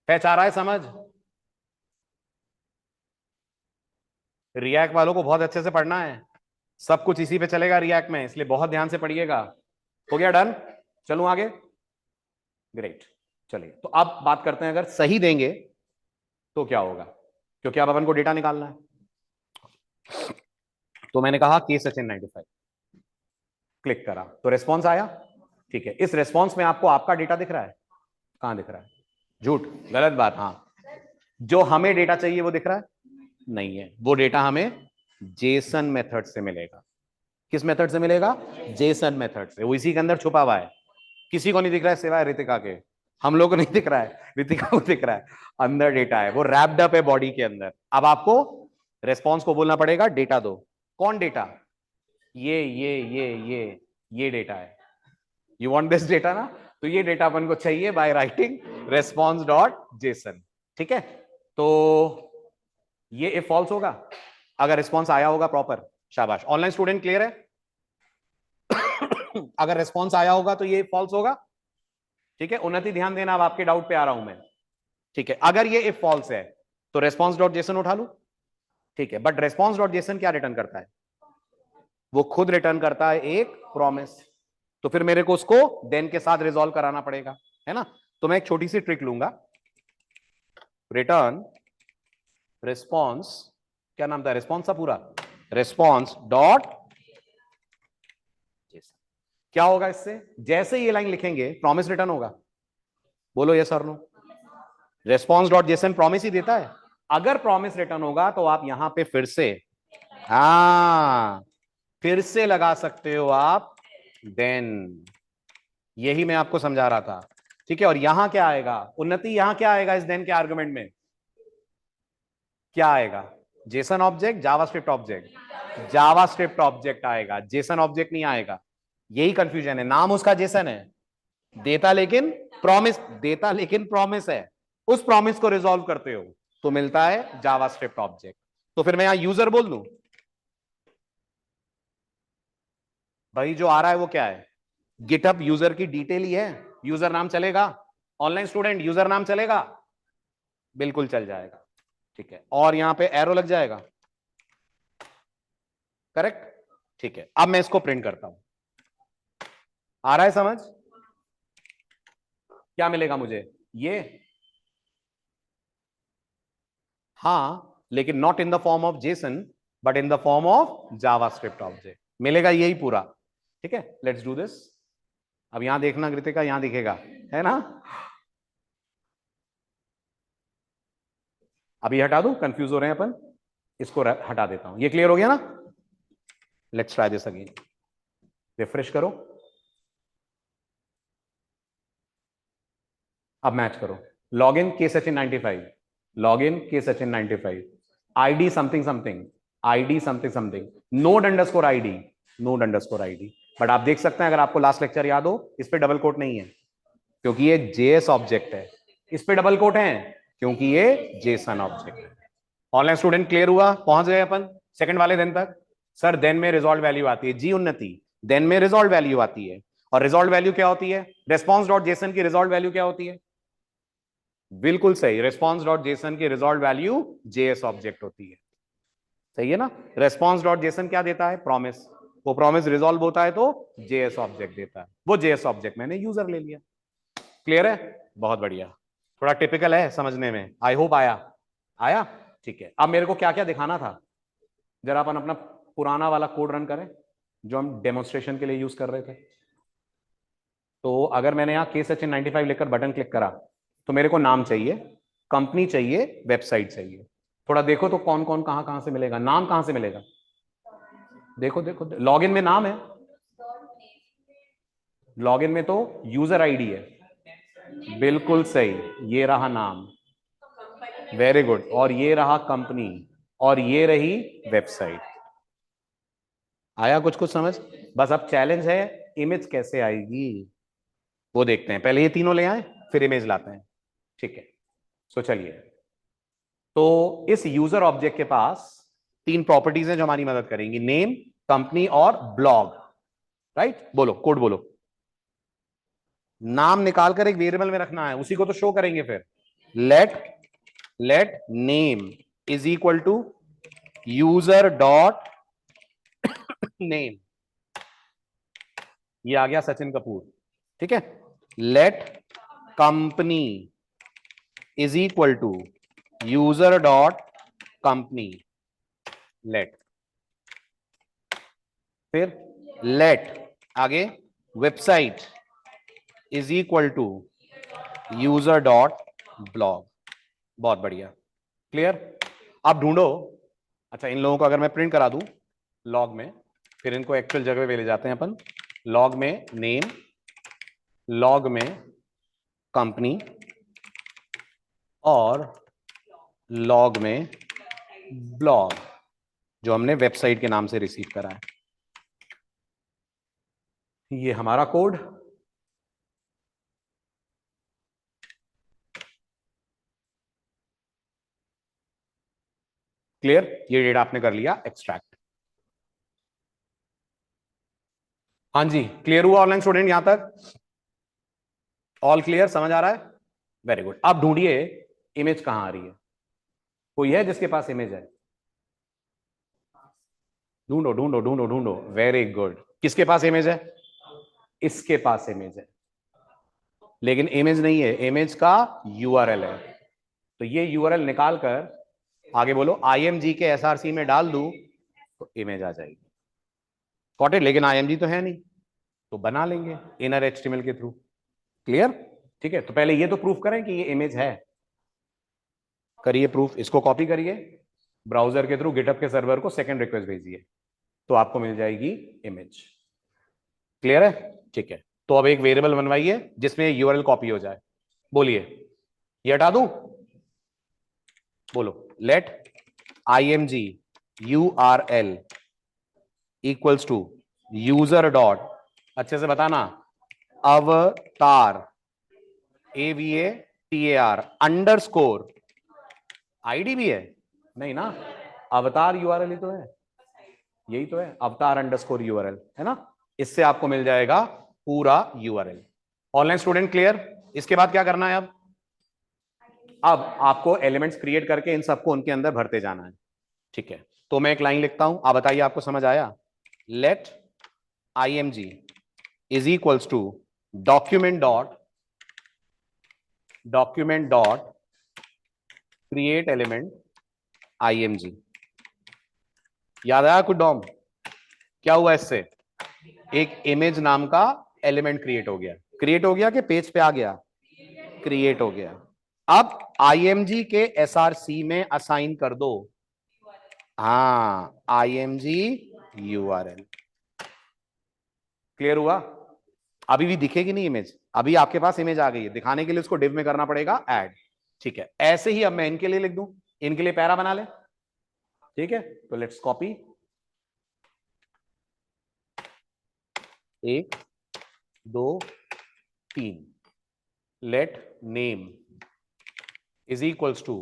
फैच आ रहा है समझ? रिएक्ट वालों को बहुत अच्छे से पढ़ना है, सब कुछ इसी पे चलेगा रिएक्ट में, इसलिए बहुत ध्यान से पढ़िएगा। हो गया डन? चलूं आगे? ग्रेट। चलिए, तो अब बात करते हैं, अगर सही देंगे तो क्या होगा, क्योंकि अब अपन को डेटा निकालना है। तो मैंने कहा के सचिन 95, क्लिक करा तो रेस्पॉन्स आया। ठीक है, इस रेस्पॉन्स में आपको आपका डेटा दिख रहा है? कहां दिख रहा है? झूठ, गलत बात। हाँ, जो हमें डेटा चाहिए वो दिख रहा है? नहीं है, वो डेटा हमें जेसन मेथड से मिलेगा। किस मेथड से मिलेगा? जेसन मेथड से। वो इसी के अंदर छुपा हुआ है, किसी को नहीं दिख रहा है सिवाय रितिका के। हम लोग को नहीं दिख रहा है, रितिका को दिख रहा है। अंदर डेटा है, वो रैप्ड अप है बॉडी के अंदर। अब आपको रेस्पॉन्स को बोलना पड़ेगा डेटा दो। कौन डेटा? ये डेटा है। यू वांट दिस डेटा ना, तो ये डेटा अपन को चाहिए bye writing response dot Jason. ठीक है, तो ये इफ फॉल्स होगा, अगर रिस्पॉन्स आया होगा प्रॉपर, शाबाश। ऑनलाइन स्टूडेंट क्लियर है? अगर रिस्पॉन्स आया होगा तो ये फॉल्स होगा। ठीक है, उन्नति ध्यान देना, अब आपके डाउट पे आ रहा हूं मैं। ठीक है, अगर ये इफ फॉल्स है तो रेस्पॉन्स डॉट जेसन उठा लू। ठीक है, बट रेस्पॉन्स डॉट जेसन क्या रिटर्न करता है? वो खुद रिटर्न करता है एक प्रॉमिस। तो फिर मेरे को उसको देन के साथ रिजॉल्व कराना पड़ेगा, है ना? तो मैं एक छोटी सी ट्रिक लूंगा, रिटर्न रिस्पॉन्स, क्या नाम था रिस्पॉन्स का पूरा? Response dot JSON. क्या होगा इससे? जैसे ये लाइन लिखेंगे प्रॉमिस रिटर्न होगा। बोलो यस और no. Response dot JSON promise ही देता है। अगर प्रॉमिस रिटर्न होगा तो आप यहां पे फिर से, हाँ, फिर से लगा सकते हो आप देन। यही मैं आपको समझा रहा था। ठीक है, और यहां क्या आएगा उन्नति? यहां क्या आएगा इस देन के आर्गुमेंट में? क्या आएगा? Jason object, JavaScript object? JavaScript object आएगा, जेसन ऑब्जेक्ट नहीं आएगा। यही कंफ्यूजन है, नाम उसका जेसन है, देता लेकिन प्रॉमिस, देता लेकिन प्रॉमिस है। उस प्रॉमिस को रिजॉल्व करते हो तो मिलता है जावास्क्रिप्ट ऑब्जेक्ट। तो फिर मैं यहां यूजर बोल दूं, भाई जो आ रहा है वो क्या है? गिटहब यूजर की डिटेल ही है, यूजर नाम चलेगा? ऑनलाइन स्टूडेंट यूजर नाम चलेगा? बिल्कुल चल जाएगा। ठीक है, और यहां पे एरो लग जाएगा, करेक्ट? ठीक है, अब मैं इसको प्रिंट करता हूं। आ रहा है समझ? क्या मिलेगा मुझे? ये, हाँ, लेकिन not in the form of Jason but in the form of JavaScript object मिलेगा, यही पूरा। ठीक है, लेट्स डू दिस। अब यहां देखना कृतिका, यहां दिखेगा, है ना? अभी हटा दूं, कंफ्यूज हो रहे हैं अपन, इसको हटा देता हूं। ये क्लियर हो गया ना? Let's try this again. Refresh करो, अब मैच करो। लॉग इन के सचिन 95, लॉग इन के Sachin 95, ID something something, ID something something, node underscore ID, node underscore ID. But आप देख सकते हैं, अगर आपको लास्ट लेक्चर याद हो, इस पे डबल कोट नहीं है क्योंकि ये जेएस ऑब्जेक्ट है। इस पे डबल कोट है क्योंकि ये जेसन ऑब्जेक्ट है। ऑनलाइन स्टूडेंट क्लियर हुआ? पहुंच गए अपन सेकंड वाले दिन तक? सर देन में रिजॉल्व वैल्यू आती है जी उन्नति, देन में रिजॉल्व वैल्यू आती है। और रिजॉल्व वैल्यू क्या होती है? रेस्पॉन्स डॉट जेसन की रिजॉल्व वैल्यू क्या होती है? बिल्कुल सही, रेस्पॉन्स डॉट जेसन की रिजॉल्व वैल्यू जेएस ऑब्जेक्ट होती है। सही है ना। रेस्पॉन्स डॉट जेसन क्या देता है, प्रॉमिस, वो प्रॉमिस रिजॉल्व होता है तो जेएस ऑब्जेक्ट देता है, वो जेएस ऑब्जेक्ट मैंने यूजर ले लिया। क्लियर है, बहुत बढ़िया। थोड़ा टिपिकल है समझने में, आई होप आया। आया, ठीक है। अब मेरे को क्या क्या दिखाना था, जरा अपन अपना पुराना वाला कोड रन करें जो हम डेमोन्स्ट्रेशन के लिए यूज कर रहे थे। तो अगर मैंने यहाँ के सचिन 95 लिखकर बटन क्लिक करा तो मेरे को नाम चाहिए, कंपनी चाहिए, वेबसाइट चाहिए। थोड़ा देखो तो कौन कौन कहां कहां से मिलेगा, नाम कहां से मिलेगा। देखो देखो, लॉगिन में नाम है, लॉगिन में तो यूजर आईडी है, बिल्कुल सही, ये रहा नाम, वेरी गुड, और ये रहा कंपनी, और ये रही वेबसाइट। आया कुछ कुछ समझ। बस अब चैलेंज है इमेज कैसे आएगी वो देखते हैं, पहले ये तीनों ले आए फिर इमेज लाते हैं, ठीक है। सो चलिए, तो इस यूजर ऑब्जेक्ट के पास तीन प्रॉपर्टीज हैं जो हमारी मदद करेंगी, नेम, कंपनी और ब्लॉग। राइट, बोलो कोड बोलो। नाम निकाल कर एक वेरिएबल में रखना है, उसी को तो शो करेंगे फिर। Let name is equal to user dot name, ये आ गया सचिन कपूर, ठीक है। Let company is equal to user dot company, let, फिर लेट आगे website is equal to user dot blog. बहुत बढ़िया, क्लियर। अब ढूंढो, अच्छा इन लोगों को अगर मैं प्रिंट करा दूं लॉग में, फिर इनको एक्चुअल जगह पे ले जाते हैं अपन। लॉग में नेम, लॉग में कंपनी और लॉग में ब्लॉग जो हमने वेबसाइट के नाम से रिसीव करा है। ये हमारा कोड, क्लियर, ये डेटा आपने कर लिया एक्सट्रैक्ट। हाँ जी, क्लियर हुआ ऑनलाइन स्टूडेंट यहां तक, ऑल क्लियर, समझ आ रहा है, वेरी गुड। अब ढूंढिए इमेज कहां आ रही है, कोई है जिसके पास इमेज है, ढूंढो ढूंढो ढूंढो ढूंढो, वेरी गुड। किसके पास इमेज है, इसके पास इमेज है, लेकिन इमेज नहीं है, इमेज का यूआरएल है। तो ये यूआरएल निकाल कर आगे बोलो आईएमजी के एसआरसी में डाल दूं तो इमेज आ जाएगी, गॉट इट। लेकिन आईएमजी तो है नहीं, तो बना लेंगे इनर एचटीएमएल के थ्रू, क्लियर, ठीक है। तो पहले ये तो प्रूफ करें कि ये इमेज है, करिए प्रूफ, इसको कॉपी करिए ब्राउजर के थ्रू गिटहब के सर्वर को सेकंड रिक्वेस्ट भेजिए, तो आपको मिल जाएगी इमेज, क्लियर है, ठीक है। तो अब एक वेरिएबल बनवाइए जिसमें यूआरएल कॉपी हो जाए, बोलिए, ये हटा दूं, बोलो let img url equals to user dot, अच्छे से बताना, अवतार AVATAR अंडरस्कोर, आईडी भी है नहीं ना, अवतार यूआरएल ही तो है, यही तो है अवतार अंडरस्कोर यूआरएल, है ना। इससे आपको मिल जाएगा पूरा यूआरएल। Online student clear. इसके बाद क्या करना है, अब आपको एलिमेंट्स क्रिएट करके इन सबको उनके अंदर भरते जाना है, ठीक है। तो मैं एक लाइन लिखता हूं, आप बताइए आपको समझ आया। Let img is equals to document dot create element img। याद आया कुछ डॉम, क्या हुआ इससे, एक इमेज नाम का एलिमेंट क्रिएट हो गया कि पेज पे आ गया, क्रिएट हो गया। अब img के src में असाइन कर दो, हाँ img url, क्लियर हुआ। अभी भी दिखेगी नहीं इमेज, अभी आपके पास इमेज आ गई है, दिखाने के लिए उसको डिव में करना पड़ेगा ऐड, ठीक है। ऐसे ही अब मैं इनके लिए लिख दूं, इनके लिए पैरा बना ले, ठीक है। तो let's copy, 1 2 3, let name is equals to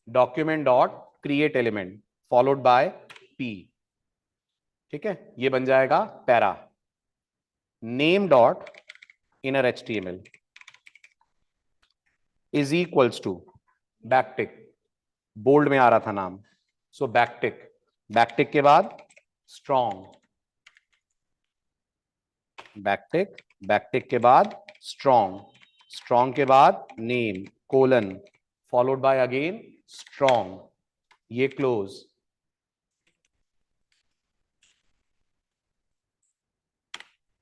document dot create element followed by p, ठीक है। ये बन जाएगा para, name dot inner HTML is equals to backtick, bold में आ रहा था नाम, सो बैकटिक बैकटिक के बाद स्ट्रॉन्ग, बैकटिक, बैकटिक के बाद स्ट्रॉन्ग, स्ट्रॉन्ग के बाद name colon followed by again strong, ये close,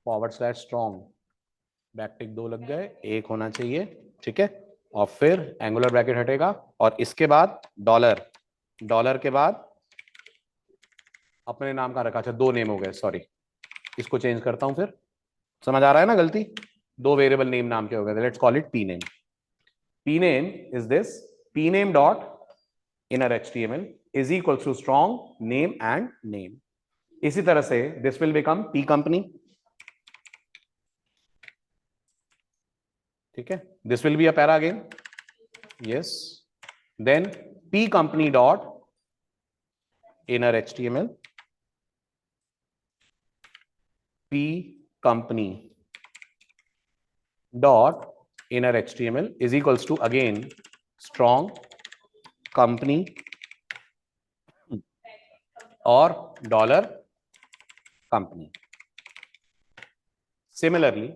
forward slash strong, backtick 2 लग गए, 1 होना चाहिए, ठीक है। और फिर एंगुलर ब्रैकेट हटेगा और इसके बाद डॉलर, डॉलर के बाद अपने नाम का रखा, अच्छा 2 नेम हो गए, सॉरी, इसको चेंज करता हूं फिर, समझ आ रहा है ना गलती, 2 वेरिएबल नेम नाम के हो गए, let's call it P name, P name is this, P name dot inner HTML is equals to strong name and name. इसी तरह से this will become P company, ठीक है, this will be a para again, yes, then P company dot inner HTML, p company dot inner HTML is equals to again strong company और dollar company. Similarly,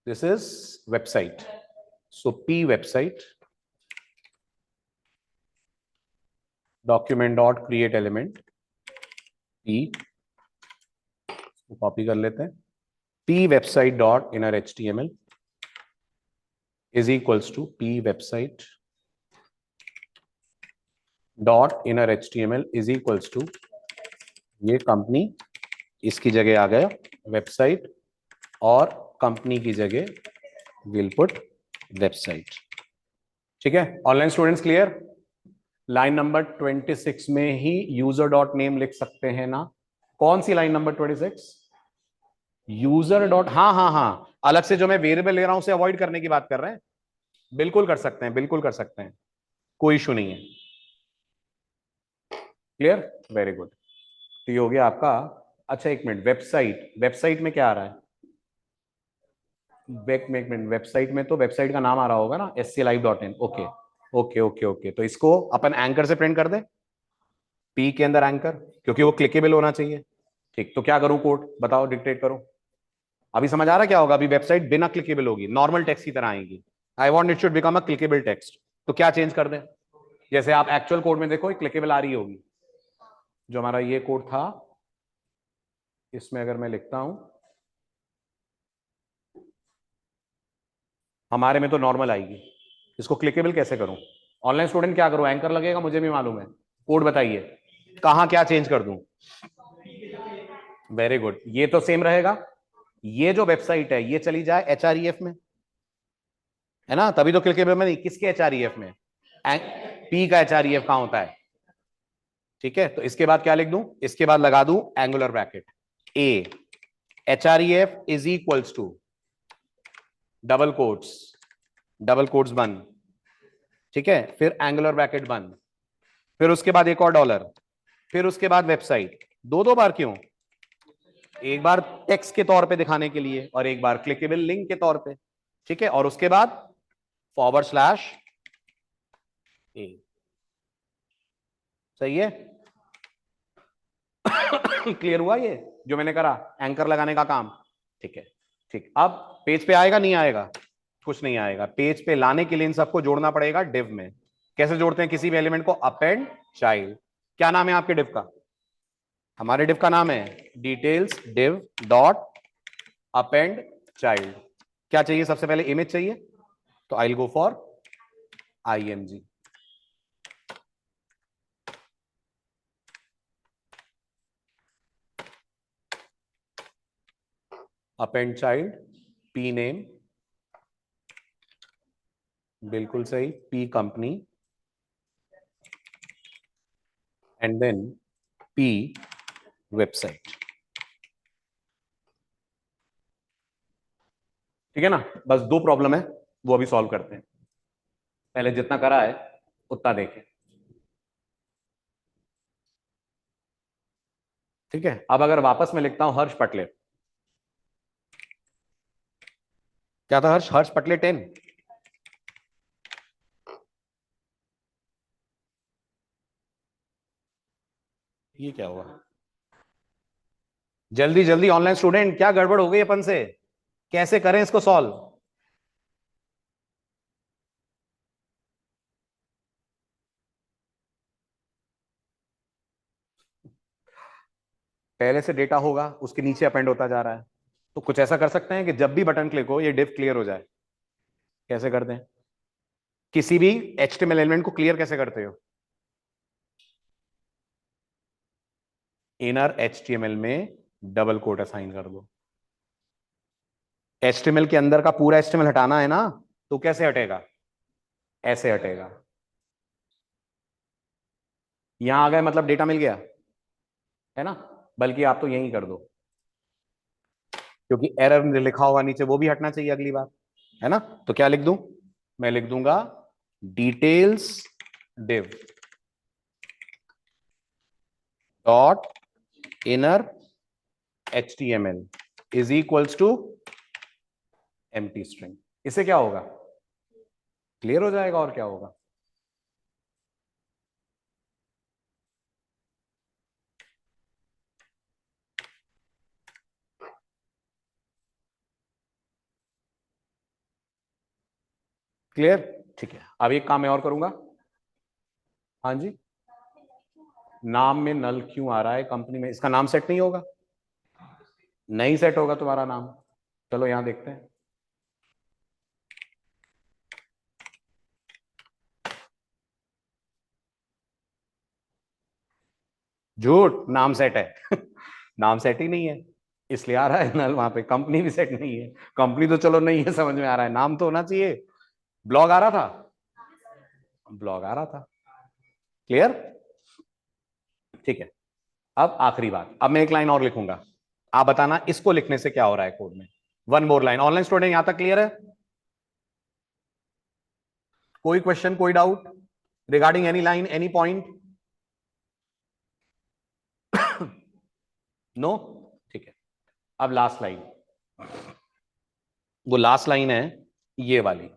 this is website. So p website document dot create element p, copy कर लेते हैं, p website dot inner HTML is equals to p website dot inner HTML is equals to ये company, इसकी जगह आ गया website और company की जगह विल पुट वेबसाइट, ठीक है। Online students clear? Line number 26 में ही यूजर डॉट नेम लिख सकते हैं ना? कौन सी लाइन नंबर 26? यूजर डॉट, हाँ हाँ हाँ, अलग से जो मैं वेरिएबल ले रहा हूं उसे अवॉइड करने की बात कर रहे हैं, बिल्कुल कर सकते हैं, बिल्कुल कर सकते हैं, कोई इशू नहीं है। क्लियर, वेरी गुड, तो ये हो गया आपका। अच्छा एक मिनट, वेबसाइट, वेबसाइट में क्या आ रहा है? एक मिनट, वेबसाइट में तो वेबसाइट का नाम आ रहा होगा ना, sclive.in, okay okay okay okay, तो इसको अपन एंकर से प्रिंट कर दे, पी के अंदर एंकर, क्योंकि वो क्लिकेबल होना चाहिए, ठीक। तो क्या करूं, कोड बताओ, डिक्टेट करो, अभी समझ आ रहा क्या होगा? अभी वेबसाइट बिना क्लिकेबल होगी, नॉर्मल टेक्स्ट की तरह आएगी, I want it should become a clickable text, तो क्या चेंज कर दें? जैसे आप एक्चुअल कोड में देखो क्लिकेबल आ रही होगी, जो हमारा ये कोड था, इसमें अगर मैं लिखता हूं, हमारे में तो नॉर्मल आएगी, इसको क्लिकेबल कैसे करूं? ऑनलाइन स्टूडेंट क्या करूं, एंकर लगेगा, मुझे भी मालूम है, कोड बताइए कहां क्या चेंज कर दूं। वेरी गुड, ये तो सेम रहेगा, ये जो वेबसाइट है ये चली जाए HREF में, है ना, तभी तो क्लिकेबल में नहीं, किसके HREF में? पी का HREF कहां होता है, ठीक है। तो इसके बाद क्या लिख दूं, इसके बाद लगा दूं angular bracket, A HREF is equals to double quotes, double quotes बंद, ठीक है, फिर एंगुलर ब्रैकेट बंद, फिर उसके बाद एक और डॉलर, फिर उसके बाद वेबसाइट, दो दो बार क्यों? एक बार टेक्स्ट के तौर पे दिखाने के लिए और एक बार क्लिकेबल लिंक के तौर पे, ठीक है, और उसके बाद फॉरवर्ड स्लैश ए, सही है। क्लियर हुआ ये जो मैंने करा एंकर लगाने का काम, ठीक है, ठीक। अब पेज पे आएगा नहीं आएगा? कुछ नहीं आएगा, पेज पे लाने के लिए इन सबको जोड़ना पड़ेगा डिव में। कैसे जोड़ते हैं किसी भी एलिमेंट को? अपेंड चाइल्ड, क्या नाम है आपके डिव का? हमारे डिव का नाम है details div dot append child. क्या चाहिए सबसे पहले? इमेज चाहिए, तो I will go for IMG, append child, P name, बिल्कुल सही, P company, and then P website, ठीक है ना। बस 2 प्रॉब्लम है, वो अभी सॉल्व करते हैं, पहले जितना करा है उतना देखें, ठीक है। अब अगर वापस में लिखता हूं हर्ष पटले, क्या था हर्ष? हर्ष पटले 10, ये क्या हुआ? जल्दी जल्दी ऑनलाइन स्टूडेंट, क्या गड़बड़ हो गई अपन से? कैसे करें इसको सॉल्व? पहले से डेटा होगा, उसके नीचे अपेंड होता जा रहा है। तो कुछ ऐसा कर सकते हैं कि जब भी बटन क्लिक हो ये डिव क्लियर हो जाए। कैसे करते हैं? किसी भी HTML एलिमेंट को क्लियर कैसे करते हो? इनर HTML में डबल कोट असाइन कर दो। HTML के अंदर का पूरा HTML हटाना है ना, तो कैसे हटेगा? ऐसे हटेगा। यहां आ गए मतलब डेटा मिल गया, है ना? बल्कि आप तो यही कर दो, क्योंकि एरर लिखा होगा नीचे वो भी हटना चाहिए अगली बार, है ना? तो क्या लिख दूं? मैं लिख दूंगा details div dot inner HTML is equals to empty string. इससे क्या होगा? क्लियर हो जाएगा। और क्या होगा? क्लियर? ठीक है, अब एक काम मैं और करूंगा। हाँ जी। नाम में नल क्यों आ रहा है कंपनी में? इसका नाम सेट नहीं होगा? नहीं सेट होगा तुम्हारा नाम? चलो यहां देखते हैं। झूठ, नाम सेट है। नाम सेट ही नहीं है, इसलिए आ रहा है नल वहां पे। कंपनी भी सेट नहीं है। कंपनी तो चलो नहीं है, समझ में आ रहा है, नाम तो होना चाहिए। ब्लॉग आ रहा था? ब्लॉग आ रहा था। क्लियर? ठीक है। अब आखिरी बात, अब मैं एक लाइन और लिखूंगा, आप बताना इसको लिखने से क्या हो रहा है कोड में। One more line. Online student यहां तक क्लियर है? कोई क्वेश्चन, कोई doubt regarding any line, any point? No? ठीक है। अब लास्ट लाइन, वो लास्ट लाइन है ये वाली,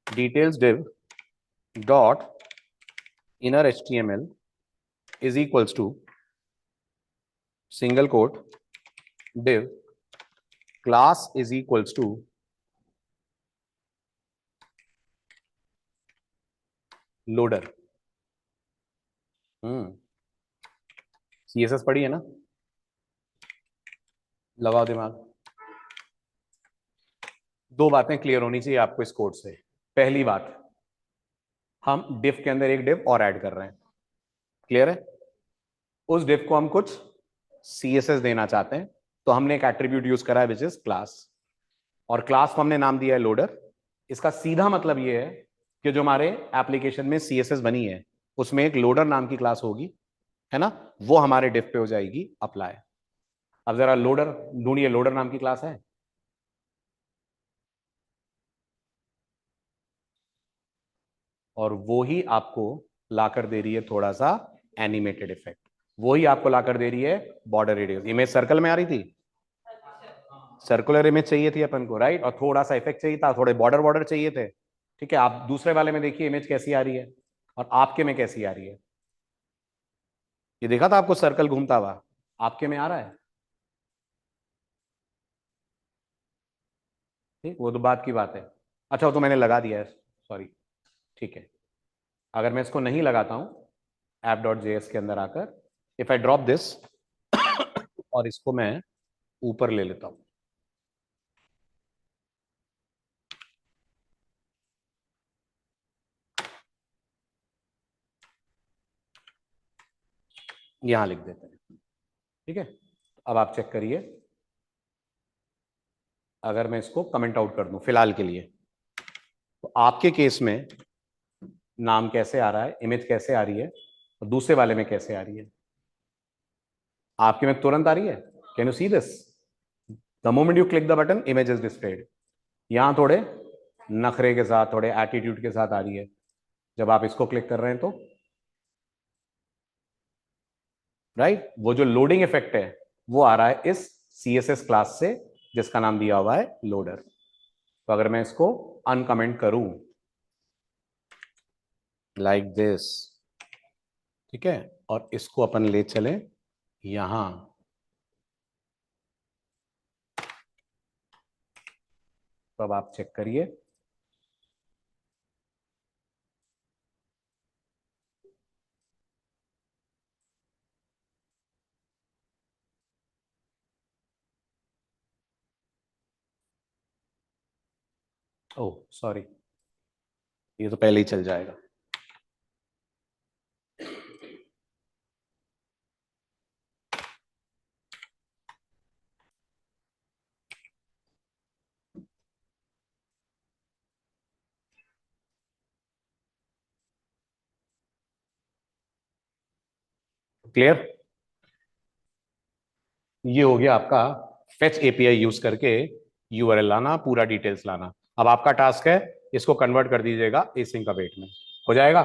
details div dot inner HTML is equals to single quote div class is equals to loader. CSS पढ़ी है ना? लगाओ दिमाग। दो बातें क्लियर होनी चाहिए आपको इस कोड से। पहली बात, हम div के अंदर एक div और ऐड कर रहे हैं। क्लियर है? उस div को हम कुछ CSS देना चाहते हैं, तो हमने एक एट्रीब्यूट यूज करा है विच इज क्लास, और क्लास को हमने नाम दिया है लोडर। इसका सीधा मतलब ये है कि जो हमारे एप्लीकेशन में CSS बनी है उसमें एक लोडर नाम की क्लास होगी, है ना? वो हमारे div पे हो जाएगी अप्लाई। अब जरा लोडर ढूंढिए, लोडर नाम की क्लास है? और वो ही आपको लाकर दे रही है थोड़ा सा एनिमेटेड इफेक्ट, वो ही आपको लाकर दे रही है बॉर्डर रेडियस। इमेज सर्कल में आ रही थी, सर्कुलर इमेज चाहिए थी अपन को, राइट? और थोड़ा सा इफेक्ट चाहिए था, थोड़े बॉर्डर बॉर्डर चाहिए थे। ठीक है, आप दूसरे वाले में देखिए इमेज कैसी आ रही है, और आपके में कैसी आ रही है। ये देखा था आपको सर्कल घूमता हुआ? आपके में आ रहा है? ठीक, वो तो बात की बात है। अच्छा, वो तो मैंने लगा दिया है, सॉरी। ठीक है, अगर मैं इसको नहीं लगाता हूं app.js के अंदर आकर, इफ आई ड्रॉप दिस और इसको मैं ऊपर ले लेता हूं, यहां लिख देते हैं। ठीक है, अब आप चेक करिए, अगर मैं इसको कमेंट आउट कर दूं फिलहाल के लिए, तो आपके केस में नाम कैसे आ रहा है, इमेज कैसे आ रही है, और दूसरे वाले में कैसे आ रही है? आपके में तुरंत आ रही है। Can you see this? The moment you click the button, image is displayed. यहां थोड़े नखरे के साथ, थोड़े एटीट्यूड के साथ आ रही है जब आप इसको क्लिक कर रहे हैं तो, राइट? वो जो लोडिंग इफेक्ट है वो आ रहा है इस CSS क्लास से, जिसका नाम दिया हुआ है लोडर। तो अगर मैं इसको अनकमेंट करूं, लाइक दिस, ठीक है, और इसको अपन ले चले यहां। तो अब आप चेक करिए, ओह सॉरी, ये तो पहले ही चल जाएगा। क्लियर? ये हो गया आपका फेच एपीआई यूज करके यूआरएल लाना, पूरा डिटेल्स लाना। अब आपका टास्क है इसको कन्वर्ट कर दीजिएगा एसिंक अवेट में। हो जाएगा?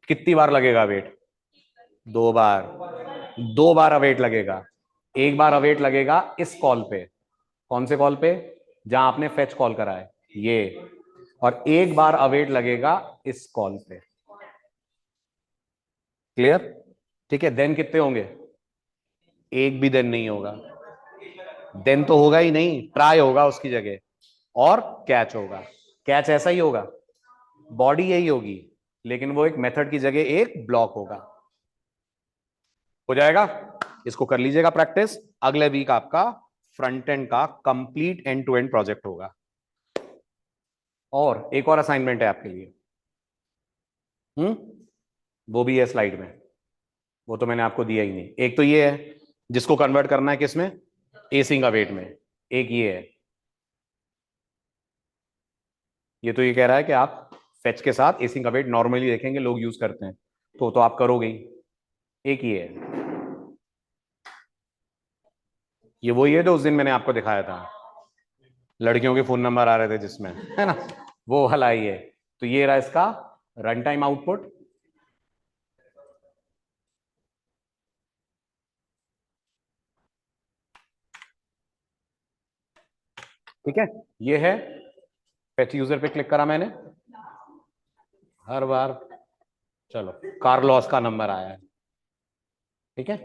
कितनी बार लगेगा अवेट? 2 बार। 2 बार अवेट लगेगा। एक बार अवेट लगेगा इस कॉल पे। कौन से कॉल पे? जहां आपने फेच कॉल करा है ये। और एक बार अवेट लगेगा इस कॉल पे। क्लियर? ठीक है, देन कितने होंगे? एक भी देन नहीं होगा। देन तो होगा ही नहीं, ट्राई होगा उसकी जगह, और कैच होगा। कैच ऐसा ही होगा, बॉडी यही होगी, लेकिन वो एक मेथड की जगह एक ब्लॉक होगा। हो जाएगा? इसको कर लीजिएगा प्रैक्टिस। अगले वीक आपका फ्रंट एंड का complete end to end project होगा। और एक और असाइनमेंट है आपके लिए। वो भी है स्लाइड में, वो तो मैंने आपको दिया ही नहीं। एक तो ये है जिसको कन्वर्ट करना है किसमें? एसिंग अवेट में। एक ये है, ये तो ये कह रहा है कि आप फेच के साथ एसिंग अवेट नॉर्मली देखेंगे लोग यूज करते हैं, तो आप करोगे ही। एक ये है, ये वही है जो उस दिन मैंने आपको दिखाया था, लड़कियों के फोन नंबर आ रहे थे जिसमें, है ना, वो वाला ही है। तो ये रहा इसका रन टाइम आउटपुट। ठीक है, ये है फेच यूजर पे क्लिक करा मैंने, हर बार चलो कार्लोस का नंबर आया है। ठीक है,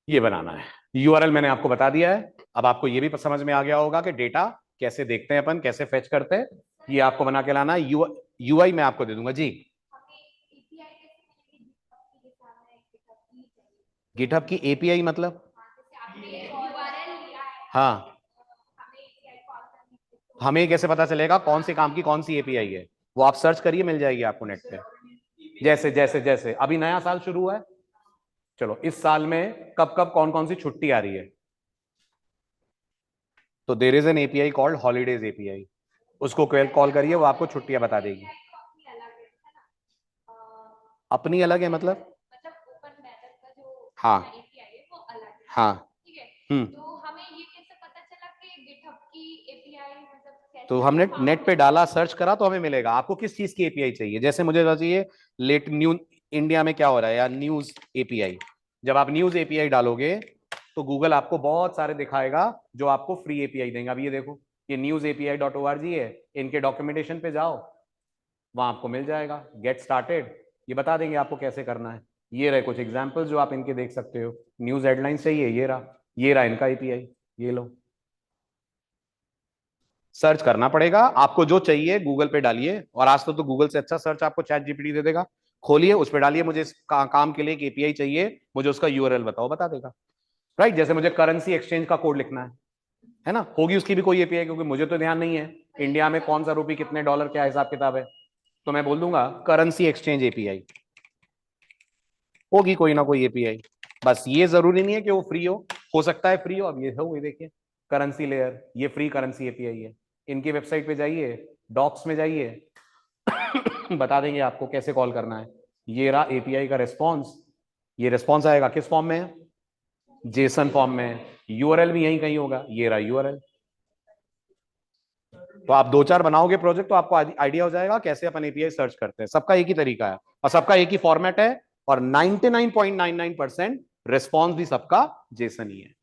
ये बनाना है। यूआरएल मैंने आपको बता दिया है। अब आपको ये भी समझ में आ गया होगा कि डेटा कैसे देखते हैं अपन, कैसे फेच करते हैं। ये आपको बना के लाना है। यूआई मैं आपको दे दूंगा जी। गिटहब की एपीआई मतलब? हाँ, हमें कैसे पता चलेगा कौन से काम की कौन सी एपीआई है? वो आप सर्च करिए, मिल जाएगी आपको नेट पे। जैसे जैसे जैसे अभी नया साल शुरू हुआ है, चलो इस साल में कब कब कौन कौन सी छुट्टी आ रही है, तो there is an API called holidays API. उसको कॉल करिए, वो आपको छुट्टियां बता देगी। अपनी अलग है मतलब? हाँ हाँ। तो हमने नेट पे डाला, सर्च करा, तो हमें मिलेगा। आपको किस चीज की एपीआई चाहिए? जैसे मुझे चाहिए लेट न्यू इंडिया में क्या हो रहा है, या न्यूज एपीआई। जब आप न्यूज एपीआई डालोगे तो गूगल आपको बहुत सारे दिखाएगा जो आपको फ्री एपीआई देंगे। अब ये देखो, ये न्यूज एपीआई .org है, इनके डॉक्यूमेंटेशन पे जाओ, वहां आपको मिल जाएगा गेट स्टार्टेड। ये बता देंगे आपको कैसे करना है। ये रहे कुछ एग्जांपल्स जो आप इनके देख सकते हो। न्यूज हेडलाइंस चाहिए, ये रहा इनका एपीआई, ये लो। सर्च करना पड़ेगा आपको, जो चाहिए गूगल पे डालिए, और आज तो गूगल से अच्छा सर्च आपको चैट जीपीटी दे देगा। खोलिए, उस पर डालिए मुझे इस काम के लिए एक एपीआई चाहिए, मुझे उसका यूआरएल बताओ, बता देगा। राइट, जैसे मुझे करेंसी एक्सचेंज का कोड लिखना है ना, होगी उसकी भी कोई एपीआई, क्योंकि मुझे तो ध्यान नहीं है इंडिया में कौन सा रूपी कितने डॉलर क्या हिसाब किताब है। तो मैं बोल दूंगा करेंसी एक्सचेंज एपीआई, होगी कोई ना कोई एपीआई। बस ये जरूरी नहीं है कि वो फ्री हो सकता है फ्री हो। अब ये हो, ये देखिए करेंसी लेयर, ये फ्री करेंसी एपीआई है। इनकी वेबसाइट पे जाइए, डॉक्स में जाइए, बता देंगे आपको कैसे कॉल करना है। ये रहा एपीआई का रिस्पॉन्स। ये रिस्पॉन्स आएगा किस फॉर्म में? जेसन फॉर्म में। यूआरएल भी यहीं कहीं होगा, ये रहा यूआरएल। तो आप 2-4 बनाओगे प्रोजेक्ट तो आपको आइडिया हो जाएगा कैसे अपन एपीआई सर्च करते हैं। सबका एक ही तरीका है और सबका एक ही फॉर्मेट है, और 99.99% रिस्पॉन्स भी सबका जेसन ही है।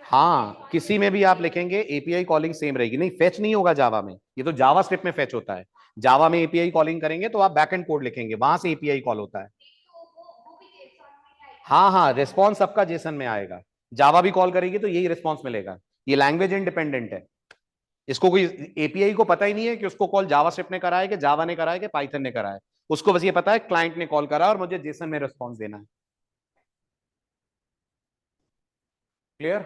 हाँ, किसी में भी आप लिखेंगे एपीआई कॉलिंग सेम रहेगी। नहीं, फेच नहीं होगा जावा में, ये तो जावा स्क्रिप्ट में फेच होता है। जावा में एपीआई कॉलिंग करेंगे तो आप बैकएंड कोड लिखेंगे, वहां से एपीआई कॉल होता है। हाँ हाँ, रिस्पॉन्स सबका जेसन में आएगा। जावा भी कॉल करेगी तो यही रिस्पॉन्स मिलेगा। ये लैंग्वेज इंडिपेंडेंट है। इसको कोई एपीआई को पता ही नहीं है कि उसको कॉल जावा स्क्रिप्ट ने करा है कि जावा ने करा है कि पाइथन ने करा है। उसको बस ये पता है क्लाइंट ने कॉल करा और मुझे जेसन में रिस्पॉन्स देना है। क्लियर?